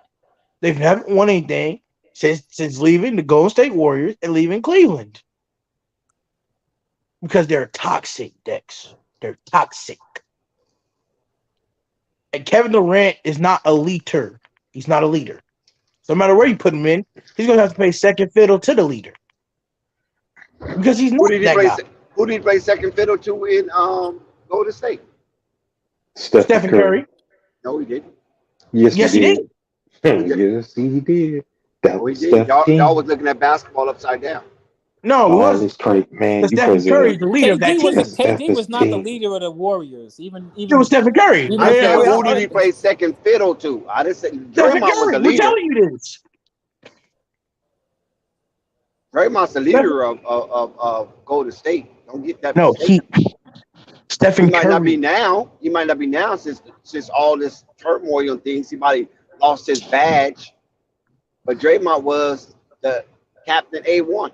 They've never won anything since leaving the Golden State Warriors and leaving Cleveland. Because they're toxic, Dex. They're toxic. And Kevin Durant is not a leader. He's not a leader. So no matter where you put him in, he's going to have to play second fiddle to the leader. Because he's Who not did he that play? guy. Who did he play second fiddle to in Golden State? Stephen Curry. No, he didn't. Yes, Yes, he he did. did. Yes, he did. That No, he was didn't. Steph Y'all King. was looking at basketball upside down. No, it Oh, wasn't. this crazy man. Because You Stephen crazy. Curry is the leader of that KD team. wasn't. That's KD his was not the team. leader of the Warriors. Even It was Stephen Curry. even I if there said, was who did other. he play second fiddle to? I didn't say Stephen Draymond was Curry. the We're leader. telling you this. Draymond's the leader of Golden State. Don't get that No, mistaken. He Stephen might not be Curry. now. He might not be now since all this turmoil and things. He might have lost his badge. But Draymond was the captain A1.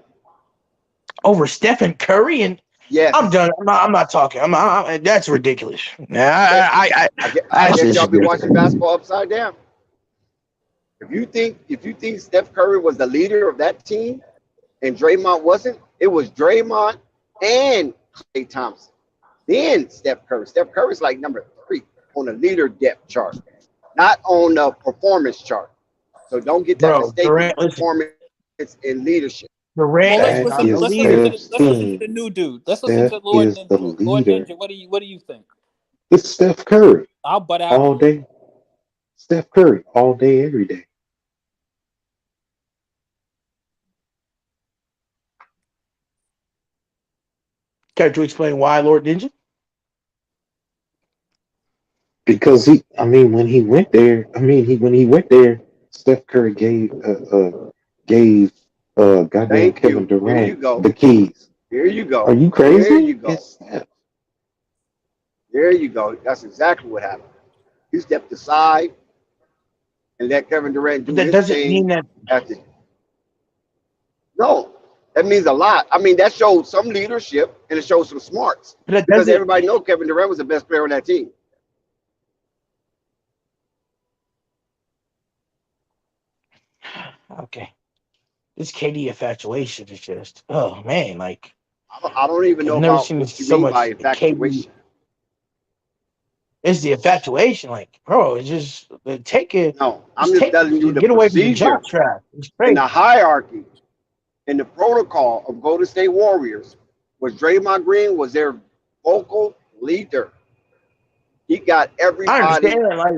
Over Stephen Curry, and Yes. I'm done. I'm not talking. That's ridiculous. I That's guess just y'all be ridiculous. watching basketball upside down. If you think Steph Curry was the leader of that team and Draymond wasn't, it was Draymond and Klay Thompson. Then Steph Curry. Steph Curry's like number 3 on the leader depth chart, not on the performance chart. So don't get that Bro, mistaken. Durant, listen, Performance and leadership. Durant Well, let's is That not listen. the is Let's listen leader. to the. Steph's Let's listen to team. the new dude. Let's listen Steph to Lord is the Ninja. Lord leader. Ninja, what do you think? It's Steph Curry I'll butt out. all day. Steph Curry all day, every day. Care to explain why, Lord Ninja? Because when he went there, Steph Curry gave goddamn Thank Kevin you. Here you Durant go. the keys. Here you Are go. you There crazy? you go. It's Steph. There you go. That's exactly what happened. He stepped aside and let Kevin Durant But do that his doesn't mean thing. that. After no, that means a lot. I mean, that shows some leadership and it shows some smarts But that because doesn't. everybody knows Kevin Durant was the best player on that team. Okay, this KD infatuation is just. Oh man, like I don't even I've know never about seen what you so mean by much KD. infatuation. It's the infatuation, like bro. It's just take it. No, I'm Just just take telling you the get away from the procedure jock trap. It's and crazy. the hierarchy and the protocol of Golden State Warriors was Draymond Green was their vocal leader. He got I everybody understand. Like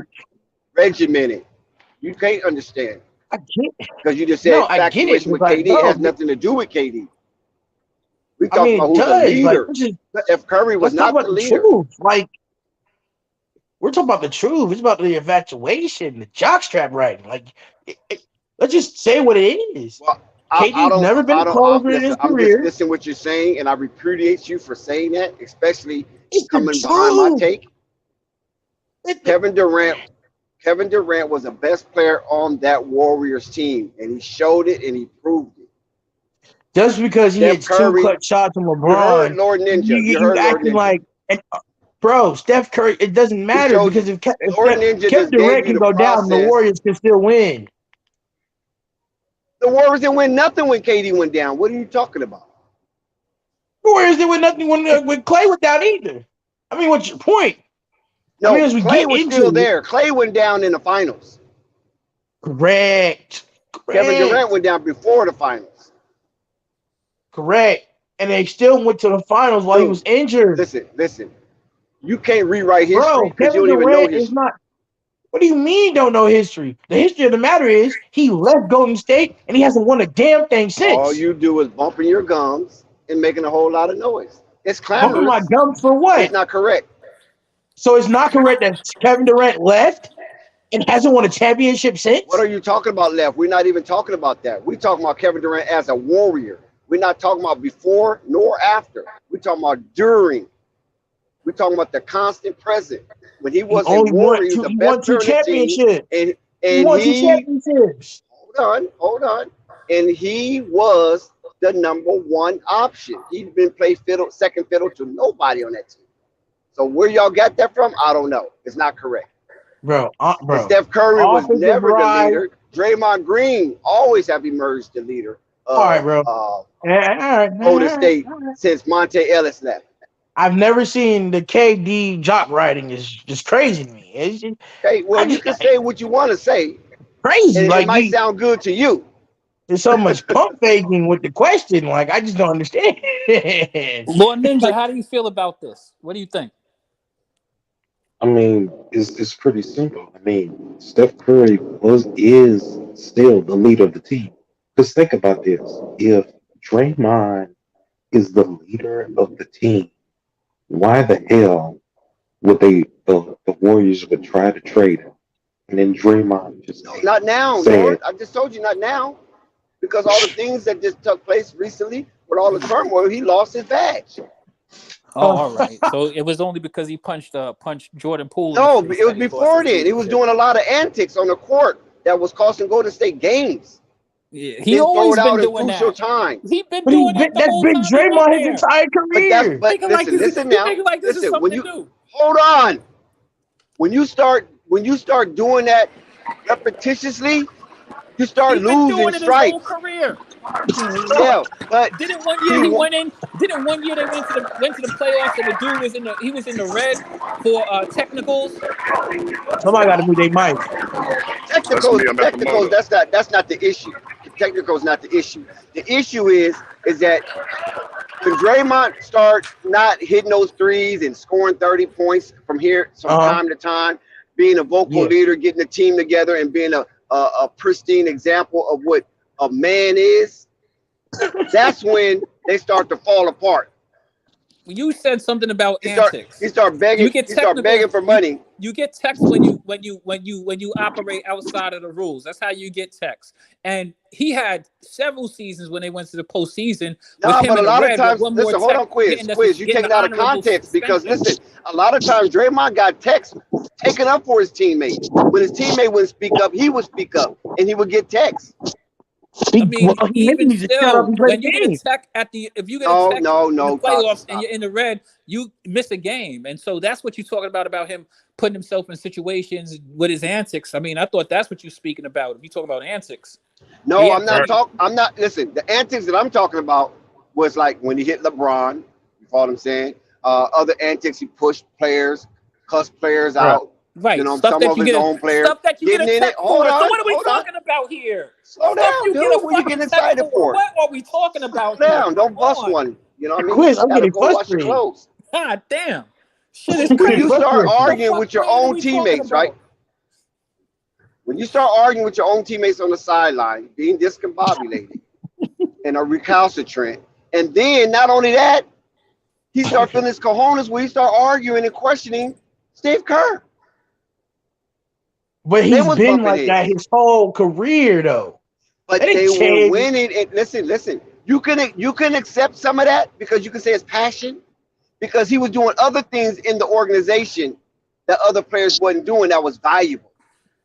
regimented. You can't understand I get. because you just No, said I get it. infatuation It's with like KD. It bro. has nothing to do with KD. We I talking mean, about it who's the does. Like leader. this is. If Curry was Let's talk not about the the leader, truth. Like we're talking about the truth. It's about the infatuation, the jockstrap writing. Like, let's just say what it is. well, KD's never been a closer in listen. his I'm just career. listening what you're saying, and I repudiate you for saying that, especially It's the coming behind my truth. take. It's the, Kevin Durant. Kevin Durant was the best player on that Warriors team, and he showed it and he proved it. just because he Steph hits two Curry, clutch shots from you heard LeBron, Lord Ninja. You you heard Lord acting Ninja. like, and, bro, Steph Curry. It doesn't He matter showed because you. Lord Ninja Kevin just gave Durant you can the go down, the process. Warriors can still win. The Warriors didn't win nothing when KD went down. What are you talking about? The Warriors did with nothing when Clay was down either. I mean, what's your point? I mean, No, as we Clay get was still into it, there. Clay went down in the finals. correct. Kevin Durant Correct. went down before the finals. Correct. And they still went to the finals while he Dude, was injured. listen. You can't rewrite history Bro, because you Kevin don't even know Durant is history. not. What do you mean don't know history? The history of the matter is he left Golden State and he hasn't won a damn thing All since. you do is bumping your gums and making a whole lot of noise. It's Bumping my clamorous, gums for but it's what? not correct. So it's not correct that Kevin Durant left and hasn't won a championship What since? are you talking about left? We're not even talking about that. We're talking about Kevin Durant as a warrior. We're not talking about before nor after. We're talking about during. We're talking about the constant present. When he He was a only won warrior, he was two. the He won best two player on the team. championships. And He and won two he championships. hold on. And he was the number one option. He'd been played second fiddle to nobody on that team. So where y'all got that from, I don't know. It's not correct. And Bro. Steph Curry was Offensive never the rise. leader. Draymond Green always have emerged the leader All right, of bro. Golden State All right. since Monte Ellis left. I've never seen the KD jock writing is just crazy to me. Okay, well, I you just can say what you want to say, crazy. and it Like might sound good to you. there's so much pump faking with the question. Like I just don't understand. Lord Ninja, Like how do you feel about this? What do you think? I mean, it's pretty simple. I mean, Steph Curry is still the leader of the team. Because think about this: if Draymond is the leader of the team, why the hell would the Warriors would try to trade him, and then Draymond just No, not now, said, Lord. I just told you not now. Because all the things that just took place recently with all the turmoil, he lost his badge. Oh, all right. So it was only because he punched Jordan Poole in the No, face it was that he lost before his then. He was leadership. doing a lot of antics on the court that was costing Golden State games. Yeah, he Didn't throw always it been out in doing crucial that. times. He been but doing that the that's whole been time he went Draymond his there. entire career. Making like this is Listen now. making like this is Listen, when something you new. hold on. When you start doing that repetitiously, you start He been losing doing it his whole stripes. career. Yeah, but Didn't one year he he went in? Didn't one year they went to the playoffs and the dude was in the red for technicals? Somebody got to mute their mic. That's me. I'm at the Technicals. motor. That's not the issue. Technical is not the issue. The issue is that when Draymond start not hitting those threes and scoring 30 points from here from Uh huh. time to time, being a vocal Yeah. leader, getting the team together, and being a pristine example of what a man is, that's when they start to fall apart. You said something about He antics. start begging. You get He start technical. begging for money. You get text when you operate outside of the rules. That's how you get text. And he had several seasons when they went to the postseason with Nah, him but a in the lot of red with times, one more listen, hold on, text Quiz. getting Quiz, you getting taking the out of honorable context because suspension. listen, a lot of times Draymond got text taken up for his teammate. When his teammate wouldn't speak up, he would speak up and he would get text. I mean, Maybe even he just shut up still, and play when the you get a game. tech if you get a text in the No, Tati, playoffs and stop. you're in the red, you miss a game. And so that's what you're talking about him putting himself in situations with his antics. I mean, I thought that's what you're speaking about. If you talk about antics. No, Yeah, I'm not talking. I'm not. Listen, the antics that I'm talking about was like when he hit LeBron. You follow what I'm saying? Other antics, he pushed players, cussed players Right. out. You Right. know, Stuff some that of you his get own players stuff that you get getting a in it. check for. Hold So on, what are we hold on. talking about here? Slow Stuff down, you dude. get a What you fucking getting check excited for. for? What are we talking about Slow here? down. Don't Come bust on. one. You know what I mean? Quiz, You I'm gotta getting go wash your frustrated. clothes. God damn. Shit is I'm When getting you crazy. start frustrated. What the arguing fuck with your plan are own we talking teammates, right? about? When you start arguing with your own teammates on the sideline, being discombobulated and a recalcitrant, and then not only that, he start feeling his cojones where he start arguing and questioning Steve Kerr. But They he's was been bumping like that heads, his whole career, though. That but didn't they were change. winning. And listen. You can accept some of that because you can say it's passion because he was doing other things in the organization that other players wasn't doing that was valuable.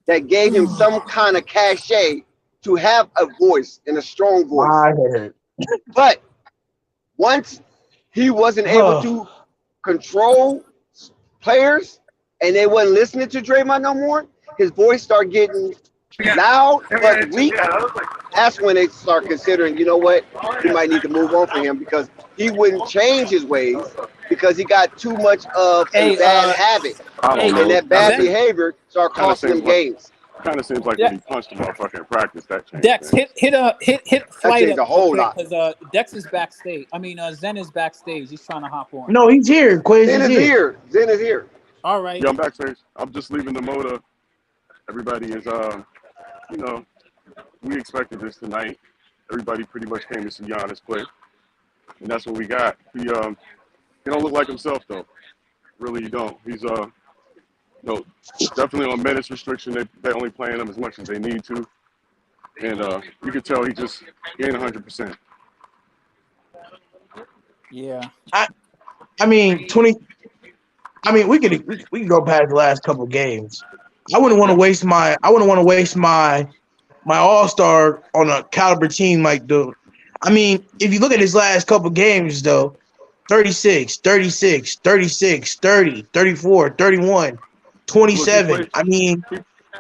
That gave him some kind of cachet to have a voice and a strong voice. My head. But once he wasn't able to control players and they wasn't listening to Draymond no more, his voice started getting loud but weak. That's when they start considering, you know what, we might need to move on for him because he wouldn't change his ways because he got too much of a Hey, bad habit. I don't hey, And know. that bad Zen, behavior started Kind of costing seems him like games. when De- he punched the motherfucker in practice that changed Dex, things. hit That flight changed up a real whole quick lot. because Dex is backstage. I mean, Zen is backstage. He's trying to hop on. No, he's here. Quiz Zen is is here. here. Zen is here. All right. Yeah, I'm backstage. I'm just leaving the motor. Everybody is you know, we expected this tonight. Everybody pretty much came to see Giannis play, and that's what we got. He don't look like himself though. Really, you don't. He's no, definitely on minutes restriction. They only playing him as much as they need to, and you can tell he ain't 100%. Yeah. I mean, we could go past the last couple of games. I wouldn't want to waste my all-star on a caliber team like the. I mean, if you look at his last couple of games though, 36, 36, 36, 30, 34, 31, Look, 27. I mean,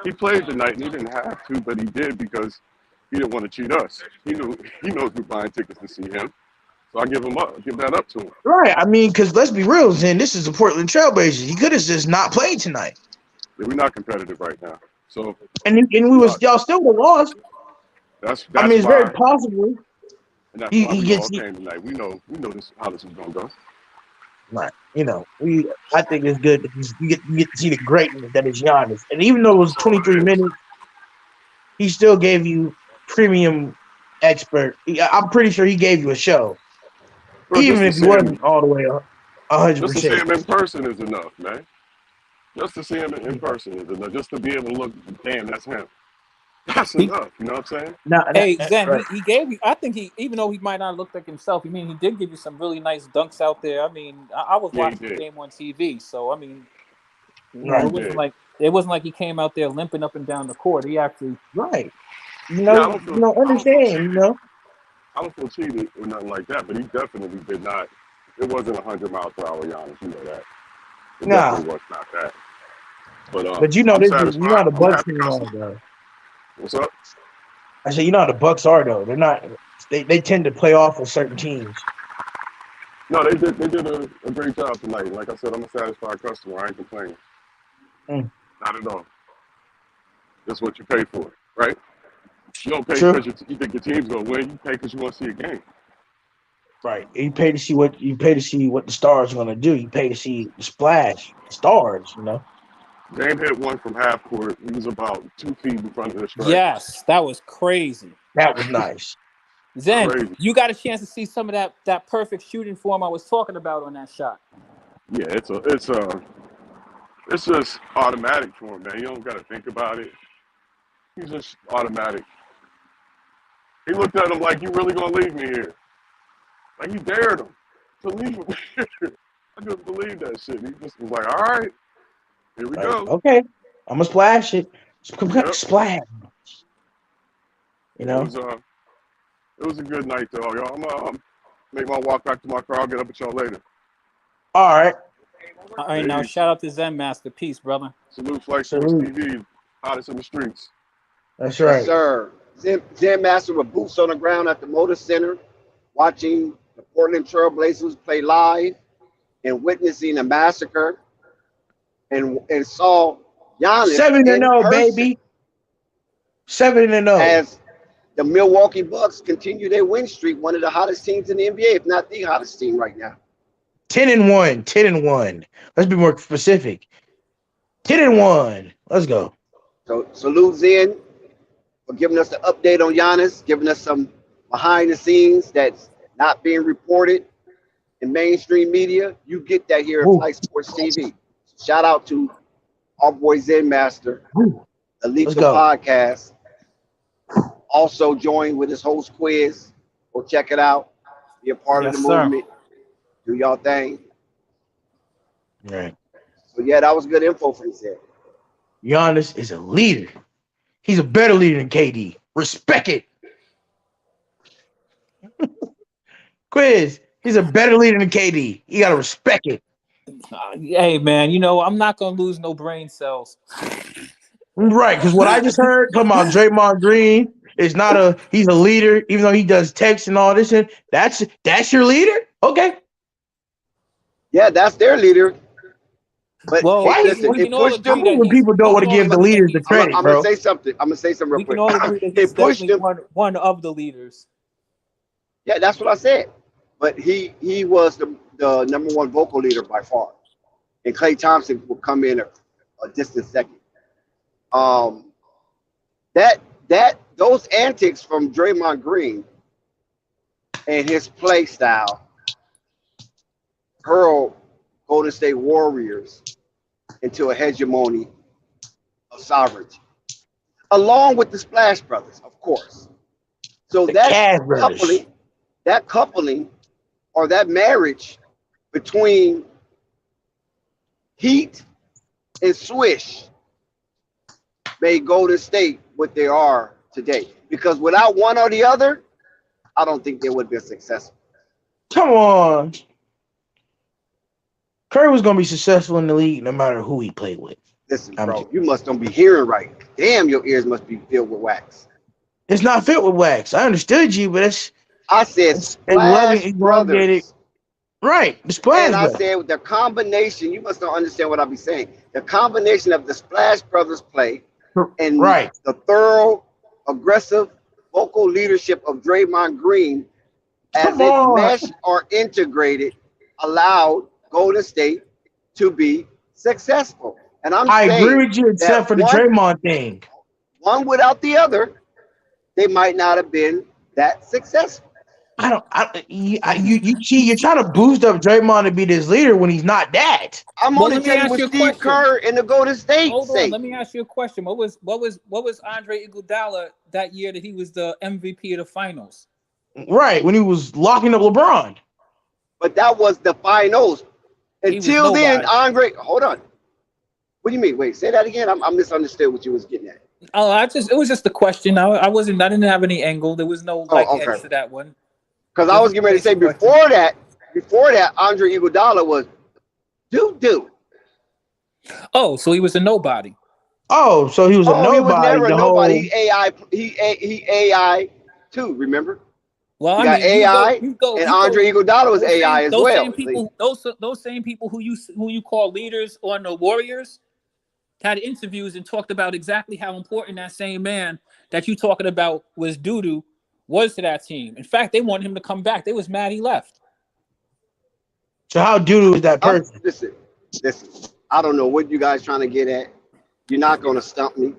he played tonight, and he didn't have to, but he did because he didn't want to cheat us. He knows we're buying tickets to see him, so I give that up to him. right. I mean, because let's be real, Zen, this is the Portland Trailblazers. He could have just not played tonight. Yeah, we're not competitive right now, so And y'all still would have lost. that's I mean, it's very why, possible. and that's He why we gets all came tonight. We know how this is gonna go. right. I think it's good that you get to see the greatness that is Giannis. And even though it was 23 minutes, he still gave you premium expert. I'm pretty sure he gave you a show, Bro, even if he wasn't all the way 100%. just to see him in person is enough, man. Just to see him in person is enough. Just to be able to look, damn, that's him. That's He, enough. You know what I'm saying? hey, Zen, Right. he gave you. I think even though he might not look like himself, I mean, he did give you some really nice dunks out there. I mean, I was Yeah, he watching the did. game on TV, so I mean, Yeah, he Right. did. it wasn't like he came out there limping up and down the court. He actually, Right. Yeah, I don't feel Understand, I don't feel cheated or nothing like that, but he definitely did not. It wasn't 100 miles per hour, Giannis. You know that. It Nah. definitely was not that. But But I'm this satisfied. how the I'm a Bucks happy team are, customer. though. What's up? I said, how the Bucks are, though. They're not. They tend to play off of certain teams. No, they did a great job tonight. Like I said, I'm a satisfied customer. I ain't complaining. Mm. Not at all. That's what you pay for, right? You don't pay True. because you think your team's gonna win. You pay because you want to see a game. Right. You pay to see what the stars are gonna do. You pay to see the splash, the stars. Dame hit one from half court. He was about 2 feet in front of the strike. yes, that was crazy. That was nice. Zen, Crazy. you got a chance to see some of that perfect shooting form I was talking about on that shot. Yeah, it's just automatic for him, man. You don't got to think about it. He's just automatic. He looked at him like, "You really gonna leave me here?" Like he dared him to leave him here. I couldn't believe that shit. He just was like, "All right, here we go." Okay, I'm gonna splash it. Yep. Splash. You It know. was a good night though, y'all. I'm gonna make my walk back to my car. I'll get up with y'all later. All right. All right, now Peace. shout out to Zen Master. Peace, brother. Salute Flight Sports TV, hottest in the streets. That's Yes, right. sir. Zen Master with boots on the ground at the Motor Center, watching the Portland Trailblazers play live and witnessing a massacre, and saw Giannis 7-0, in person baby. 7-0. as the Milwaukee Bucks continue their win streak, one of the hottest teams in the NBA, if not the hottest team right now. 10-1. 10-1. Let's be more specific. 10-1. Let's go. So salute Zen for giving us the update on Giannis, giving us some behind the scenes that's not being reported in mainstream media. You get that here at Flight Sports TV. Shout out to our boy Zen Master, the Legal Podcast. Also joined with his host quiz. Go check it out. Be a part of the movement. Do y'all thing. Right. So yeah, that was good info from Zen. Giannis is a leader. He's a better leader than KD. Respect it. Quiz. He's a better leader than KD. You gotta respect it. Hey man, you know I'm not gonna lose no brain cells. Right, because what I just heard talking about Draymond Green is not he's a leader, even though he does text and all this, and that's your leader? Okay. Yeah, that's their leader. But well, listen, it pushed them. When people don't want to give the leaders the credit, I'm gonna say something. I'm gonna say something real we quick. can all agree that he's definitely one of the leaders. Yeah, that's what I said. But he was the number one vocal leader by far, and Klay Thompson will come in a distant second. Those antics from Draymond Green and his play style hurl Golden State Warriors into a hegemony of sovereignty, along with the Splash Brothers, of course. So that coupling or that marriage between Heat and Swish made Golden State what they are today. Because without one or the other, I don't think they would have been successful. Come on. Curry was going to be successful in the league no matter who he played with. Listen, bro, you must don't be hearing right. Damn, your ears must be filled with wax. It's not filled with wax. I understood you, but it's... I said Splash Brothers. Right, the Splash And I Brothers. said the combination, you must not understand what I'll be saying. The combination of the Splash Brothers play and the thorough, aggressive, vocal leadership of Draymond Green as it meshed or integrated allowed Golden State to be successful. And I agree with you except for the Draymond thing. One without the other, they might not have been that successful. You're trying to boost up Draymond to be this leader when he's not that. I'm only telling you what Steve Kerr in the Golden State say. Let me ask you a question. What was Andre Iguodala that year that he was the MVP of the finals? Right, when he was locking up LeBron. But that was the finals. Until then, Andre, hold on. What do you mean? Wait, say that again. I misunderstood what you was getting at. Oh, it was just a question. I didn't have any angle. There was no edge to that one. Because I was getting ready to say before that, Andre Iguodala was doo-doo. Oh, so he was a nobody. Oh, so he was a nobody. He was never a nobody. He AI too, remember? Well, you got AI, and Andre Iguodala was AI as well. Those same people who you call leaders on the Warriors had interviews and talked about exactly how important that same man that you talking about was doo-doo was to that team. In fact, they wanted him to come back. They was mad he left. So how doo-doo is that person? Listen. I don't know what you guys trying to get at. You're not going to stump me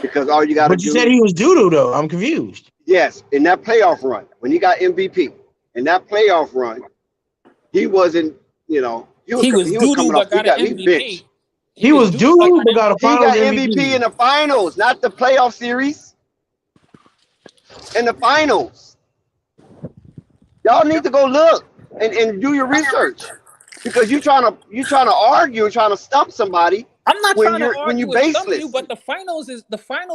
because all you got to do. But you said he was doo-doo though. I'm confused. Yes, in that playoff run, when he got MVP, in that playoff run, he wasn't, He was he was doo-doo coming but off. got an He benched. MVP. He was doo-doo but due, got but an got a He Finals got MVP MVP. in the finals, not the playoff series. In the finals. Y'all need to go look and do your research. Because you're trying to argue and trying to stump somebody I'm not when trying to you're argue with some of you, baseless. but the finals is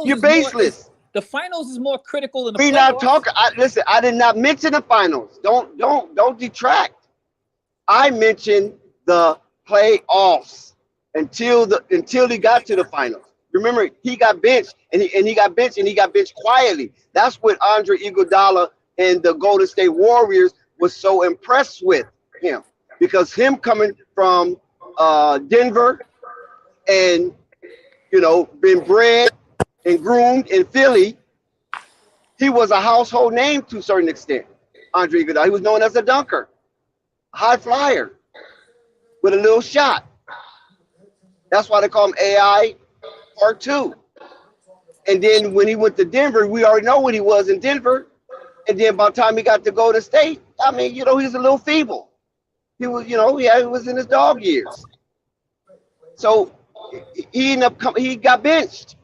You're more baseless. the finals is more critical than the We not playoffs. talking. Listen, I did not mention the finals. Don't detract. I mentioned the playoffs until he got to the finals. Remember, he got benched and he got benched quietly. That's what Andre Iguodala and the Golden State Warriors was so impressed with him, because him coming from Denver and been bred and groomed in Philly, he was a household name to a certain extent. Andre Iguodala, he was known as a dunker, high flyer with a little shot. That's why they call him AI Part 2. And then when he went to Denver, we already know what he was in Denver. And then by the time he got to Golden State, I mean, he was a little feeble. He was, he was in his dog years. So he got benched.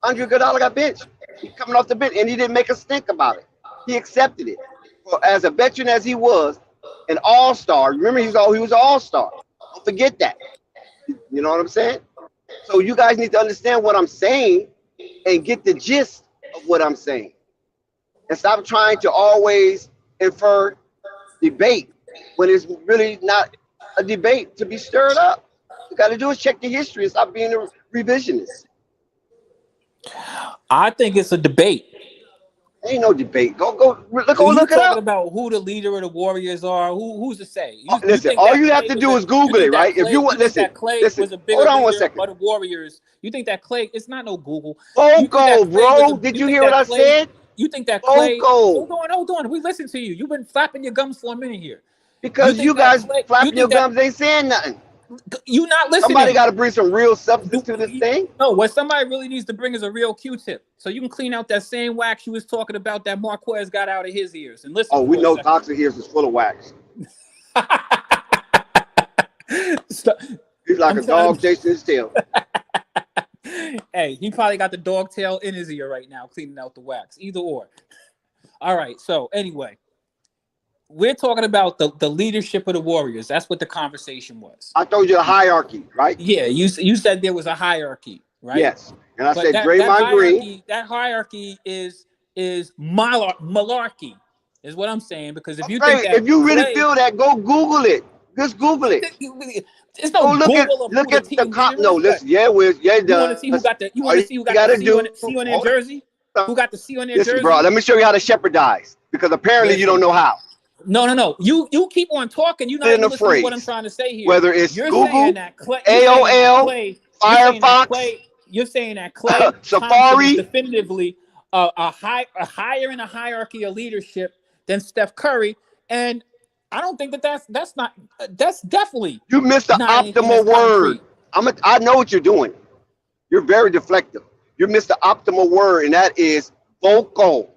Andre Iguodala got benched. He coming off the bench, and he didn't make a stink about it. He accepted it. As a veteran as he was, an all-star. Remember, he was an all-star. Don't forget that. You know what I'm saying? So you guys need to understand what I'm saying and get the gist of what I'm saying. And stop trying to always infer debate when it's really not a debate to be stirred up. You got to do is check the history and stop being a revisionist. I think it's a debate. Ain't no debate. Go look it talking up. about who the leader of the Warriors are. Who's to say? Listen, all you have to do is Google it, right? If you want, listen, that Clay was a bigger hold on 1 leader second. of the Warriors. You think that Clay? It's not no Google. Vocal, bro. Did you hear what I said? You think that Clay? Vocal. Hold on. We listen to you. You've been flapping your gums for a minute here. Because you guys flapping your gums ain't saying nothing. You not listening. Somebody got to bring some real substance to this thing. No, what somebody really needs to bring is a real Q-tip, so you can clean out that same wax you was talking about that Marquez got out of his ears. And listen. Oh, we know Toxic ears is full of wax. He's like a dog chasing his tail. Hey, he probably got the dog tail in his ear right now, cleaning out the wax. Either or. All right. So anyway, we're talking about the leadership of the Warriors. That's what the conversation was. I told you the hierarchy, right? Yeah, you said there was a hierarchy, right? Yes, and I said Draymond Green. That hierarchy is malarkey, is what I'm saying. Because if you if you really feel that, go Google it. Just Google it. It's no look Google at the comp. No, listen. You want to see who got the? You want to see who got the C on their jersey? Who got the C on their jersey? Listen, bro. Let me show you how to shepherdize, because apparently you don't know how. No. You keep on talking. You're not even listening to what I'm trying to say here. Whether it's Google, saying that AOL, Firefox, you're saying that Clay Safari is definitively higher in a hierarchy of leadership than Steph Curry, and I don't think that's definitely you missed the optimal word. I know what you're doing. You're very deflective. You missed the optimal word, and that is vocal.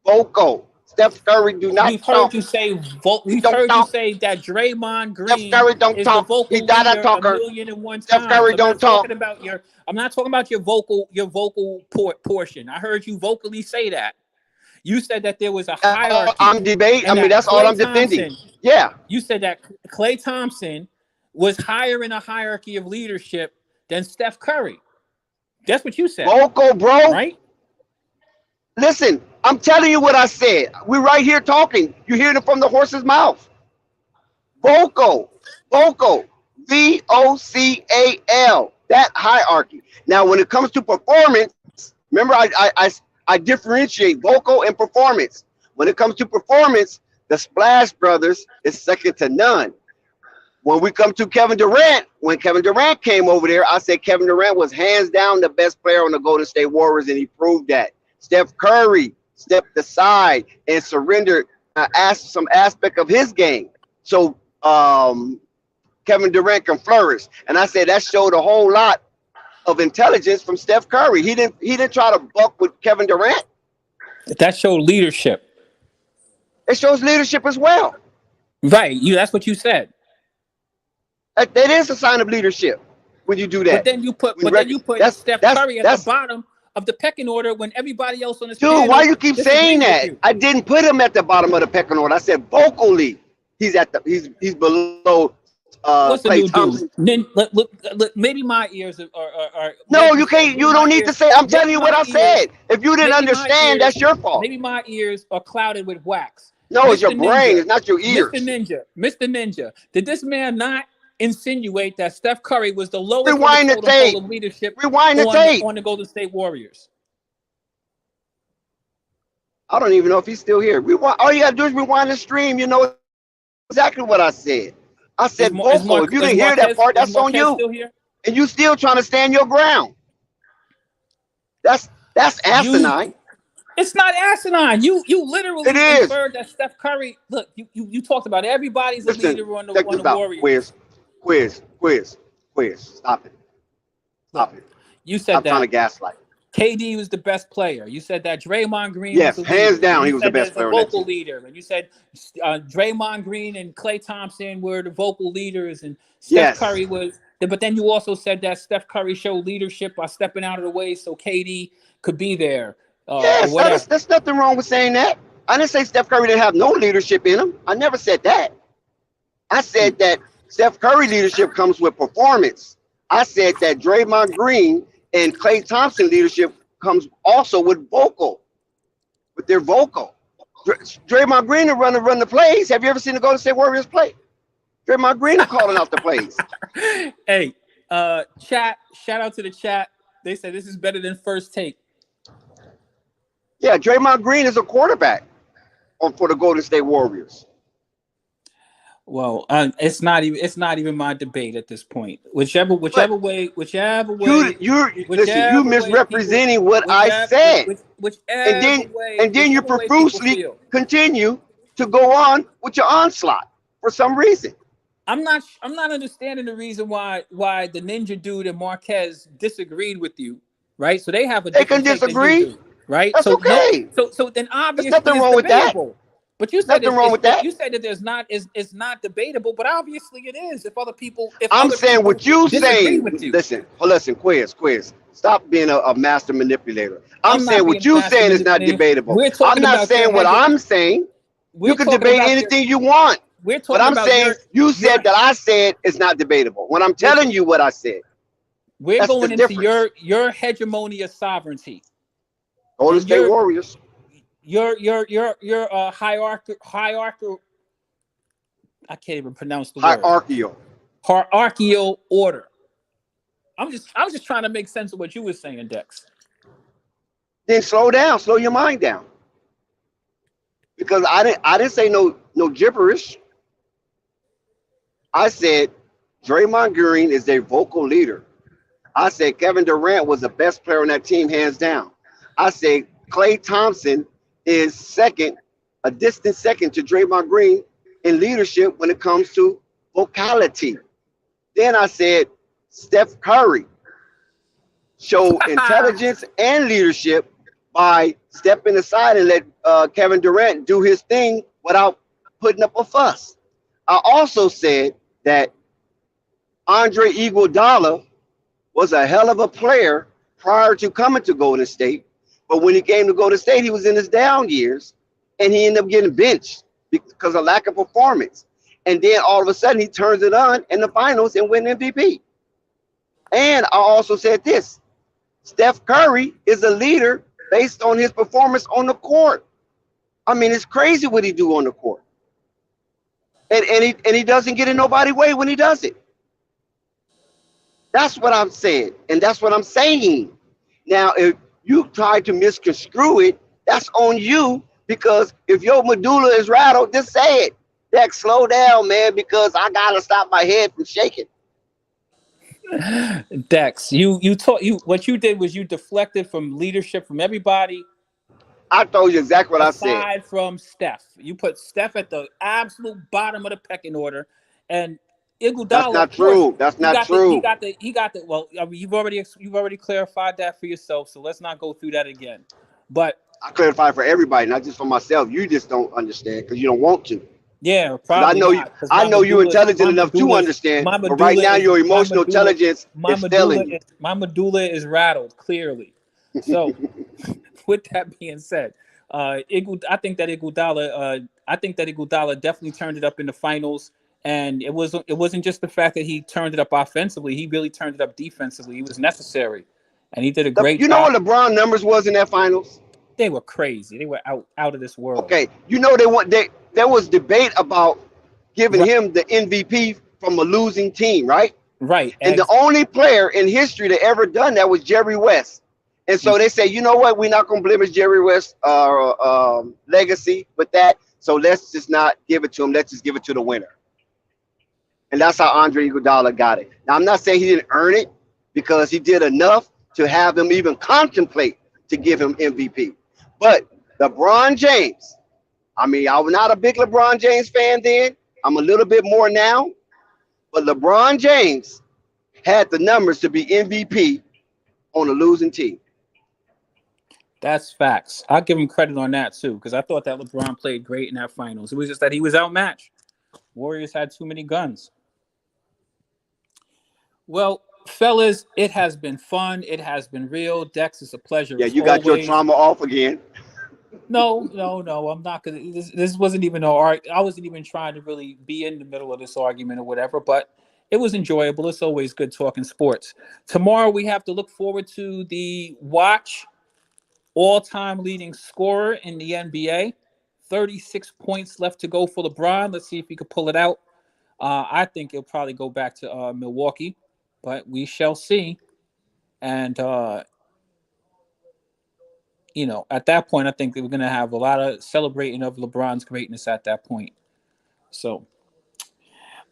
Vocal. Steph Curry do not We've talk. Heard you say We've heard you say that Draymond Green Steph Curry don't is talk. the vocal He not a leader talker. 1,000,001 Steph times. Curry don't talk. I'm not talking about your vocal portion. I heard you vocally say that. You said that there was a hierarchy. I'm debating. I mean, that's all I'm defending. Yeah. You said that Klay Thompson was higher in a hierarchy of leadership than Steph Curry. That's what you said. Vocal, bro. Right? Listen, I'm telling you what I said. We're right here talking. You're hearing it from the horse's mouth. Vocal. Vocal. VOCAL. That hierarchy. Now, when it comes to performance, remember I differentiate vocal and performance. When it comes to performance, the Splash Brothers is second to none. When we come to Kevin Durant, when Kevin Durant came over there, I said Kevin Durant was hands down the best player on the Golden State Warriors, and he proved that. Steph Curry stepped aside and surrendered some aspect of his game. So Kevin Durant can flourish. And I said that showed a whole lot of intelligence from Steph Curry. He didn't try to buck with Kevin Durant. That showed leadership. It shows leadership as well. Right. That's what you said. That is a sign of leadership when you do that. But then you put Steph Curry at the bottom of the pecking order when everybody else on this panel. Dude, why you keep saying that? I didn't put him at the bottom of the pecking order. I said vocally he's below what's the Klay new Thompson. dude? Look, maybe my ears are no, you can't. You don't need to say. I'm telling you what I said. If you didn't understand, that's your fault. Maybe my ears are clouded with wax. No, it's your brain. It's not your ears. Mr. Ninja, did this man not insinuate that Steph Curry was the lowest Rewind the tape. of leadership Rewind the tape. on the Golden State Warriors? I don't even know if he's still here. All you gotta do is rewind the stream. You know exactly what I said. I said vocal. If you didn't hear that part, that's on you. And you still trying to stand your ground. That's asinine. It's not asinine. You literally inferred that Steph Curry. Look, you talked about everybody's a leader on the Warriors. Quiz. Stop it. You said Stop that trying to gaslight. KD was the best player. You said that Draymond Green. Yes, was hands down, he was the best player. Vocal leader, and you said Draymond Green and Klay Thompson were the vocal leaders, and Steph Curry was. But then you also said that Steph Curry showed leadership by stepping out of the way so KD could be there. Yes, there's nothing wrong with saying that. I didn't say Steph Curry didn't have no leadership in him. I never said that. I said that Steph Curry leadership comes with performance. I said that Draymond Green and Klay Thompson leadership comes also with their vocal. Draymond Green to run the plays. Have you ever seen the Golden State Warriors play? Draymond Green calling out the plays. Hey, chat, shout out to the chat. They said this is better than First Take. Yeah, Draymond Green is a quarterback for the Golden State Warriors. Well, it's not even my debate at this point. Whichever way. You're misrepresenting what I said. And then you profusely continue to go on with your onslaught for some reason. I'm not understanding the reason why the Ninja Dude and Marquez disagreed with you, right? So they have a different can disagree, right? That's okay. So then obviously there's nothing wrong with that. But you said nothing wrong with that. You said that it's not debatable, but obviously it is. I'm saying what you saying. Listen, quiz. Stop being a master manipulator. I'm saying what you saying is not debatable. I'm not saying what I'm saying. You can debate anything you want. But I'm saying you said that I said it's not debatable. When I'm telling you what I said, we're going into your hegemony of sovereignty. Golden State Warriors. Your hierarchical. I can't even pronounce the word. Hierarchical order. I was just trying to make sense of what you were saying, Dex. Then slow down, slow your mind down. Because I didn't say no gibberish. I said Draymond Green is a vocal leader. I said Kevin Durant was the best player on that team, hands down. I said Klay Thompson is a distant second to Draymond Green in leadership when it comes to vocality. Then I said Steph Curry showed intelligence and leadership by stepping aside and let Kevin Durant do his thing without putting up a fuss. I also said that Andre Iguodala was a hell of a player prior to coming to Golden State. But when he came to Golden State, he was in his down years, and he ended up getting benched because of lack of performance. And then all of a sudden, he turns it on in the finals and win MVP. And I also said this: Steph Curry is a leader based on his performance on the court. I mean, it's crazy what he do on the court. And he doesn't get in nobody's way when he does it. That's what I'm saying, and that's what I'm saying. Now, if you try to misconstrue it, that's on you, because if your medulla is rattled, just say it. Dex, slow down, man, because I gotta stop my head from shaking. Dex, what you did was you deflected from leadership from everybody. I told you exactly what I said. Aside from Steph, you put Steph at the absolute bottom of the pecking order, and Iguodala. That's not true. That's not true. He got the. Well, I mean, you've already clarified that for yourself, so let's not go through that again. But I clarify for everybody, not just for myself. You just don't understand because you don't want to. Yeah, Because probably not. Because I know you're intelligent enough to understand, but right now your emotional intelligence is failing you. my medulla is rattled clearly. So, with that being said, I think that Iguodala definitely turned it up in the finals, and it wasn't just the fact that he turned it up offensively. He really turned it up defensively. He was necessary, and he did a great You know job. what LeBron numbers was in that finals? They were crazy. They were out of this world. Okay, you know there was debate about giving Right, him the MVP from a losing team, right? right. And the only player in history that ever done that was Jerry West. And so they say, you know what? We're not going to blemish Jerry West's legacy with that. So let's just not give it to him. Let's just give it to the winner. And that's how Andre Iguodala got it. Now, I'm not saying he didn't earn it because he did enough to have them even contemplate to give him MVP. But LeBron James, I mean, I was not a big LeBron James fan then. I'm a little bit more now. But LeBron James had the numbers to be MVP on a losing team. That's facts. I'll give him credit on that too, because I thought that LeBron played great in that finals. It was just that he was outmatched. Warriors had too many guns. Well, fellas, it has been fun. It has been real. Dex, it's a pleasure. Yeah, As you got your always. trauma off again. No. I'm not gonna. This wasn't even I wasn't even trying to really be in the middle of this argument or whatever. But it was enjoyable. It's always good talking sports. Tomorrow we have to look forward to the watch all-time leading scorer in the NBA. 36 points left to go for LeBron. Let's see if he could pull it out. I think he'll probably go back to Milwaukee, but we shall see. And at that point, I think that we're going to have a lot of celebrating of LeBron's greatness at that point. So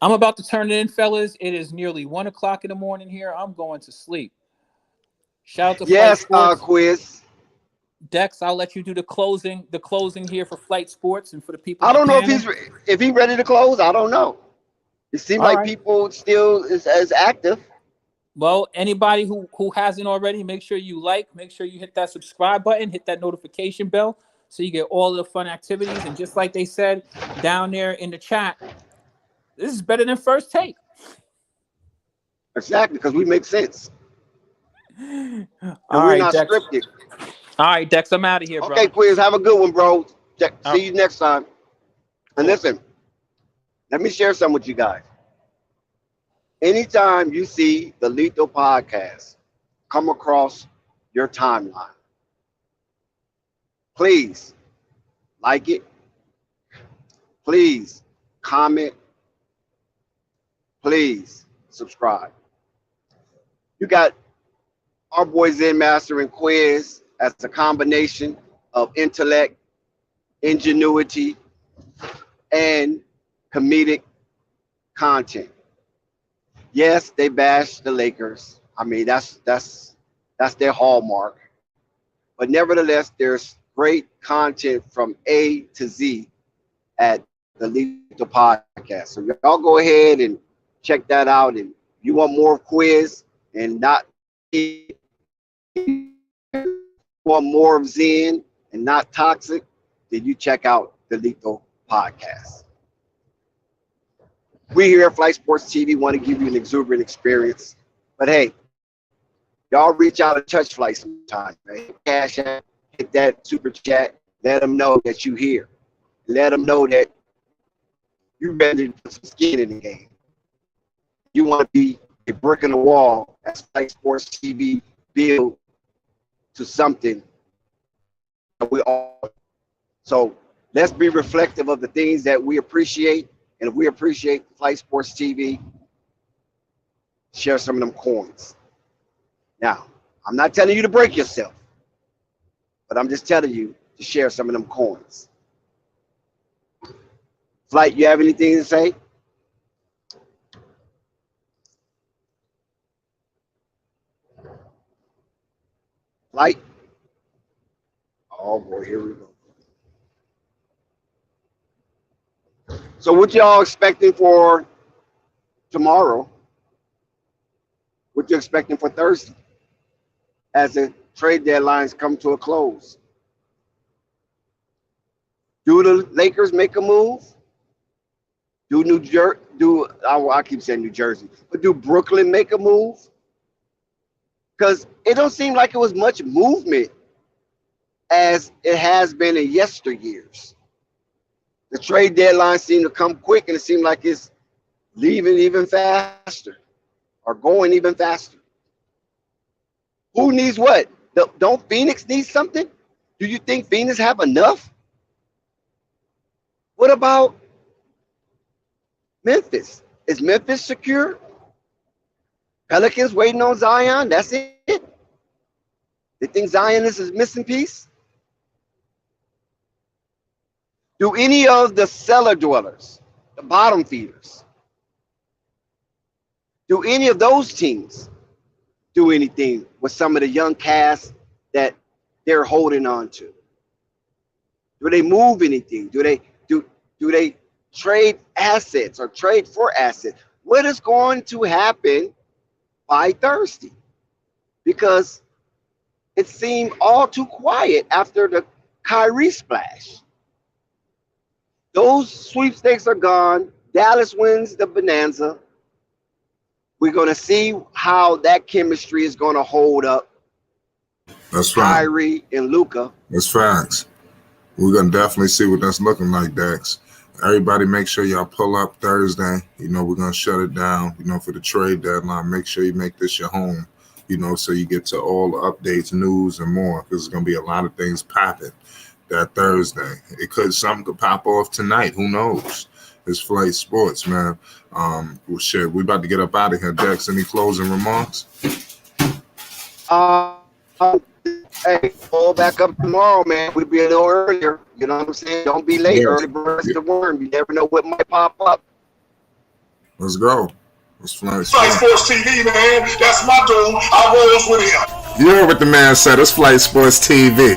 I'm about to turn it in, fellas. It is nearly 1:00 in the morning here. I'm going to sleep. Shout out to Flight Yes, Sports. Quiz. Dex, I'll let you do the closing here for Flight Sports and for the people I in the don't know panel. if he's ready to close. I don't know. It seems All like right. people still is as active. Well, anybody who hasn't already, make sure you hit that subscribe button, hit that notification bell so you get all of the fun activities. And just like they said down there in the chat, this is better than First Take. Exactly, because we make sense. And we're not scripted. All right, Dex, I'm out of here, bro. Okay, Quiz, have a good one, bro. See right. you next time. And listen, let me share something with you guys. Anytime you see the Lethal Podcast come across your timeline, please like it. Please comment. Please subscribe. You got our boy Zen Master and Quiz as a combination of intellect, ingenuity, and comedic content. Yes, they bash the Lakers. I mean, that's their hallmark. But nevertheless, there's great content from A to Z at the Lethal Podcast. So y'all go ahead and check that out. And you want more Quiz and not want more of Zen and not toxic, then you check out the Lethal Podcast. We here at Flight Sports TV want to give you an exuberant experience. But hey, y'all reach out and touch Flight sometime, man. Cash out, hit that super chat. Let them know that you here. Let them know that you're ready to put some skin in the game. You want to be a brick in the wall as Flight Sports TV build to something that we all. So let's be reflective of the things that we appreciate. And if we appreciate Flight Sports TV, share some of them coins. Now, I'm not telling you to break yourself, but I'm just telling you to share some of them coins. Flight, you have anything to say? Flight? Oh boy, here we go. So what y'all expecting for tomorrow? What you expecting for Thursday as the trade deadlines come to a close? Do the Lakers make a move? Do New Jersey? I keep saying New Jersey, but do Brooklyn make a move? Because it don't seem like it was much movement as it has been in yesteryears. The trade deadline seemed to come quick, and it seemed like it's leaving even faster or going even faster. Who needs what? Don't Phoenix need something? Do you think Phoenix have enough? What about Memphis? Is Memphis secure? Pelicans waiting on Zion? That's it? They think Zion is a missing piece? Do any of the cellar dwellers, the bottom feeders, do any of those teams do anything with some of the young cast that they're holding on to? Do they move anything? Do they trade assets or trade for assets? What is going to happen by Thursday? Because it seemed all too quiet after the Kyrie splash. Those sweepstakes are gone. Dallas wins the bonanza. We're going to see how that chemistry is going to hold up. That's right. Kyrie and Luka. That's facts. We're going to definitely see what that's looking like, Dex. Everybody make sure y'all pull up Thursday. You know, we're going to shut it down, you know, for the trade deadline. Make sure you make this your home, you know, so you get to all the updates, news, and more, because there's going to be a lot of things popping that Thursday. Something could pop off tonight. Who knows? It's Flight Sports, man. Well, shit, we about to get up out of here. Dex, any closing remarks? Hey, pull back up tomorrow, man. We'll be a little earlier. You know what I'm saying? Don't be late. Yeah. Early birds the worm. You never know what might pop up. Let's go. Let's Flight Flight Sports. Sports TV, man. That's my dude. I rolls with him. You heard what the man said. It's Flight Sports TV.